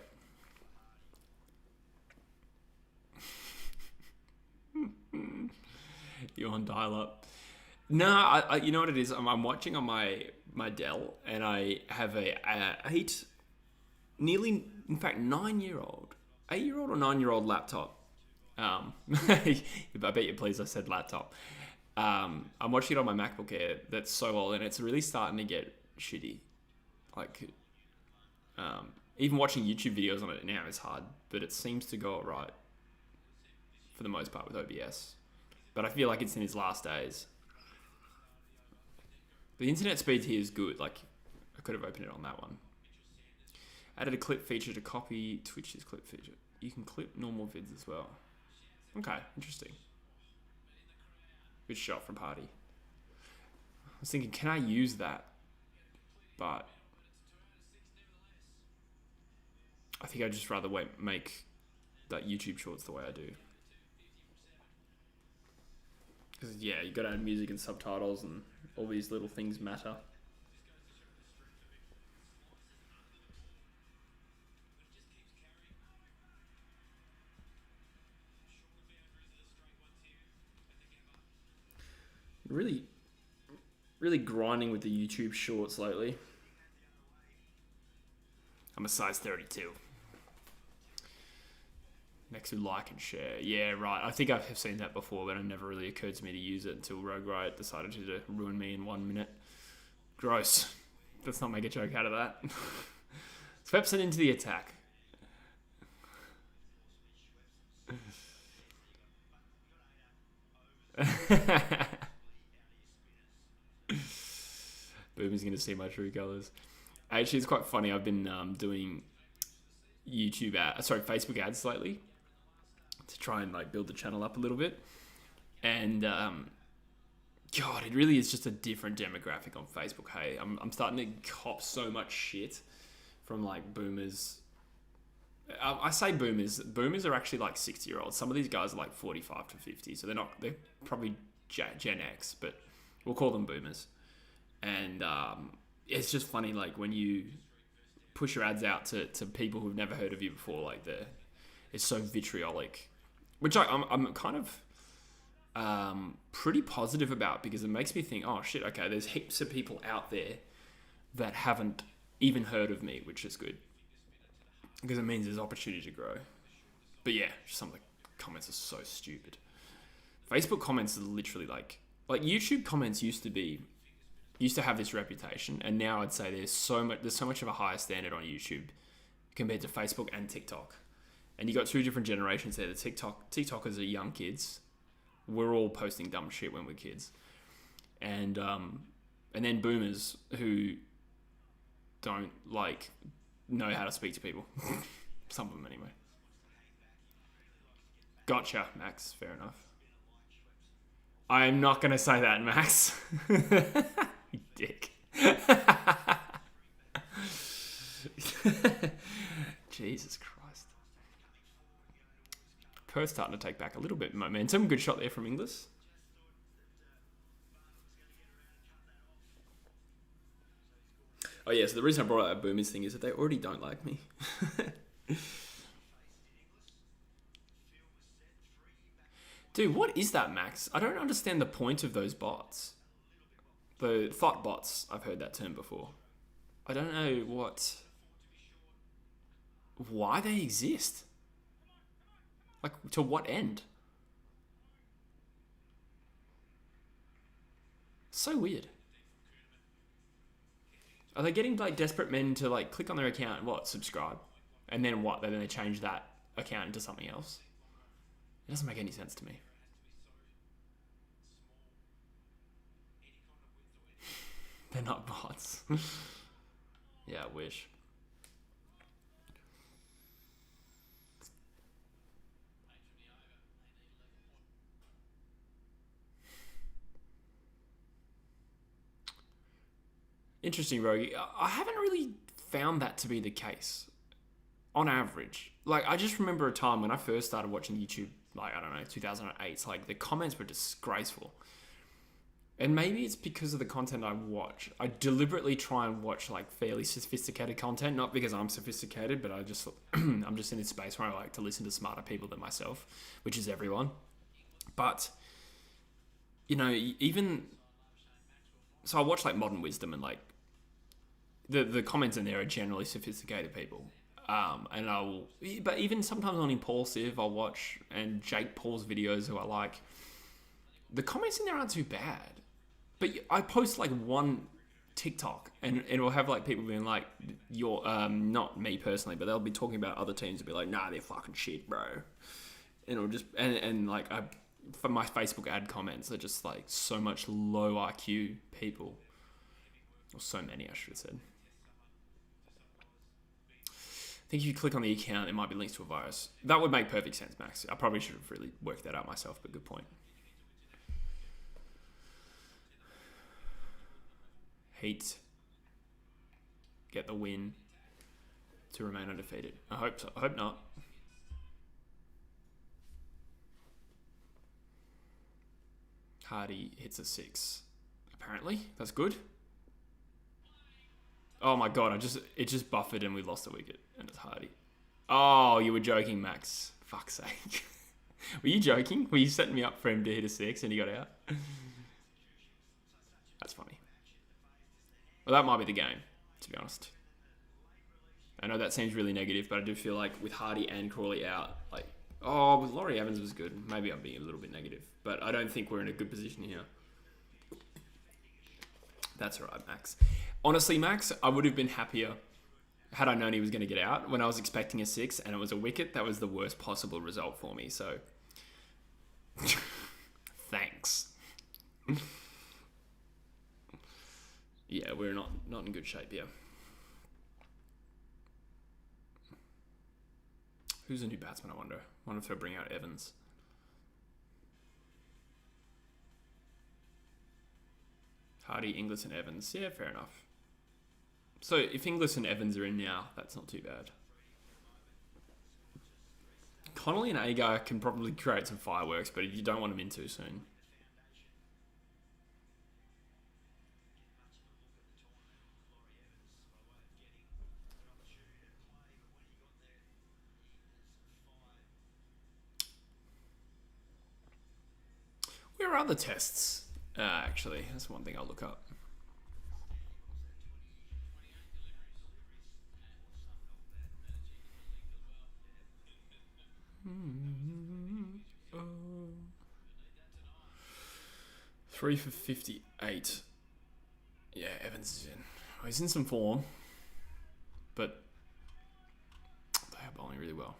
Speaker 1: You're on dial-up. No, I you know what it is? I'm watching on my Dell, and I have a 8-year-old, 8-year-old or 9-year-old laptop. I bet you please I said laptop. I'm watching it on my MacBook Air that's so old, and it's really starting to get shitty. Like, even watching YouTube videos on it now is hard, but it seems to go alright for the most part with OBS. But I feel like it's in its last days. The internet speed here is good. Like, I could have opened it on that one. Added a clip feature to copy Twitch's clip feature. You can clip normal vids as well. Okay, interesting. Good shot from Hardy. I was thinking, can I use that? But I think I'd just rather make that YouTube shorts the way I do. Because, yeah, you got to add music and subtitles, and all these little things matter. Really grinding with the YouTube shorts lately. I'm a size 32. Next to like and share. Yeah, right. I think I have seen that before, but it never really occurred to me to use it until Rogue Riot decided to ruin me in 1 minute. Gross. Let's not make a joke out of that. Swepson into the attack. Boomer's going to see my true colours. Actually, it's quite funny. I've been doing Facebook ads lately to try and like build the channel up a little bit. And God, it really is just a different demographic on Facebook. Hey, I'm starting to cop so much shit from like boomers. I say boomers. Boomers are actually like 60-year-olds. Some of these guys are like 45 to 50, so they're probably Gen X, but we'll call them boomers. And it's just funny, like when you push your ads out to people who've never heard of you before, like it's so vitriolic, which I'm kind of pretty positive about, because it makes me think, oh shit, okay, there's heaps of people out there that haven't even heard of me, which is good because it means there's opportunity to grow. But yeah, just some of the comments are so stupid. Facebook comments are literally like YouTube comments used to have this reputation, and now I'd say there's so much of a higher standard on YouTube compared to Facebook and TikTok. And you got two different generations there. The TikTokers are young kids. We're all posting dumb shit when we're kids, and then boomers who don't know how to speak to people. Some of them anyway. Gotcha, Max. Fair enough. I'm not going to say that, Max. You dick. Jesus Christ. Perth starting to take back a little bit of momentum. Good shot there from Inglis. Oh yeah, so the reason I brought up that Boomers thing is that they already don't like me. Dude, what is that, Max? I don't understand the point of those bots. The thought bots, I've heard that term before. I don't know why they exist. Like, to what end? So weird. Are they getting desperate men to click on their account and subscribe? And then what? Then they change that account into something else? It doesn't make any sense to me. They're not bots. Yeah, I wish. Interesting, Rogie. I haven't really found that to be the case. On average. I just remember a time when I first started watching YouTube, 2008. The comments were disgraceful. And maybe it's because of the content I watch. I deliberately try and watch fairly sophisticated content, not because I'm sophisticated, but I'm just in this space where I like to listen to smarter people than myself, which is everyone. But even so, I watch Modern Wisdom, and the comments in there are generally sophisticated people. But even sometimes on Impulsive, I'll watch, and Jake Paul's videos who I like. The comments in there aren't too bad. But I post one TikTok, and it'll have people being you're not me personally, but they'll be talking about other teams and be nah, they're fucking shit, bro. And it'll just for my Facebook ad comments are just so much low IQ people, or so many, I should have said. I think if you click on the account, it might be linked to a virus. That would make perfect sense, Max. I probably should have really worked that out myself, but good point. Heat get the win to remain undefeated. I hope so. I hope not. Hardy hits a 6. Apparently, that's good. Oh my god! It just buffered and we lost the wicket, and it's Hardy. Oh, you were joking, Max. Fuck's sake. Were you joking? Were you setting me up for him to hit a 6 and he got out? That's funny. Well, that might be the game, to be honest. I know that seems really negative, but I do feel with Hardy and Crawley out, with Laurie Evans was good. Maybe I'm being a little bit negative, but I don't think we're in a good position here. That's all right, Max. Honestly, Max, I would have been happier had I known he was going to get out. When I was expecting a 6 and it was a wicket, that was the worst possible result for me, so thanks. Yeah, we're not in good shape here. Who's the new batsman, I wonder? I wonder if they'll bring out Evans. Hardy, Inglis and Evans. Yeah, fair enough. So if Inglis and Evans are in now, that's not too bad. Connolly and Agar can probably create some fireworks, but you don't want them in too soon. Where are the tests? Actually, that's one thing I'll look up. 3 for 58. Yeah, Evans is in. Oh, he's in some form, but they are bowling really well.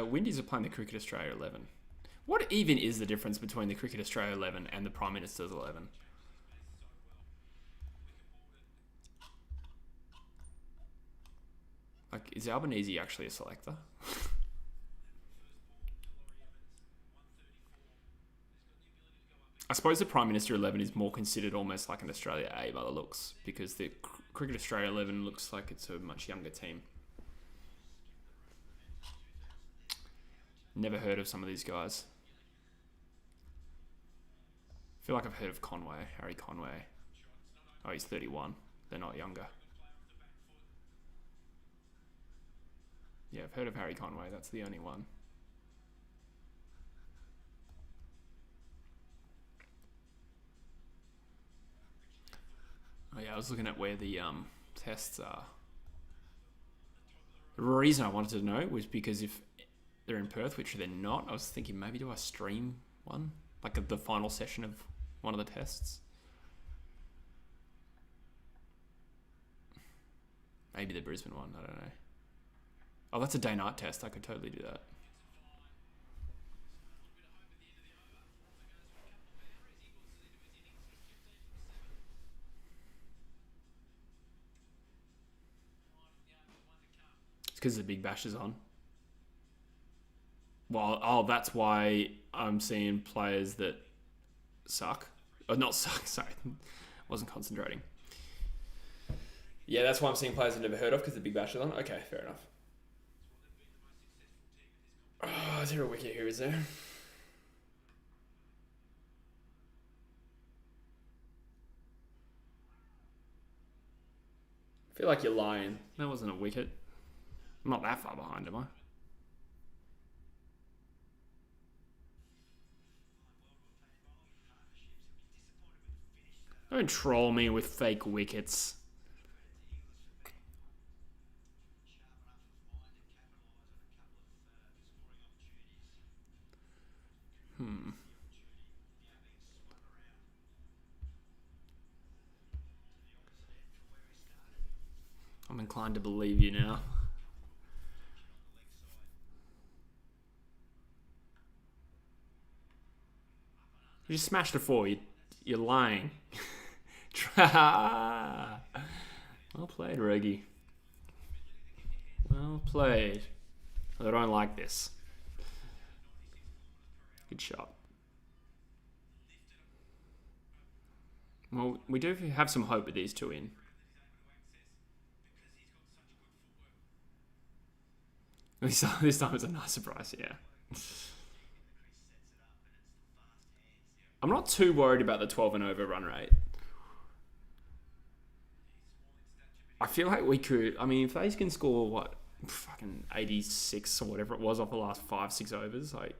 Speaker 1: Windies are playing the Cricket Australia 11. What even is the difference between the Cricket Australia 11 and the Prime Minister's 11? Like, is Albanese actually a selector? I suppose the Prime Minister 11 is more considered almost like an Australia A by the looks, because the Cricket Australia 11 looks like it's a much younger team. Never heard of some of these guys. I feel like I've heard of Conway, Harry Conway. Oh, he's 31. They're not younger. Yeah, I've heard of Harry Conway. That's the only one. Oh yeah, I was looking at where the tests are. The reason I wanted to know was because if they're in Perth, which they're not, I was thinking maybe do I stream one? Like the final session of one of the tests? Maybe the Brisbane one, I don't know. Oh, that's a day-night test. I could totally do that. It's because the Big Bash is on. Well, oh, that's why I'm seeing players that suck. Oh, not suck, sorry. Wasn't concentrating. Yeah, that's why I'm seeing players I've never heard of, because the Big Bash is on. Okay, fair enough. Oh, is there a wicket here, is there? I feel like you're lying. That wasn't a wicket. I'm not that far behind, am I? Don't troll me with fake wickets. I'm inclined to believe you now. You just smashed a four. You're lying. Well played, Reggie. Well played. I don't like this. Good shot. Well, we do have some hope with these two in. This time it's a nice surprise, yeah. I'm not too worried about the 12 and over run rate. I feel like we could... I mean, if they can score, what, fucking 86 or whatever it was off the last 5-6 overs, like...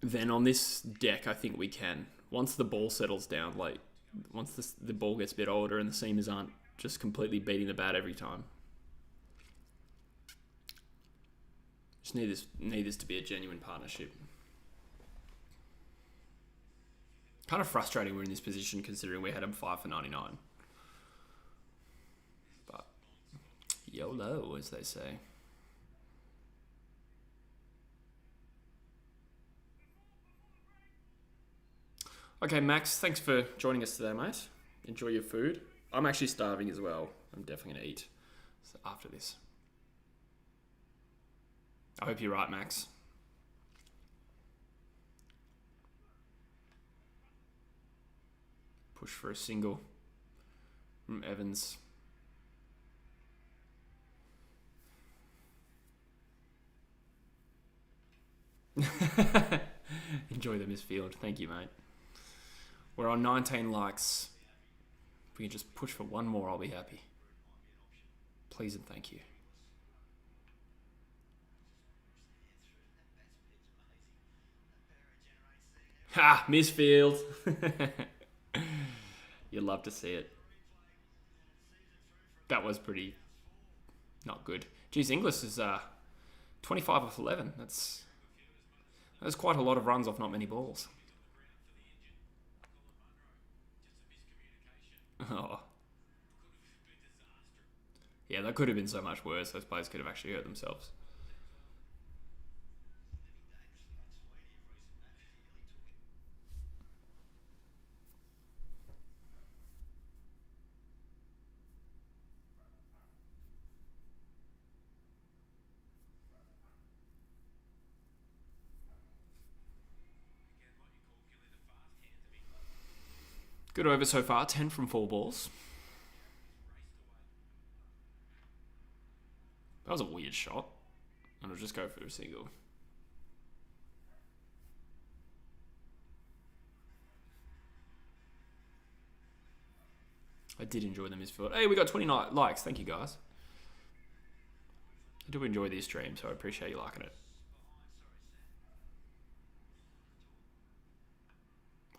Speaker 1: Then on this deck, I think we can. Once the ball settles down, like... Once the ball gets a bit older and the seamers aren't just completely beating the bat every time. Just need this to be a genuine partnership. Kind of frustrating we're in this position considering we had him 5 for 99. But YOLO, as they say. Okay, Max, thanks for joining us today, mate. Enjoy your food. I'm actually starving as well. I'm definitely going to eat after this. I hope you're right, Max. Push for a single from Evans. Enjoy the misfield. Thank you, mate. We're on 19 likes. If we can just push for one more, I'll be happy. Please and thank you. Ha! Misfield. You'd love to see it. That was pretty not good. Geez, Inglis is 25 off 11. That's quite a lot of runs off not many balls. Oh. Yeah, that could have been so much worse. Those players could have actually hurt themselves. Good over so far, 10 from 4 balls. That was a weird shot. And I'll just go for a single. I did enjoy the misfield. Hey, we got 29 likes. Thank you, guys. I do enjoy these streams, so I appreciate you liking it.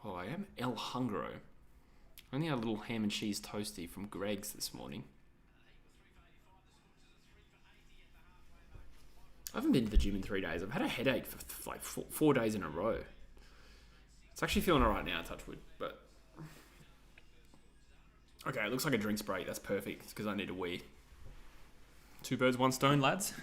Speaker 1: Oh, I am El Hungro. I only had a little ham and cheese toasty from Greg's this morning. I haven't been to the gym in 3 days. I've had a headache for like 4 days in a row. It's actually feeling alright now, touch wood, but... Okay, it looks like a drinks break. That's perfect. It's because I need a wee. 2 birds, 1 stone, lads.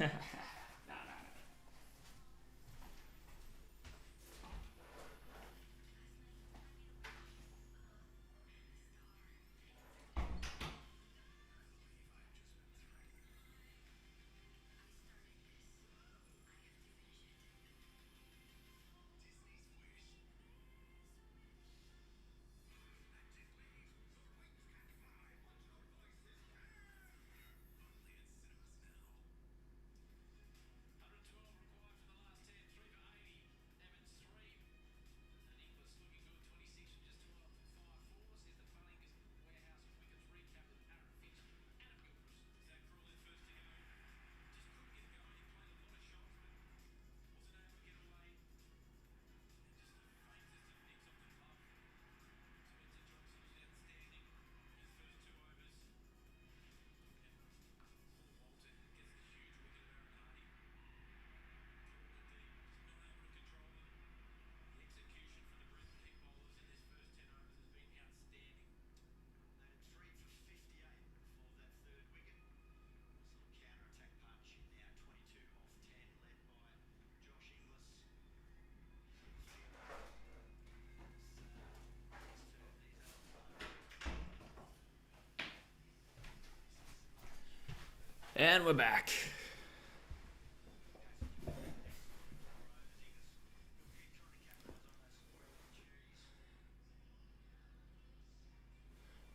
Speaker 1: And we're back.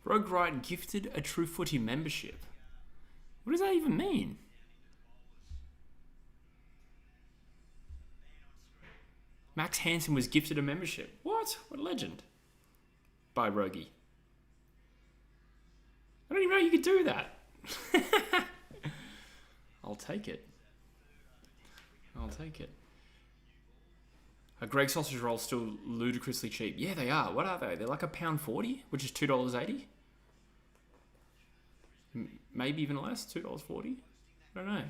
Speaker 1: Rogue Wright gifted a True Footy membership. What does that even mean? Max Hansen was gifted a membership. What? What a legend. By Rogie. I don't even know you could do that. I'll take it. I'll take it. A Greg sausage roll still ludicrously cheap. Yeah, they are. What are they? They're like £1.40, which is $2.80. Maybe even less, $2.40. I don't know.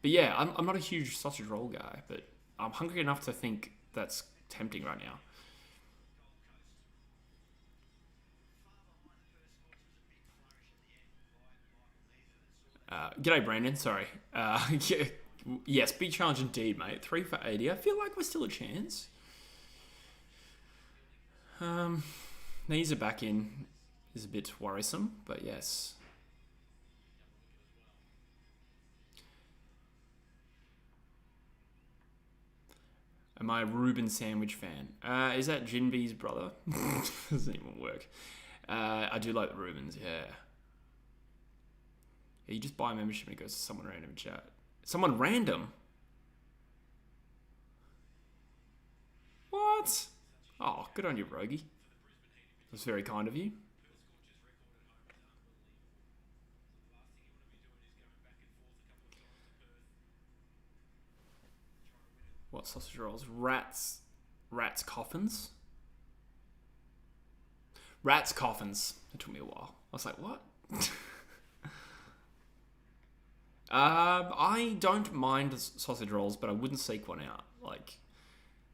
Speaker 1: But yeah, I'm not a huge sausage roll guy, but I'm hungry enough to think that's tempting right now. G'day, Brandon. Sorry. Yes, big challenge indeed, mate. 3 for 80. I feel like we're still a chance. Knees are back in. Is a bit worrisome, but yes. Am I a Reuben sandwich fan? Is that Jinby's brother? Doesn't even work. I do like the Reubens, yeah. Yeah, you just buy a membership and it goes to someone random in chat. Someone random? What? Oh, good on you, Rogie. That's very kind of you. What sausage rolls? Rats coffins? Rats coffins. It took me a while. I was like, what? I don't mind sausage rolls, but I wouldn't seek one out. Like,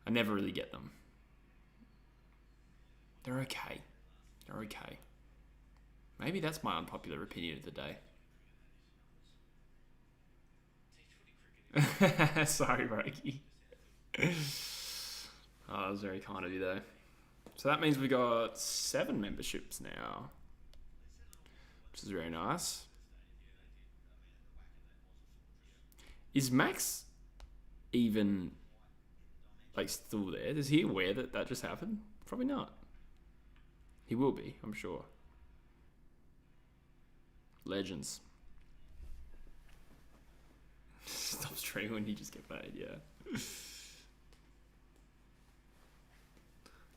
Speaker 1: I never really get them. They're okay. They're okay. Maybe that's my unpopular opinion of the day. Sorry, Rogie. Oh, that was very kind of you, though. So that means we got 7 memberships now, which is very nice. Is Max even, like, still there? Is he aware that that just happened? Probably not. He will be, I'm sure. Legends. Stop streaming when you just get paid, yeah.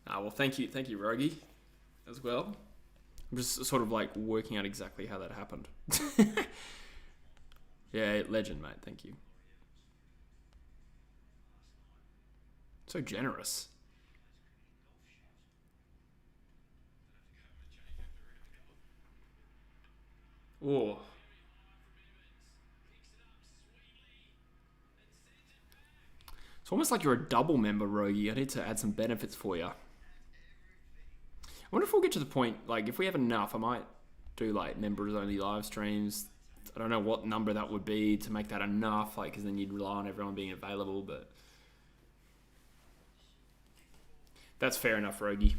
Speaker 1: Well, thank you, Rogie, as well. I'm just sort of like working out exactly how that happened. Yeah, legend, mate. Thank you. So generous. Oh. It's almost like you're a double member, Rogie. I need to add some benefits for you. I wonder if we'll get to the point, like, if we have enough, I might do, like, members-only live streams. I don't know what number that would be to make that enough, like, because then you'd rely on everyone being available, but... That's fair enough, Rogie.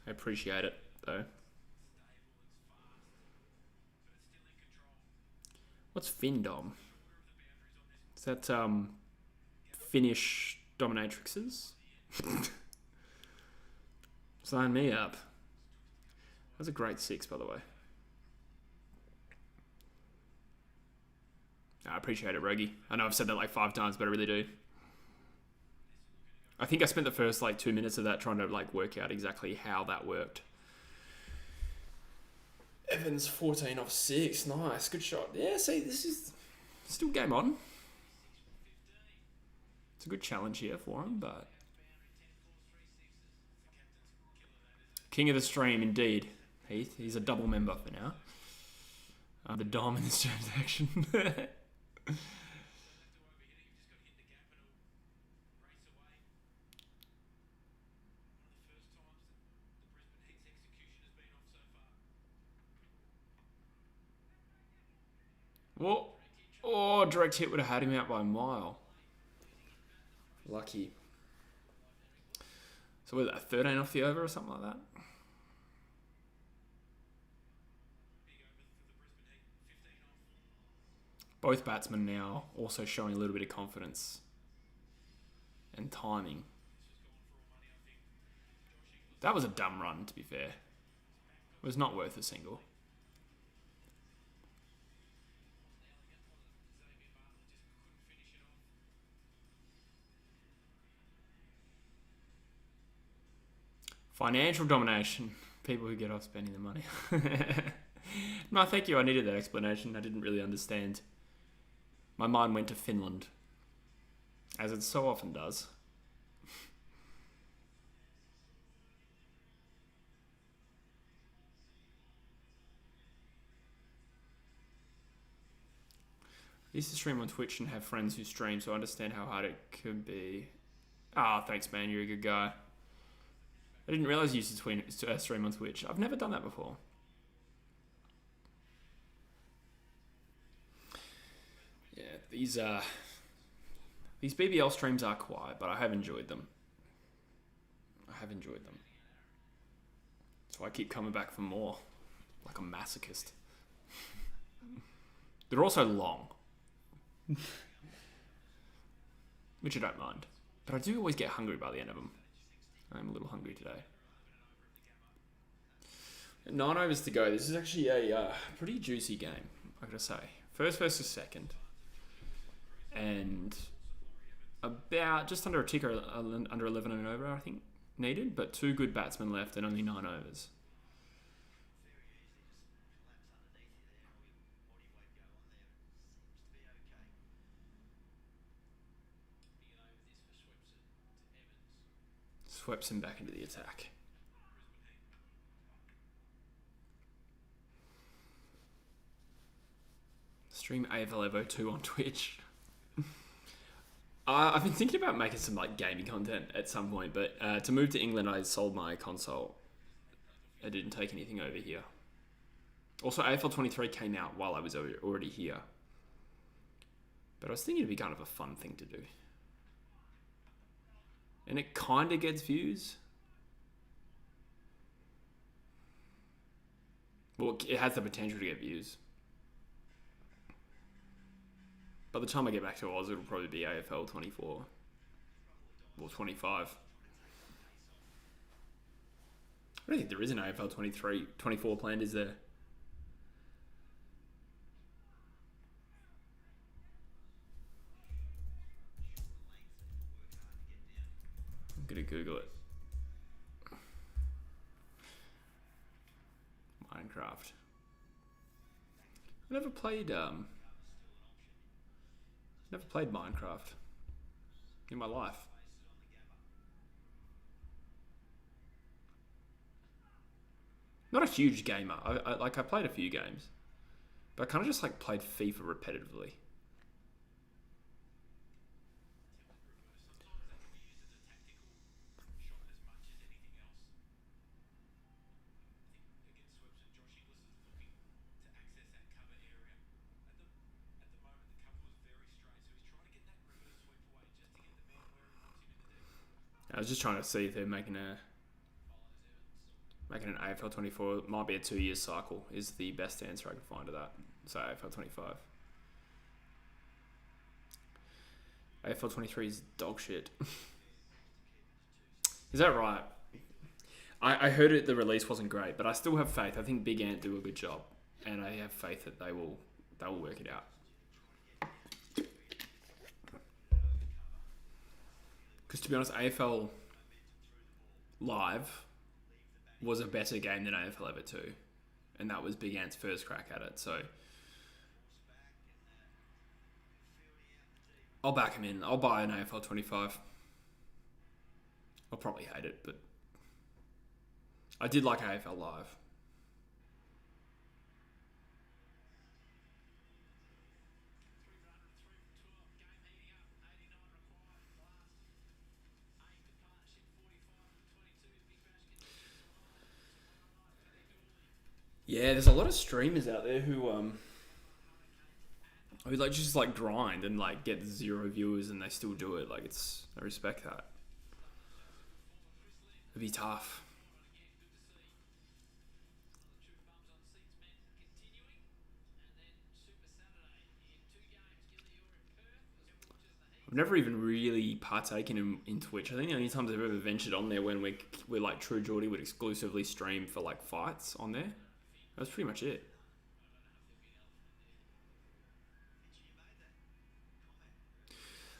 Speaker 1: I appreciate it, though. What's Findom? Is that, Finnish dominatrixes? Sign me up. That's a great 6, by the way. I appreciate it, Rogie. I know I've said that like 5 times, but I really do. I think I spent the first like 2 minutes of that trying to like work out exactly how that worked. Evans 14 off 6. Nice. Good shot. Yeah, see, this is still game on. It's a good challenge here for him, but... King of the stream, indeed. Heath. He's a double member for now. The Dom in this transaction. Whoa. Oh, direct hit would have had him out by a mile. Lucky. So was that 13 off the over or something like that? Both batsmen now also showing a little bit of confidence and timing. That was a dumb run, to be fair. It was not worth a single. Financial domination. People who get off spending the money. No, thank you. I needed that explanation. I didn't really understand. My mind went to Finland, as it so often does. I used to stream on Twitch and have friends who stream, so I understand how hard it could be. Thanks, man. You're a good guy. I didn't realise you used to stream on Twitch. I've never done that before. Yeah, these BBL streams are quiet, but I have enjoyed them. So I keep coming back for more, like a masochist. They're also long, which I don't mind, but I do always get hungry by the end of them. I'm a little hungry today. 9 overs to go. This is actually a pretty juicy game, I gotta say. First versus second. And about just under a ticker, under 11 and over, I think, needed. But 2 good batsmen left and only 9 overs. Sweeps him back into the attack. Stream AFL Evo 2 on Twitch. I've been thinking about making some like gaming content at some point, but to move to England, I sold my console. I didn't take anything over here. Also, AFL 23 came out while I was already here. But I was thinking it'd be kind of a fun thing to do. And it kind of gets views. Well, it has the potential to get views. By the time I get back to Oz, it'll probably be AFL 24. Or 25. I don't think there is an AFL 24 planned, is there? I'm going to Google it. Minecraft. I never played Minecraft in my life. Not a huge gamer. I played a few games, but I kind of just like played FIFA repetitively. I was just trying to see if they're making an AFL 24. It might be a 2-year cycle is the best answer I can find to that. So AFL 25. AFL 23 is dog shit. Is that right? I heard the release wasn't great, but I still have faith. I think Big Ant do a good job, and I have faith that they will work it out. Because to be honest, AFL Live was a better game than AFL Ever 2. And that was Big Ant's first crack at it. So I'll back him in. I'll buy an AFL 25. I'll probably hate it, but I did like AFL Live. Yeah, there's a lot of streamers out there who like just like grind and like get 0 viewers and they still do it. Like I respect that. It'd be tough. I've never even really partaken in Twitch. I think the only times I've ever ventured on there when we're like True Geordie would exclusively stream for like fights on there. That's pretty much it.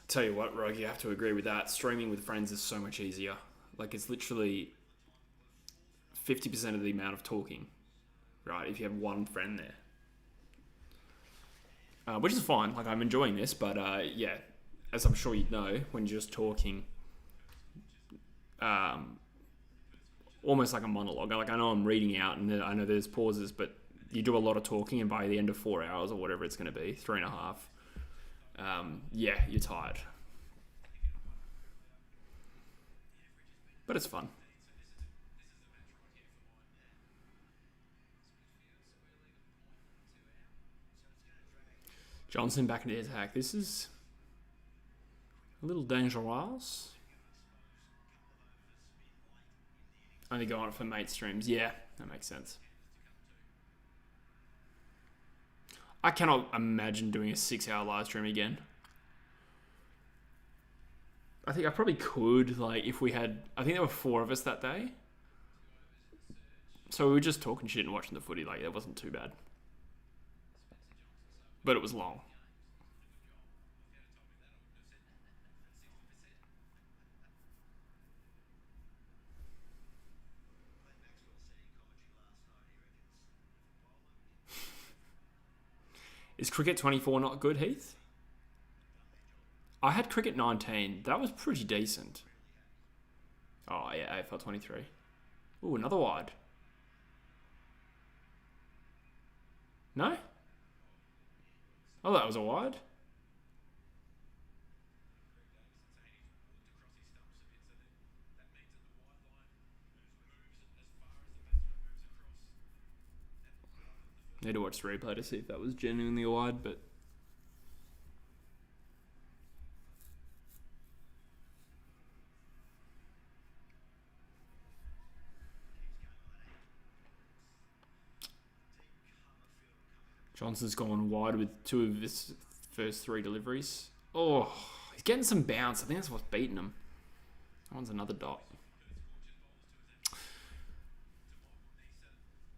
Speaker 1: Tell you what, Rogue, you have to agree with that. Streaming with friends is so much easier. Like, it's literally 50% of the amount of talking, right? If you have one friend there. Which is fine. Like, I'm enjoying this, but yeah, as I'm sure you know, when you're just talking, almost like a monologue. Like, I know I'm reading out and I know there's pauses, but you do a lot of talking, and by the end of 4 hours or whatever it's going to be, 3.5, yeah, you're tired. But it's fun. Johnson back into the attack. This is a little dangerous. Only go on for mate streams. Yeah, that makes sense. I cannot imagine doing a 6-hour live stream again. I think I probably could, like, if we had... I think there were 4 of us that day. So we were just talking shit and watching the footy. Like, that wasn't too bad. But it was long. Is Cricket 24 not good, Heath? I had Cricket 19. That was pretty decent. Oh, yeah, AFL 23. Ooh, another wide. No? Oh, that was a wide. Need to watch the replay to see if that was genuinely a wide, but Johnson's gone wide with 2 of his first 3 deliveries. Oh, he's getting some bounce. I think that's what's beating him. That one's another dot.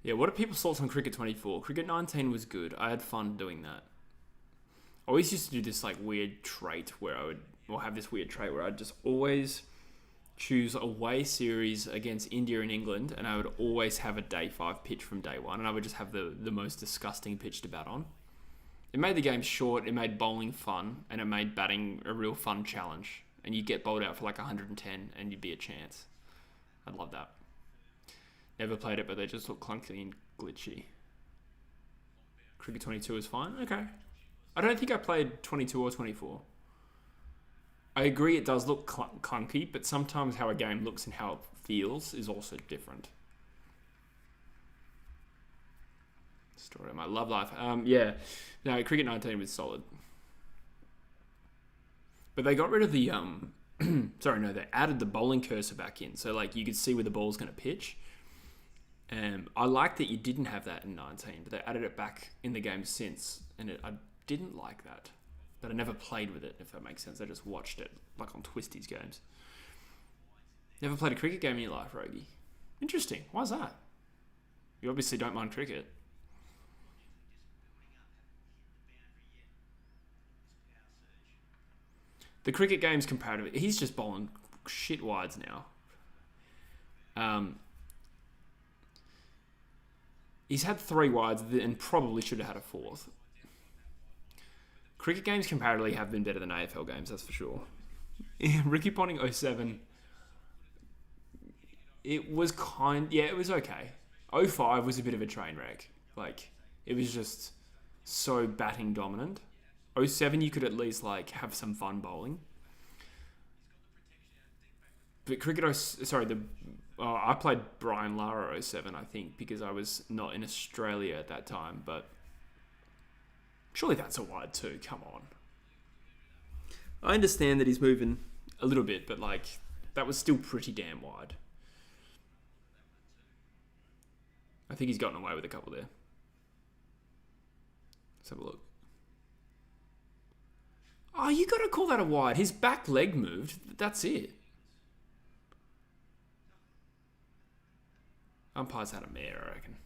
Speaker 1: Yeah, what are people's thoughts on Cricket 24? Cricket 19 was good. I had fun doing that. I always used to do this like weird trait where I'd just always choose a away series against India and England, and I would always have a day 5 pitch from day 1, and I would just have the most disgusting pitch to bat on. It made the game short, it made bowling fun, and it made batting a real fun challenge. And you'd get bowled out for like 110 and you'd be a chance. I'd love that. Never played it, but they just look clunky and glitchy. Cricket 22 is fine? Okay. I don't think I played 22 or 24. I agree it does look clunky, but sometimes how a game looks and how it feels is also different. Story of my love life. Yeah. No, Cricket 19 was solid. But they got rid of the... they added the bowling cursor back in. So, like, you could see where the ball's going to pitch. I like that you didn't have that in 19, but they added it back in the game since, and I didn't like that. But I never played with it, if that makes sense. I just watched it, like on Twisty's games. Never played a cricket game in your life, Rogie? Interesting. Why's that? You obviously don't mind cricket. The cricket game's comparatively... He's just bowling shit wides now. He's had 3 wides and probably should have had a 4th. Cricket games comparatively have been better than AFL games, that's for sure. Ricky Ponting 07. It was it was okay. 05 was a bit of a train wreck. Like, it was just so batting dominant. 07 you could at least like have some fun bowling. But I played Brian Lara 07, I think, because I was not in Australia at that time, but surely that's a wide too, come on. I understand that he's moving a little bit, but like, that was still pretty damn wide. I think he's gotten away with a couple there. Let's have a look. Oh, you got to call that a wide. His back leg moved. That's it. Umpire's had a mare, I reckon.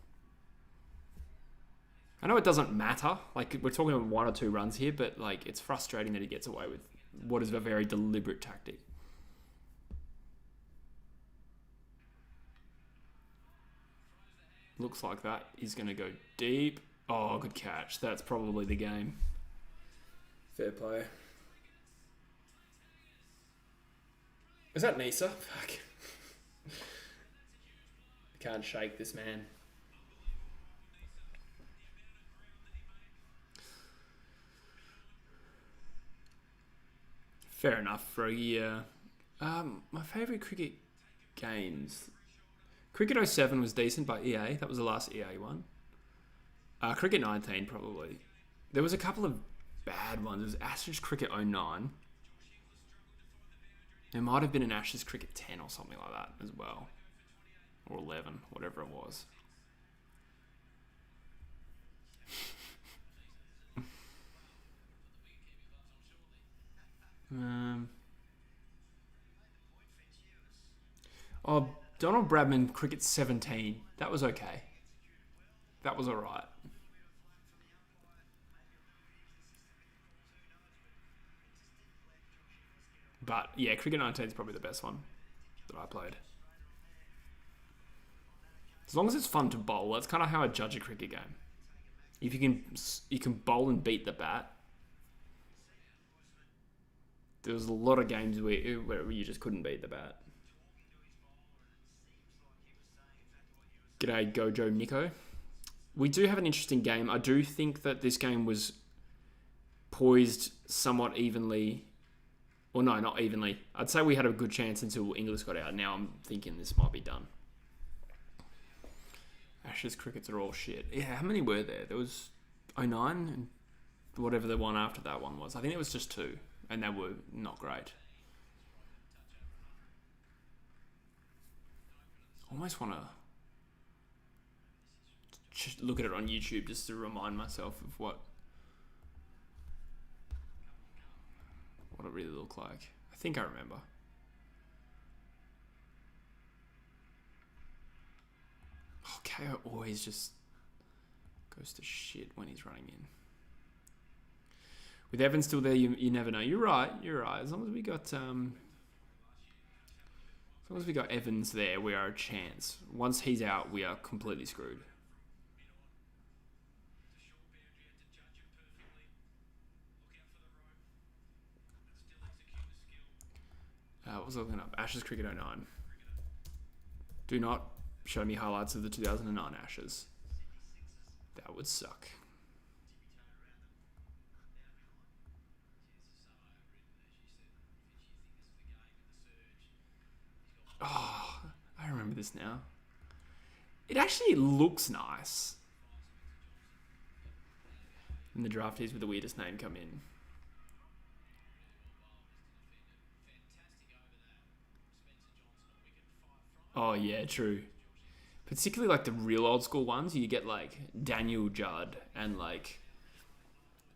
Speaker 1: I know it doesn't matter. Like, we're talking about 1 or 2 runs here, but like, it's frustrating that he gets away with what is a very deliberate tactic. Looks like that is going to go deep. Oh, good catch. That's probably the game. Fair play. Is that Nisa? Fuck. Can't shake this man. Fair enough for a year. My favourite cricket games. Cricket 07 was decent by EA. That was the last EA one. Cricket 19 probably. There was a couple of bad ones. There was Ashes Cricket 09. There might have been an Ashes Cricket 10 or something like that as well. Or 11, whatever it was. Donald Bradman Cricket 17. That was okay. That was alright. But yeah, Cricket 19 is probably the best one that I played. As long as it's fun to bowl, that's kind of how I judge a cricket game. If you can bowl and beat the bat. There was a lot of games where you just couldn't beat the bat. G'day, Gojo Nico. We do have an interesting game. I do think that this game was poised somewhat evenly. Or no, not evenly. I'd say we had a good chance until Inglis got out. Now I'm thinking this might be done. Ashes crickets are all shit. Yeah, how many were there? There was 09 and whatever the one after that one was. I think it was just 2, and they were not great. Almost want to look at it on YouTube just to remind myself of what it really looked like. I think I remember. Oh, KO always just goes to shit when he's running in. With Evans still there, you never know. You're right. As long as we got Evans there, we are a chance. Once he's out, we are completely screwed. What was I looking up? Ashes Cricket 09. Do not show me highlights of the 2009 Ashes. That would suck. Oh, I remember this now. It actually looks nice. And the draftees with the weirdest name come in. Oh, yeah, true. Particularly like the real old school ones, you get like Daniel Judd and like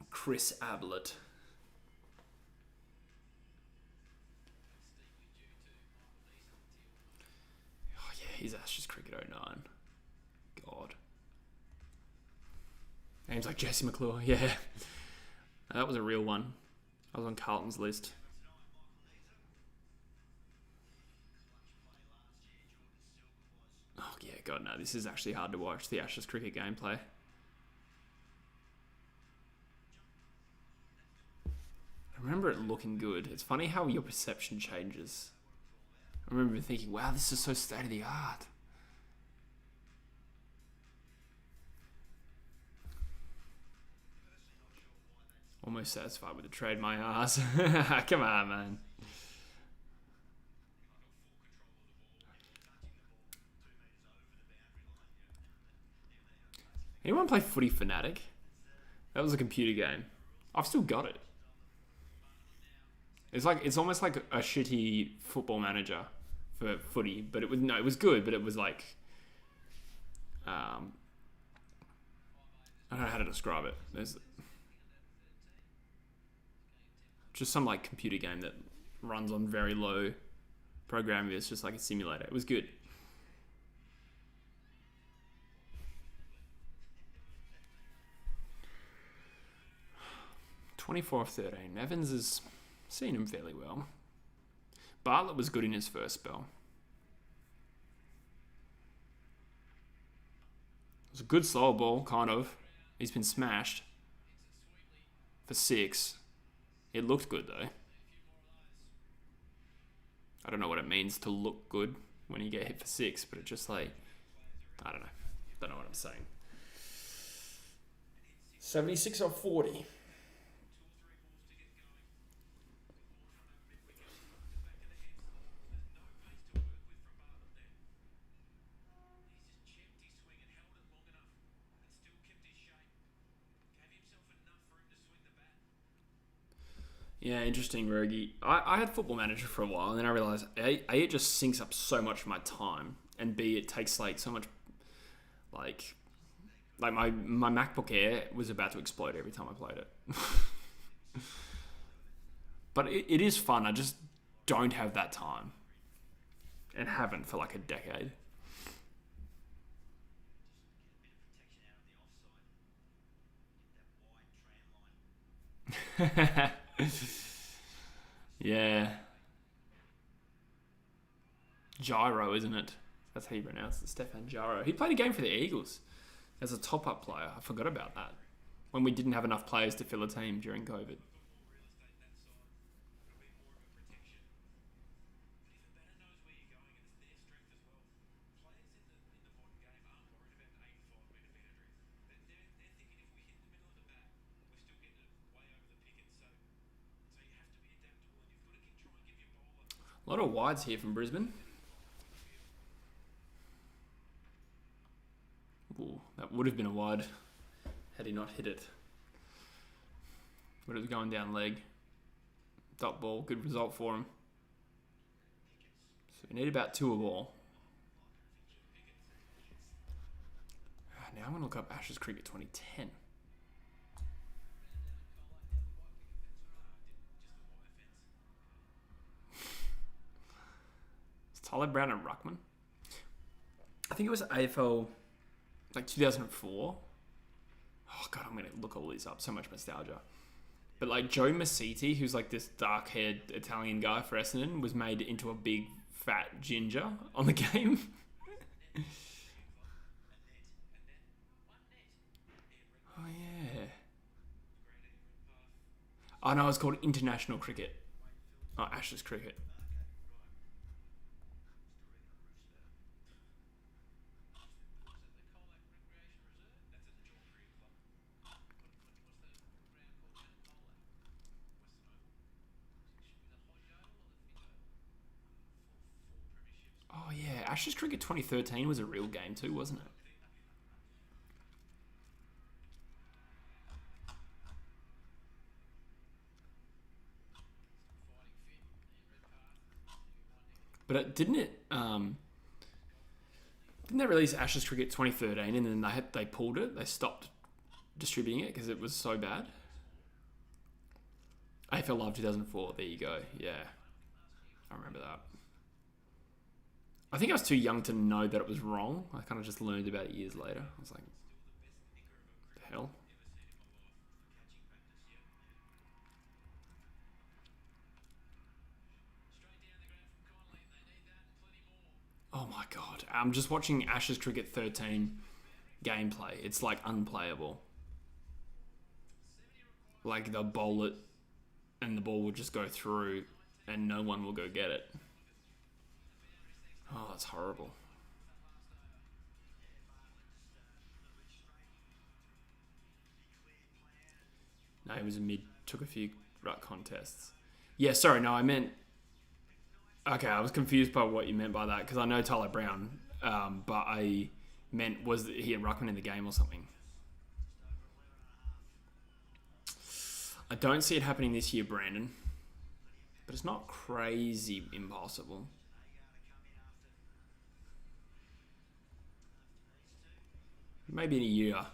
Speaker 1: Chris Ablett. Oh, yeah, he's Ashes Cricket 09. God. Names like Jesse McClure, yeah. That was a real one. I was on Carlton's list. Oh, yeah, God, no. This is actually hard to watch, the Ashes cricket gameplay. I remember it looking good. It's funny how your perception changes. I remember thinking, wow, this is so state-of-the-art. Almost satisfied with the trade, my ass. Come on, man. Anyone play Footy Fanatic? That was a computer game. I've still got it. It's almost like a shitty Football Manager for footy, but it was good, but it was like, I don't know how to describe it. There's just some like computer game that runs on very low programming. It's just like a simulator. It was good. (24 of 13). Evans has seen him fairly well. Bartlett was good in his first spell. It was a good slow ball, kind of. He's been smashed for 6. It looked good, though. I don't know what it means to look good when you get hit for 6, but it just like, I don't know. Don't know what I'm saying. 76 or 40. Yeah, interesting, Rogie. I had Football Manager for a while, and then I realised A, it just sinks up so much of my time, and B, it takes like so much, like my MacBook Air was about to explode every time I played it. But it is fun. I just don't have that time, and haven't for like a decade. Yeah. Gyro, isn't it? That's how you pronounce it, Stefan Gyro. He played a game for the Eagles as a top-up player. I forgot about that. When we didn't have enough players to fill a team during COVID. A lot of wides here from Brisbane. Ooh, that would have been a wide had he not hit it. But it was going down leg. Dot ball, good result for him. So we need about 2 a ball. Now I'm going to look up Ashes Cricket 2010. It's Tyler Brown and Ruckman. I think it was AFL like 2004. Oh God, I'm going to look all these up. So much nostalgia. But like Joe Masiti, who's like this dark-haired Italian guy for Essendon, was made into a big fat ginger on the game. Oh yeah. Oh no, it's called International Cricket. Oh, Ashes Cricket. Oh yeah, Ashes Cricket 2013 was a real game too, wasn't it? But didn't they release Ashes Cricket 2013 and then they pulled it? They stopped distributing it because it was so bad. AFL Live 2004. There you go. Yeah, I remember that. I think I was too young to know that it was wrong. I kind of just learned about it years later. I was like, the hell? Oh my God. I'm just watching Ashes Cricket 13 gameplay. It's like unplayable. Like they'll bowl it and the ball will just go through and no one will go get it. Oh, that's horrible. No, he was took a few ruck contests. Yeah, sorry, no, I meant... Okay, I was confused by what you meant by that, because I know Tyler Brown, but I meant was he a ruckman in the game or something? I don't see it happening this year, Brandon. But it's not crazy impossible. Maybe in a year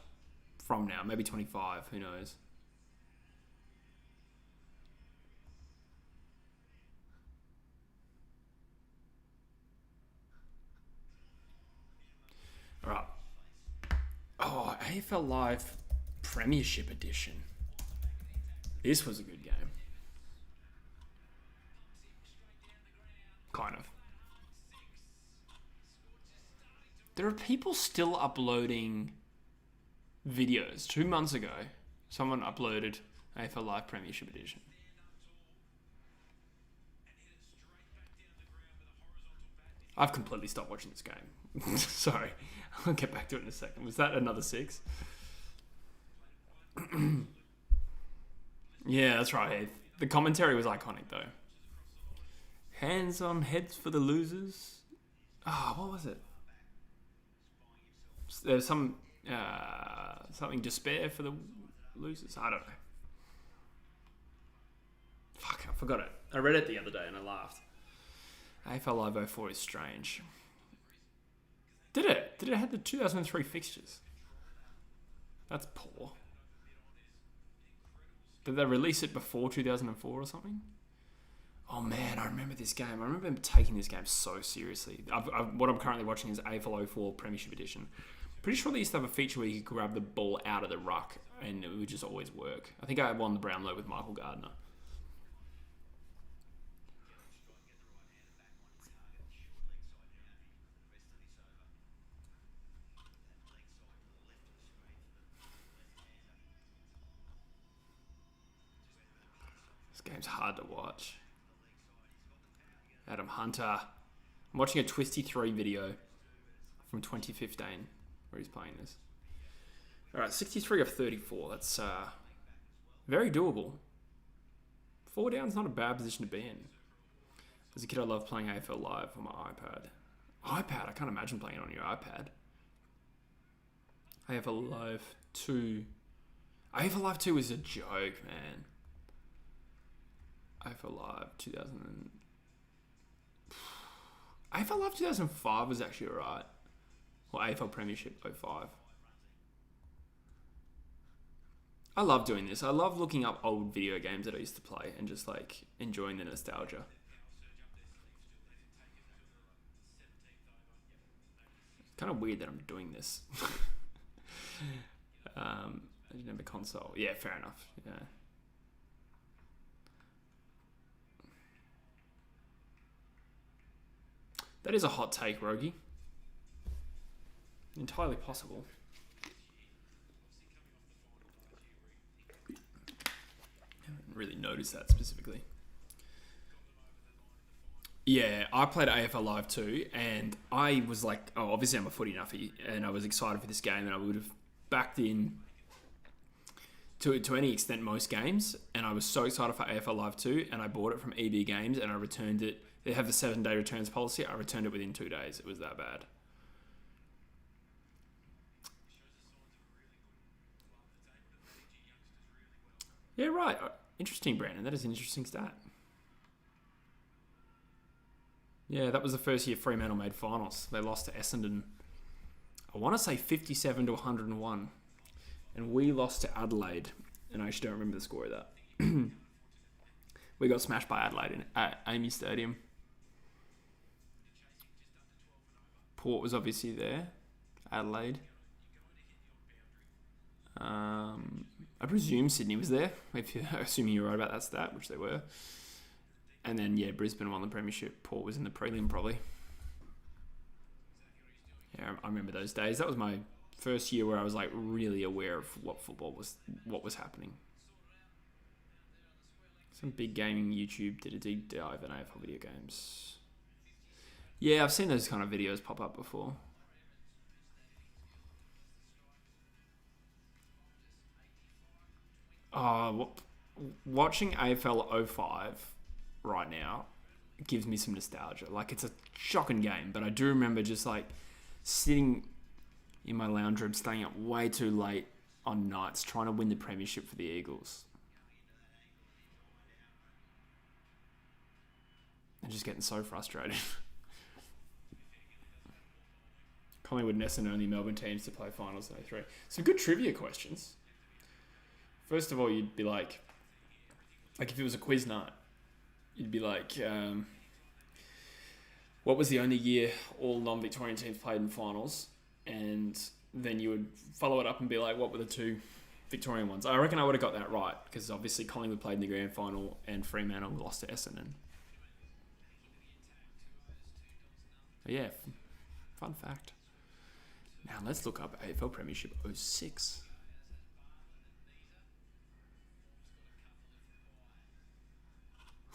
Speaker 1: from now, maybe 25, who knows? All right. Oh, AFL Live Premiership Edition. This was a good game. Kind of. There are people still uploading videos. 2 months ago, someone uploaded AFL Live Premiership Edition. I've completely stopped watching this game. Sorry. I'll get back to it in a second. Was that another 6? Yeah, that's right. The commentary was iconic, though. Hands on heads for the losers. What was it? There's something despair for the losers. I don't know. Fuck, I forgot it. I read it the other day and I laughed. AFL Live 04 is strange. Did it? Did it have the 2003 fixtures? That's poor. Did they release it before 2004 or something? Oh man, I remember this game. I remember taking this game so seriously. What I'm currently watching is AFL 04 Premiership Edition. Pretty sure they used to have a feature where you could grab the ball out of the ruck and it would just always work. I think I won the Brownlow with Michael Gardner. This game's hard to watch. Adam Hunter. I'm watching a Twisty 3 video from 2015 where he's playing this. Alright, 63 of 34. That's very doable. 4 down's not a bad position to be in. As a kid, I loved playing AFL Live on my iPad. iPad? I can't imagine playing it on your iPad. AFL Live 2. AFL Live 2 was a joke, man. AFL Live 2000. AFL Live 2005 was actually alright. Or AFL Premiership 05. I love doing this. I love looking up old video games that I used to play and just like enjoying the nostalgia. Kind of weird that I'm doing this. I didn't have a console. Yeah, fair enough. Yeah. That is a hot take, Rogie. Entirely possible. Haven't really noticed that specifically. Yeah, I played AFL Live too, and I was like, oh, obviously I'm a footy nuffy, and I was excited for this game, and I would have backed in to any extent most games, and I was so excited for AFL Live 2, and I bought it from EB Games, and I returned it. They have the 7-day returns policy. I returned it within 2 days. It was that bad. Yeah, right. Interesting, Brandon. That is an interesting stat. Yeah, that was the first year Fremantle made finals. They lost to Essendon. I want to say 57 to 101. And we lost to Adelaide. And I actually don't remember the score of that. We got smashed by Adelaide at Amy Stadium. Port was obviously there. Adelaide. I presume Sydney was there, if you're assuming you're right about that stat, which they were. And then, yeah, Brisbane won the premiership. Port was in the prelim, probably. Yeah, I remember those days. That was my first year where I was like really aware of what was happening. Some big gaming YouTube did a deep dive in AFL video games. Yeah, I've seen those kind of videos pop up before. Watching AFL 05 right now gives me some nostalgia. Like, it's a shocking game, but I do remember just like sitting in my lounge room, staying up way too late on nights trying to win the premiership for the Eagles. And just getting so frustrated. Collingwood and Essendon only Melbourne teams to play finals in 03. Some good trivia questions. First of all, you'd be like if it was a quiz night, you'd be like, what was the only year all non-Victorian teams played in finals? And then you would follow it up and be like, what were the 2 Victorian ones? I reckon I would have got that right, because obviously Collingwood played in the grand final and Fremantle lost to Essendon. But yeah, fun fact. Now let's look up AFL Premiership 06.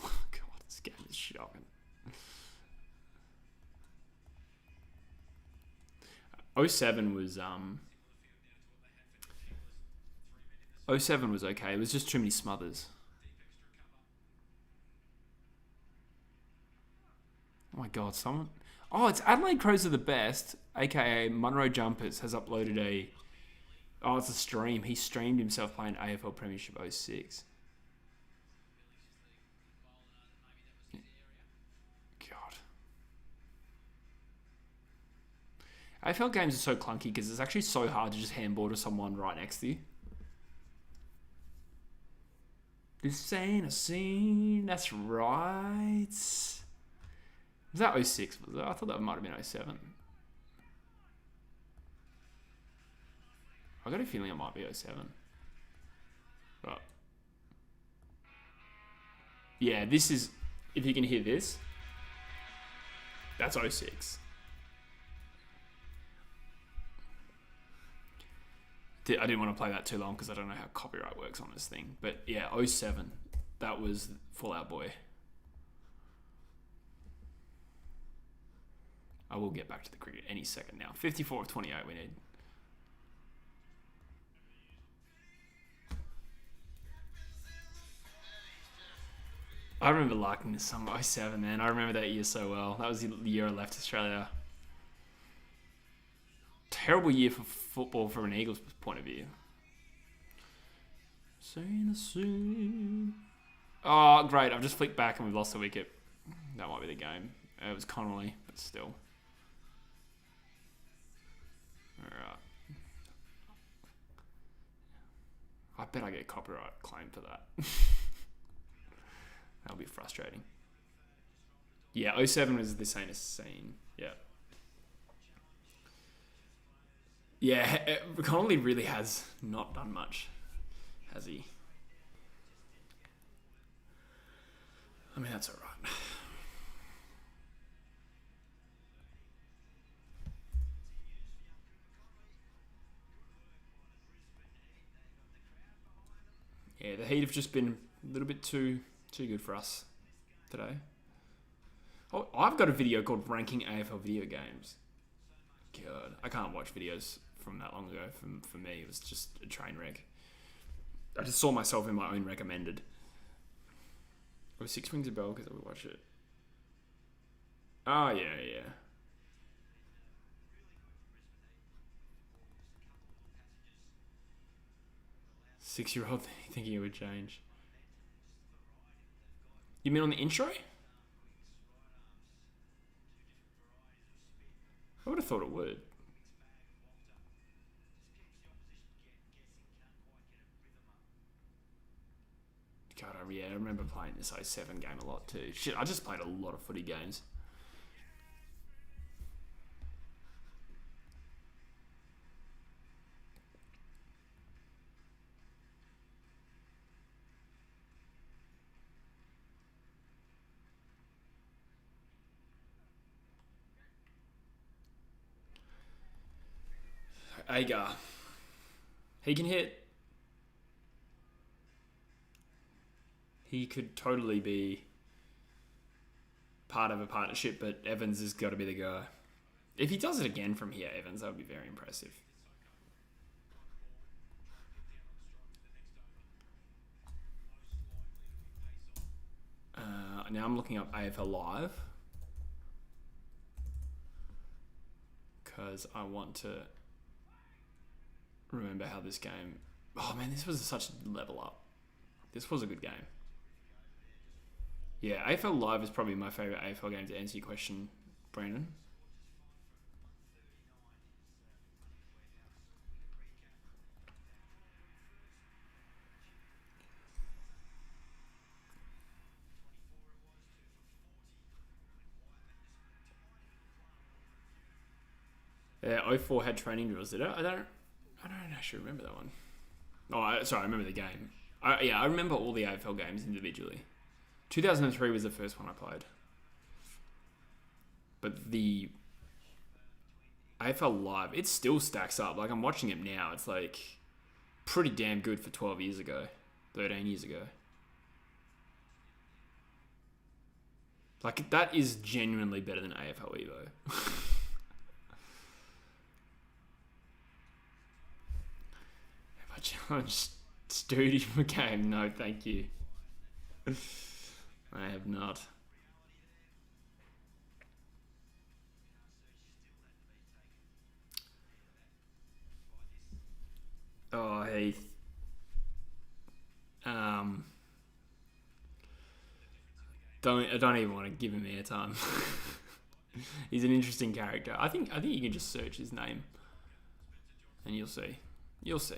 Speaker 1: God, this game is shocking. 07 was 07 was okay. It was just too many smothers. Oh my God, someone. Oh, it's Adelaide Crows are the best, aka Munro Jumpers has uploaded a. Oh, it's a stream. He streamed himself playing AFL Premiership 06. God. AFL games are so clunky because it's actually so hard to just handball to someone right next to you. This ain't a scene. That's right. Was that 06? I thought that might have been 07. I got a feeling it might be 07. But yeah, this is, if you can hear this, that's 06. I didn't want to play that too long because I don't know how copyright works on this thing. But yeah, 07, that was Fall Out Boy. I will get back to the cricket any second now. 54 of 28 we need. I remember liking this song, '07, man. I remember that year so well. That was the year I left Australia. Terrible year for football from an Eagles point of view. Soon. Oh, great. I've just flicked back and we've lost the wicket. That might be the game. It was Connolly, but still. Alright. I bet I get a copyright claim for that. That'll be frustrating. Yeah, '07 was this ain't a scene. Yeah. Yeah, Connolly really has not done much, has he? I mean, that's alright. Yeah, the Heat have just been a little bit too good for us today. Oh, I've got a video called Ranking AFL Video Games. God, I can't watch videos from that long ago. For me, it was just a train wreck. I just saw myself in my own recommended. It was Six Rings a Bell because I would watch it. Oh, yeah. 6-year-old thinking it would change. You mean on the intro? I would have thought it would. God, I remember playing this '07 game a lot too. Shit, I just played a lot of footy games. Agar. He can hit. He could totally be part of a partnership, but Evans has got to be the guy. If he does it again from here, Evans, that would be very impressive. Now I'm looking up AFL Live because I want to remember how this game... Oh man, this was such a level up. This was a good game. Yeah, AFL Live is probably my favourite AFL game to answer your question, Brandon. Yeah, '04 had training drills, did it? I don't actually remember that one. Oh, I remember the game. I remember all the AFL games individually. 2003 was the first one I played. But the AFL Live, it still stacks up. Like, I'm watching it now. It's, like, pretty damn good for 12 years ago. 13 years ago. Like, that is genuinely better than AFL Evo. Have I challenged Studi for a game? No, thank you. I have not. Oh, Heath. I don't even want to give him airtime. He's an interesting character. I think you can just search his name, and you'll see. You'll see.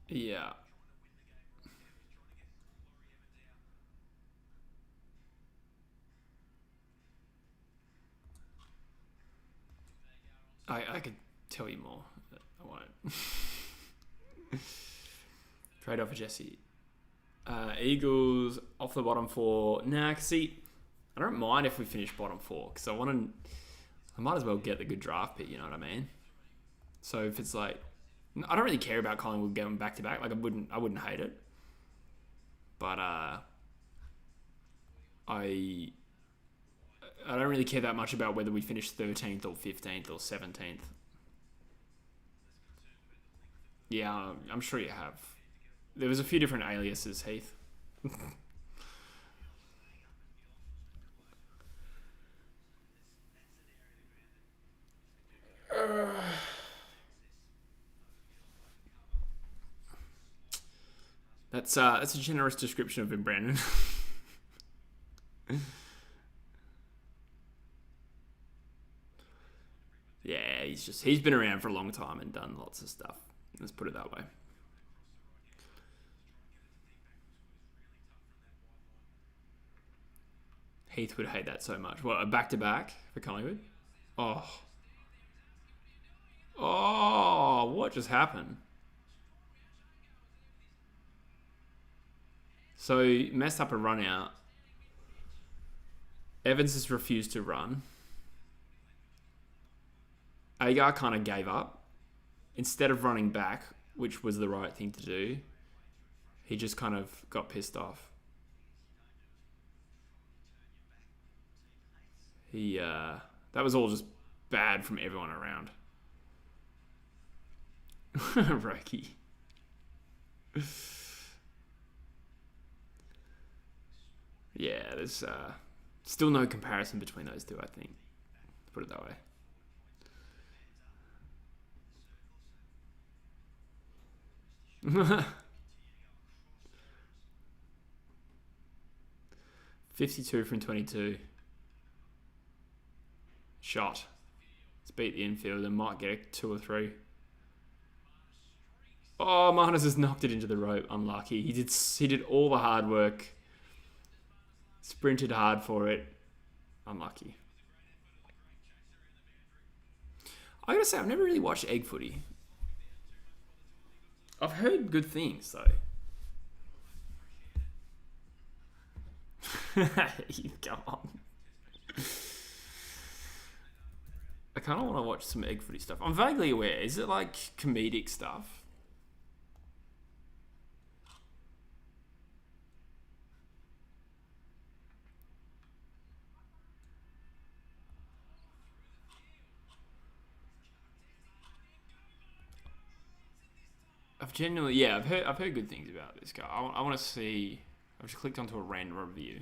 Speaker 1: Yeah. I could tell you more, but I won't. Trade off for Jesse. Eagles off the bottom four. Nah, see, I don't mind if we finish bottom four because I might as well get the good draft pick. You know what I mean? So if it's like, I don't really care about Collingwood going back to back. Like I wouldn't hate it, but I don't really care that much about whether we finish 13th or 15th or 17th. Yeah, I'm sure you have. There was a few different aliases, Heath. That's a generous description of him, Brandon. Yeah, he's been around for a long time and done lots of stuff. Let's put it that way. Heath would hate that so much. What, a back-to-back for Collingwood? Oh. Oh, what just happened? So he messed up a run out. Evans has refused to run. Agar kind of gave up. Instead of running back, which was the right thing to do, he just kind of got pissed off. That was all just bad from everyone around. Roki. Yeah, there's still no comparison between those two, I think. Put it that way. $52 from 22. Shot. Let's beat the infield and might get a 2 or 3. Oh, Marnus has knocked it into the rope. Unlucky. He did all the hard work. Sprinted hard for it. Unlucky. I gotta say, I've never really watched egg footy. I've heard good things, though. Come on. I kind of want to watch some egg footy stuff. I'm vaguely aware. Is it like comedic stuff? I've heard good things about this guy. I want to see. I've just clicked onto a random review.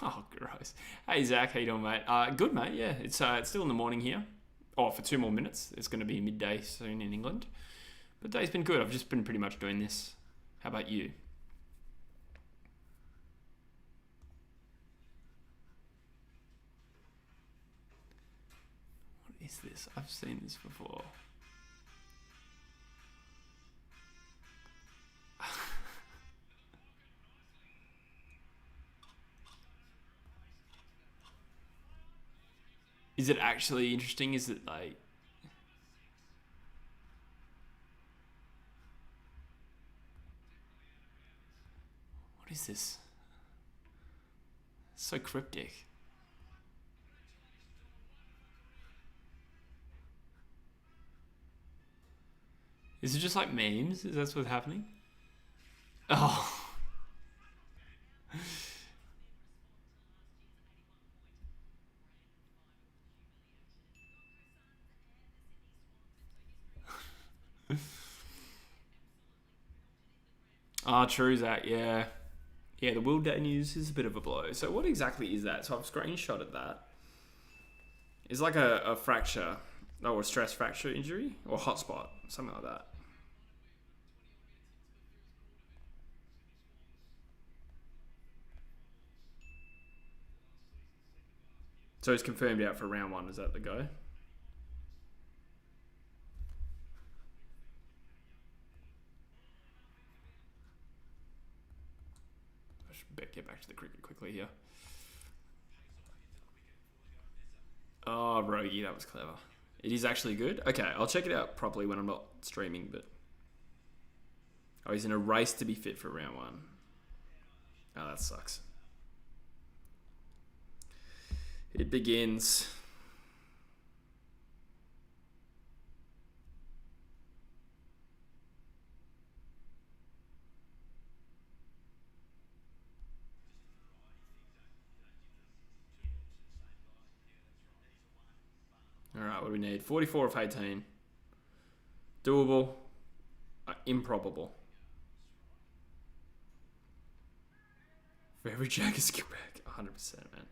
Speaker 1: Oh, gross. Hey, Zach, how you doing, mate? Good, mate, yeah. It's still in the morning here. Oh, for 2 more minutes. It's going to be midday soon in England. But day's been good. I've just been pretty much doing this. How about you? What is this? I've seen this before. Is it actually interesting? Is it like... What is this? It's so cryptic. Is it just like memes? Is that what's happening? Oh. True, Zach, yeah. Yeah, the Will Day news is a bit of a blow. So what exactly is that? So I've screenshotted that. It's like a fracture, or a stress fracture injury, or hotspot, something like that. So he's confirmed out for round 1, is that the go? I should get back to the cricket quickly here. Oh, Rogie, that was clever. It is actually good? Okay, I'll check it out properly when I'm not streaming, but... Oh, he's in a race to be fit for round 1. Oh, that sucks. It begins... Alright, What do we need? 44 of 18. Doable. Improbable. For every Jagger skill back. 100%, man.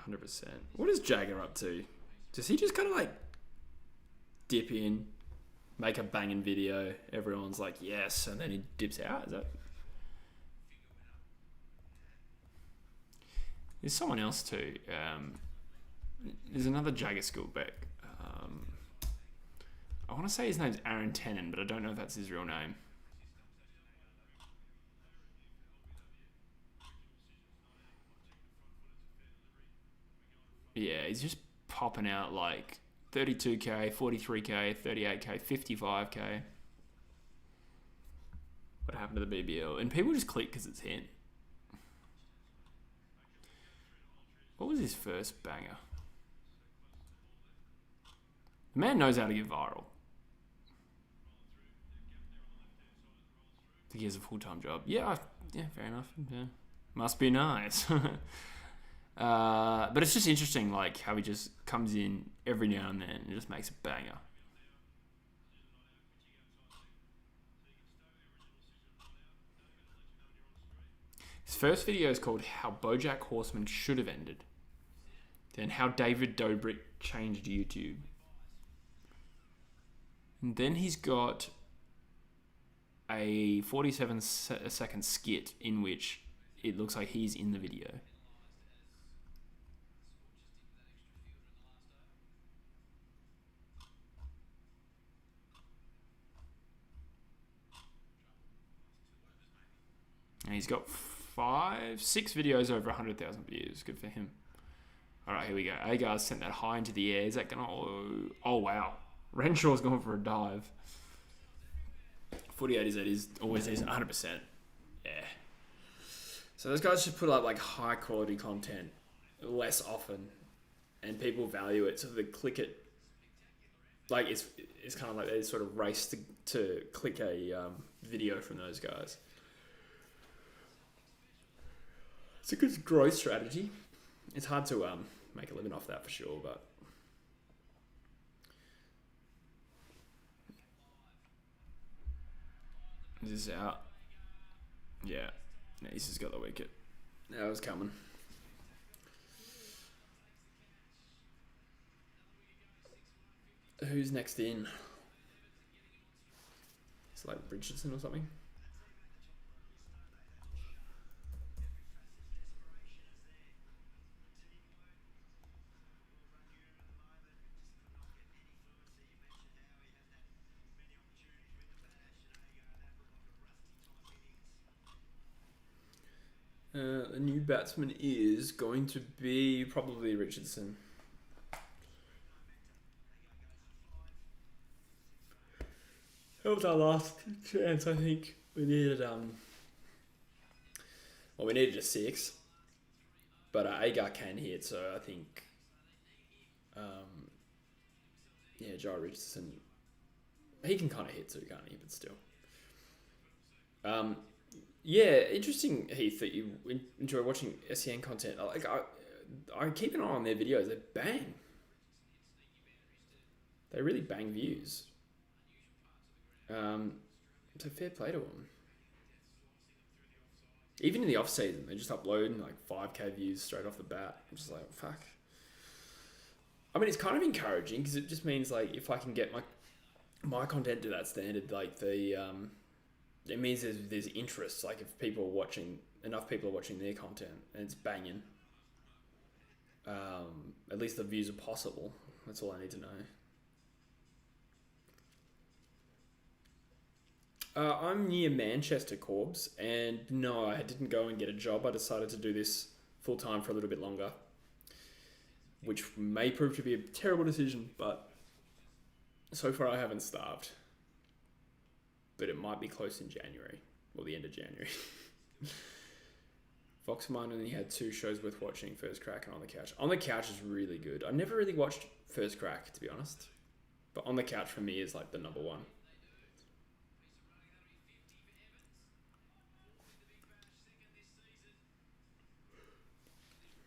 Speaker 1: 100%. What is Jagger up to? Does he just kind of like dip in, make a banging video, everyone's like, yes, and then he dips out? Is that... There's someone else too. There's another Jagger skill back. I want to say his name's Aaron Tennant, but I don't know if that's his real name. Yeah, he's just popping out like 32k, 43k, 38k, 55k. What happened to the BBL? And people just click because it's him. What was his first banger? The man knows how to get viral. I think he has a full-time job. Yeah, fair enough. Yeah. Must be nice. But it's just interesting, like, how he just comes in every now and then and just makes a banger. His first video is called How BoJack Horseman Should Have Ended. Then How David Dobrik Changed YouTube. And then he's got a 47-second skit in which it looks like he's in the video. And he's got 6 videos over 100,000 views. Good for him. All right, here we go. Agar's sent that high into the air. Is that going to... Oh, wow. Renshaw's gone for a dive. 48 is always decent. 100%. Yeah. So those guys should put up like high quality content less often, and people value it, so they click it. Like it's kind of like they sort of race to click a video from those guys. It's a good growth strategy. It's hard to make a living off that for sure, but is this out? Yeah. No, he's just got the wicket. That was coming. Who's next in? It's like Richardson or something. The new batsman is going to be probably Richardson. That was our last chance, I think. We needed we needed a 6, but Agar can hit, so I think Joe Richardson, he can kind of hit too, can't he? But still. Yeah, interesting, Heath, that you enjoy watching SEN content. Like, I keep an eye on their videos. They bang. They really bang views. So fair play to them. Even in the off season, they just upload like 5k views straight off the bat. I'm just like, fuck. I mean, it's kind of encouraging because it just means like if I can get my content to that standard, like it means there's interest. Like if enough people are watching their content and it's banging, at least the views are possible. That's all I need to know. I'm near Manchester, Corbs, and no, I didn't go and get a job. I decided to do this full time for a little bit longer, which may prove to be a terrible decision, but so far I haven't starved. But it might be close in January, or the end of January. Fox Mine only had 2 shows worth watching, First Crack and On the Couch. On the Couch is really good. I never really watched First Crack, to be honest. But On the Couch for me is like the number one.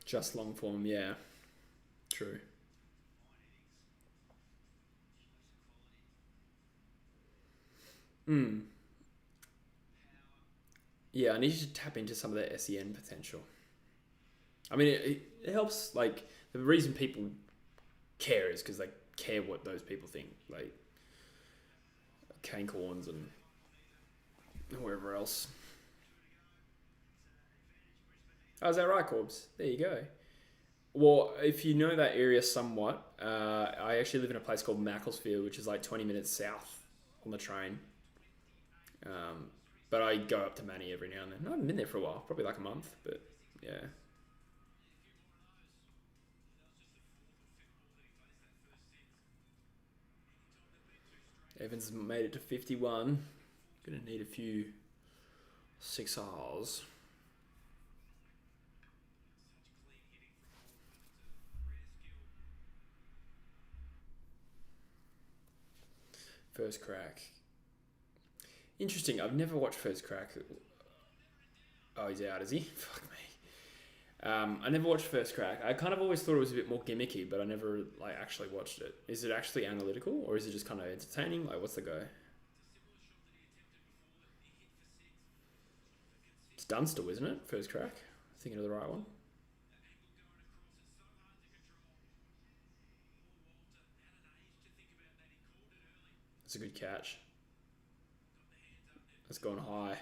Speaker 1: Just long form, yeah. true. Hmm. Yeah, I need you to tap into some of their SEN potential. I mean, it helps. Like the reason people care is because they care what those people think. Like cane corns and wherever else. Oh, is that right, Corbs? There you go. Well, if you know that area somewhat, I actually live in a place called Macclesfield, which is like 20 minutes south on the train. Um, but I go up to Manny every now and then. I haven't been there for a while, probably like a month, but yeah. Evans made it to 51. Gonna need a few 6Rs. First crack. Interesting. I've never watched First Crack. Oh, he's out, is he? Fuck me. I never watched First Crack. I kind of always thought it was a bit more gimmicky, but I never like actually watched it. Is it actually analytical, or is it just kind of entertaining? Like, what's the go? It's Dunstall, isn't it? First Crack. Thinking of the right one. That's a good catch. That's gone high.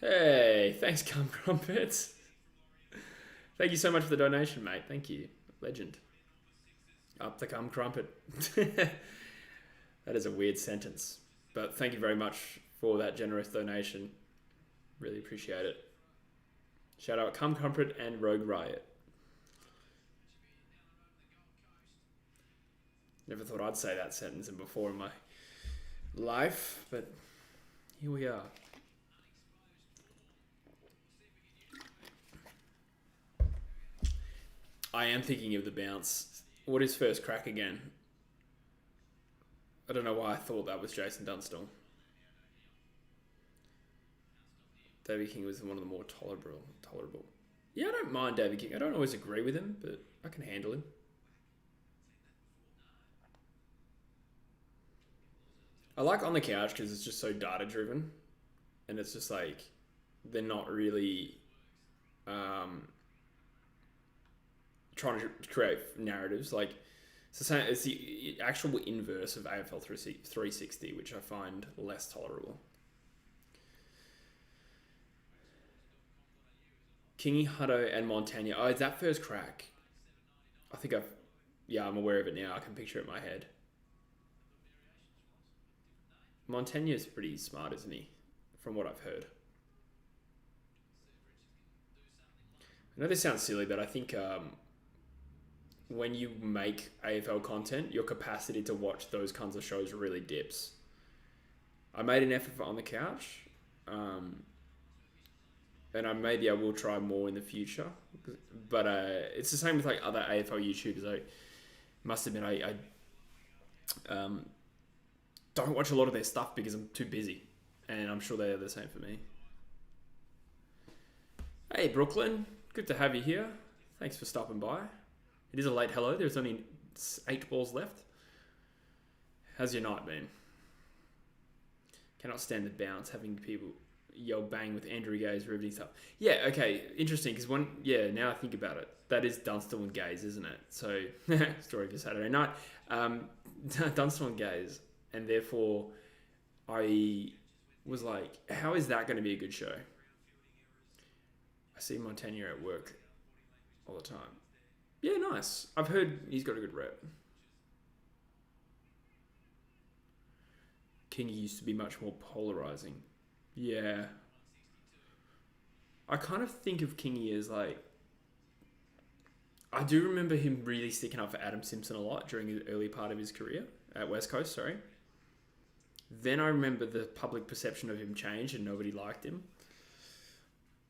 Speaker 1: Hey, thanks, Cum Crumpets. Thank you so much for the donation, mate. Thank you. Legend. Up the Cum Crumpet. That is a weird sentence. But thank you very much for that generous donation. Really appreciate it. Shout out Cum Crumpet and Rogue Riot. Never thought I'd say that sentence before in my life, but here we are. I am thinking of the bounce. What is First Crack again? I don't know why I thought that was Jason Dunstall. David King was one of the more tolerable. Yeah, I don't mind David King. I don't always agree with him, but I can handle him. I like On the Couch because it's just so data driven, and it's just like they're not really trying to create narratives. Like it's the actual inverse of AFL 360, which I find less tolerable. Kingy, Hutto, and Montagna. Oh, is that First Crack? I think I'm aware of it now. I can picture it in my head. Montagna's pretty smart, isn't he? From what I've heard. I know this sounds silly, but I think when you make AFL content, your capacity to watch those kinds of shows really dips. I made an effort for On the Couch, and maybe I will try more in the future. But it's the same with like other AFL YouTubers. I must admit, I don't watch a lot of their stuff because I'm too busy, and I'm sure they're the same for me. Hey Brooklyn, good to have you here. Thanks for stopping by. It is a late hello. There's only 8 balls left. How's your night been? Cannot stand the bounce, having people yell bang with Andrew Gay's riveting stuff. Yeah, okay, interesting, because now I think about it, that is Dunstall and Gaze, isn't it? So, story for Saturday night. Dunstall and Gaze, and therefore I was like, how is that going to be a good show? I see Montagna at work all the time. Yeah, nice. I've heard he's got a good rep. Kingy used to be much more polarizing. Yeah. I kind of think of Kingy as like... I do remember him really sticking up for Adam Simpson a lot during the early part of his career at West Coast, sorry. Then I remember the public perception of him changed and nobody liked him.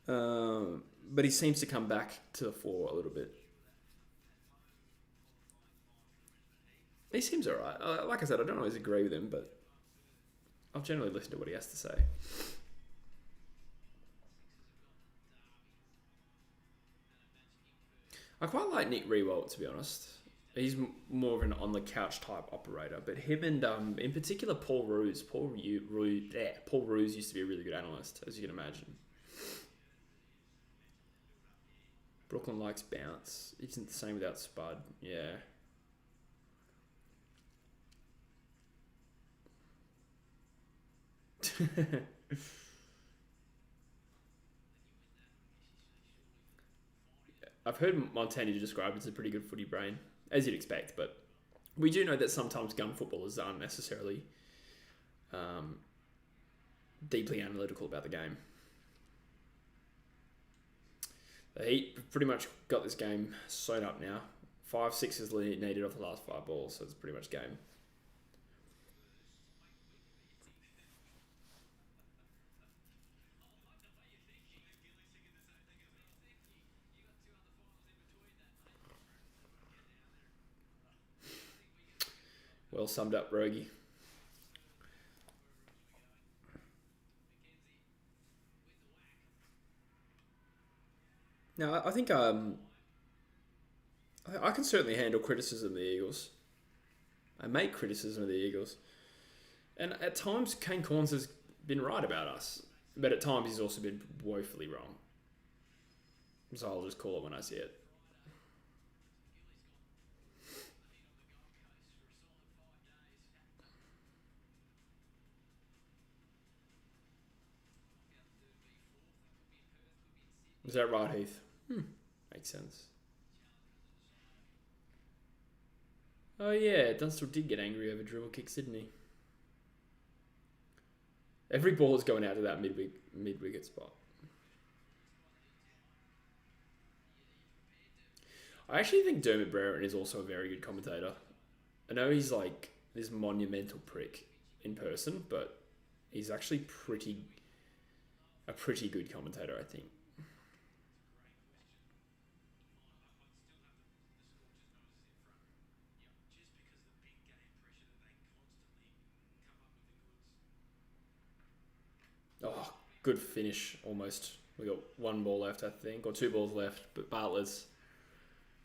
Speaker 1: But he seems to come back to the fore a little bit. He seems alright. Like I said, I don't always agree with him, but I'll generally listen to what he has to say. I quite like Nick Rewalt, to be honest. He's more of an on-the-couch type operator, but him and, in particular, Paul Roos. Paul Roos used to be a really good analyst, as you can imagine. Brooklyn likes bounce. Isn't the same without Spud. Yeah. I've heard Montani described as a pretty good footy brain, as you'd expect, but we do know that sometimes gun footballers aren't necessarily deeply analytical about the game. The Heat pretty much got this game sewn up now. 5 sixes needed off the last 5 balls, so it's pretty much game. Well summed up, Rogie. Now, I think I can certainly handle criticism of the Eagles. I make criticism of the Eagles. And at times, Kane Corns has been right about us. But at times, he's also been woefully wrong. So I'll just call it when I see it. Is that right, Heath? Makes sense. Oh yeah, Dunstall did get angry over dribble kicks, didn't he? Every ball is going out to that mid-wicket spot. I actually think Dermot Brereton is also a very good commentator. I know he's like this monumental prick in person, but he's actually a pretty good commentator, I think. Oh, good finish, almost. We got 1 ball left, I think, or 2 balls left, but Bartlett's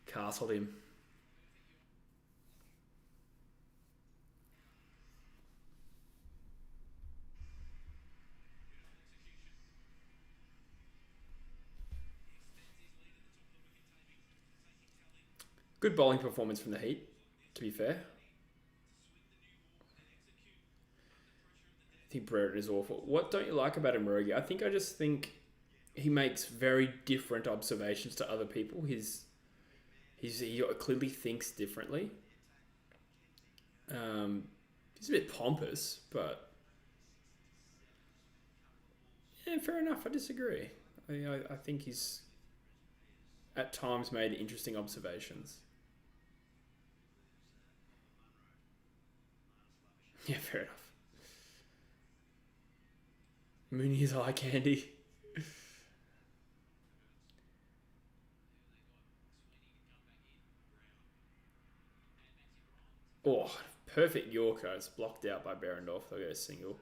Speaker 1: castled him. Good bowling performance from the Heat, to be fair. I think Brereton is awful. What don't you like about him, Rogie? I just think he makes very different observations to other people. He clearly thinks differently. He's a bit pompous, but yeah, fair enough. I disagree. I think he's at times made interesting observations. Yeah, fair enough. Mooney's eye candy. Oh, perfect Yorker. It's blocked out by Berendorf. They'll go single.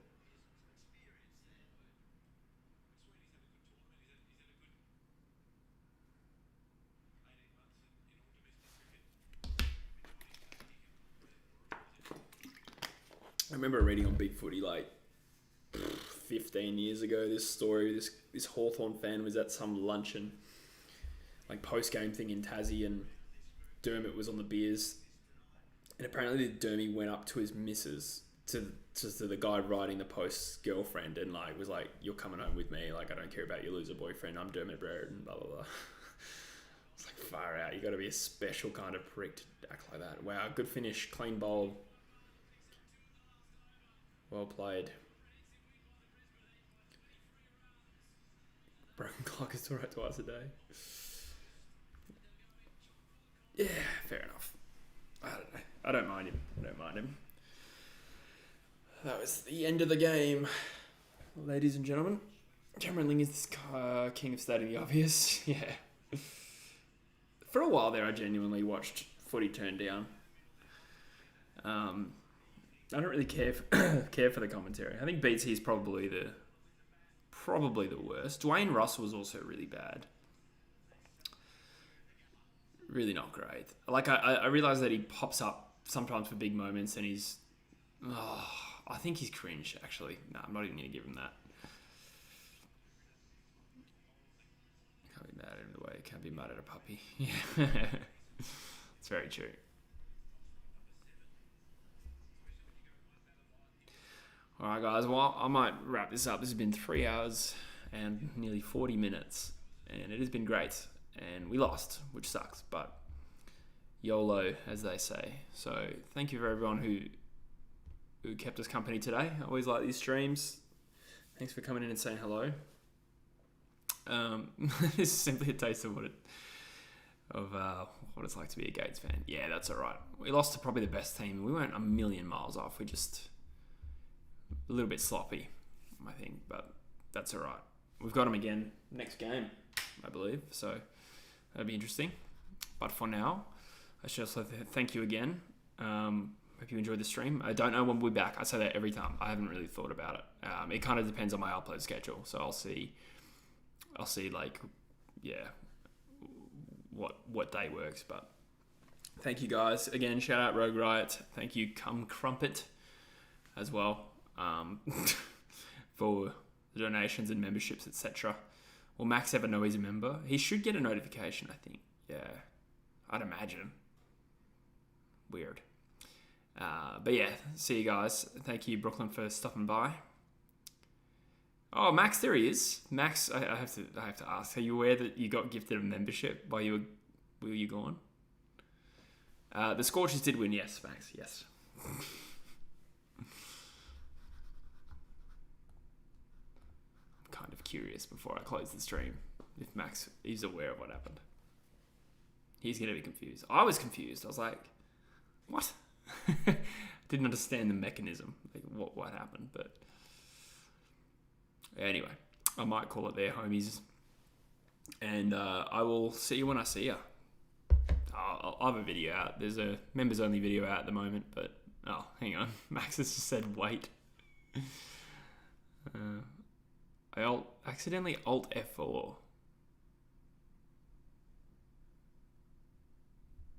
Speaker 1: I remember reading on Big Footy like 15 years ago this story. This Hawthorn fan was at some luncheon, like post-game thing in Tassie, and Dermot was on the beers. And apparently Dermy went up to his missus, to the guy writing the post's girlfriend, and like was like, "You're coming home with me. Like, I don't care about your loser boyfriend. I'm Dermot Brereton, blah blah blah." It's like, far out. You got to be a special kind of prick to act like that. Wow, good finish, clean bowl. Well played. Broken clock is all right twice a day. Yeah, fair enough. I don't know. I don't mind him. That was the end of the game, ladies and gentlemen. Cameron Ling is king of stating the obvious. Yeah. For a while there, I genuinely watched footy turn down. I don't really care for the commentary. I think BT is probably the worst. Dwayne Russell was also really bad. really not great. Like, I realise that he pops up sometimes for big moments and he's... Oh, I think he's cringe, actually. No, I'm not even going to give him that. Can't be mad at him the way you can't be mad at a puppy. Yeah. It's very true. Alright guys, well, I might wrap this up. This has been 3 hours and nearly 40 minutes. And it has been great. And we lost, which sucks, but YOLO, as they say. So thank you for everyone who kept us company today. I always like these streams. Thanks for coming in and saying hello. This is simply a taste of what it's like to be a Gates fan. Yeah, that's all right. We lost to probably the best team. We weren't a million miles off. We're just a little bit sloppy, I think, but that's all right. We've got them again next game, I believe, so that'll be interesting. But for now, I should also thank you again. Hope you enjoyed the stream. I don't know when we'll be back. I say that every time. I haven't really thought about it. It kind of depends on my upload schedule, so I'll see like, yeah, what day works. But thank you guys again. Shout out Rogue Riot. Thank you Cum Crumpet as well for the donations and memberships, etc. Will Max ever know he's a member? He should get a notification, I think. Yeah, I'd imagine. Weird. But yeah, see you guys. Thank you, Brooklyn, for stopping by. Oh, Max, there he is. Max, I have to ask. Are you aware that you got gifted a membership while you were gone? The Scorchers did win, yes, Max. Yes. I'm kind of curious before I close the stream if Max is aware of what happened. He's gonna be confused. I was confused. I was like, what? Didn't understand the mechanism, like what happened, but anyway, I might call it there, homies, and I will see you when I see you. I'll have a video out. There's a members only video out at the moment, but hang on, Max has just said wait. I accidentally Alt F4.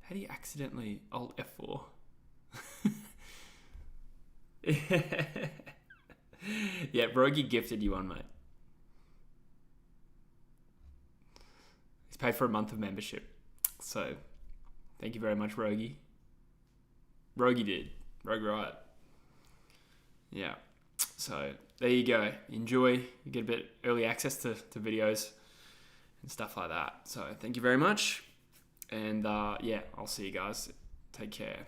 Speaker 1: How do you accidentally Alt F4? Yeah, Rogie gifted you one, mate. He's paid for a month of membership. So, thank you very much, Rogie. Rogie did. Rogue Riot. Yeah. So, there you go. Enjoy. You get a bit early access to videos and stuff like that. So, thank you very much. And, yeah, I'll see you guys. Take care.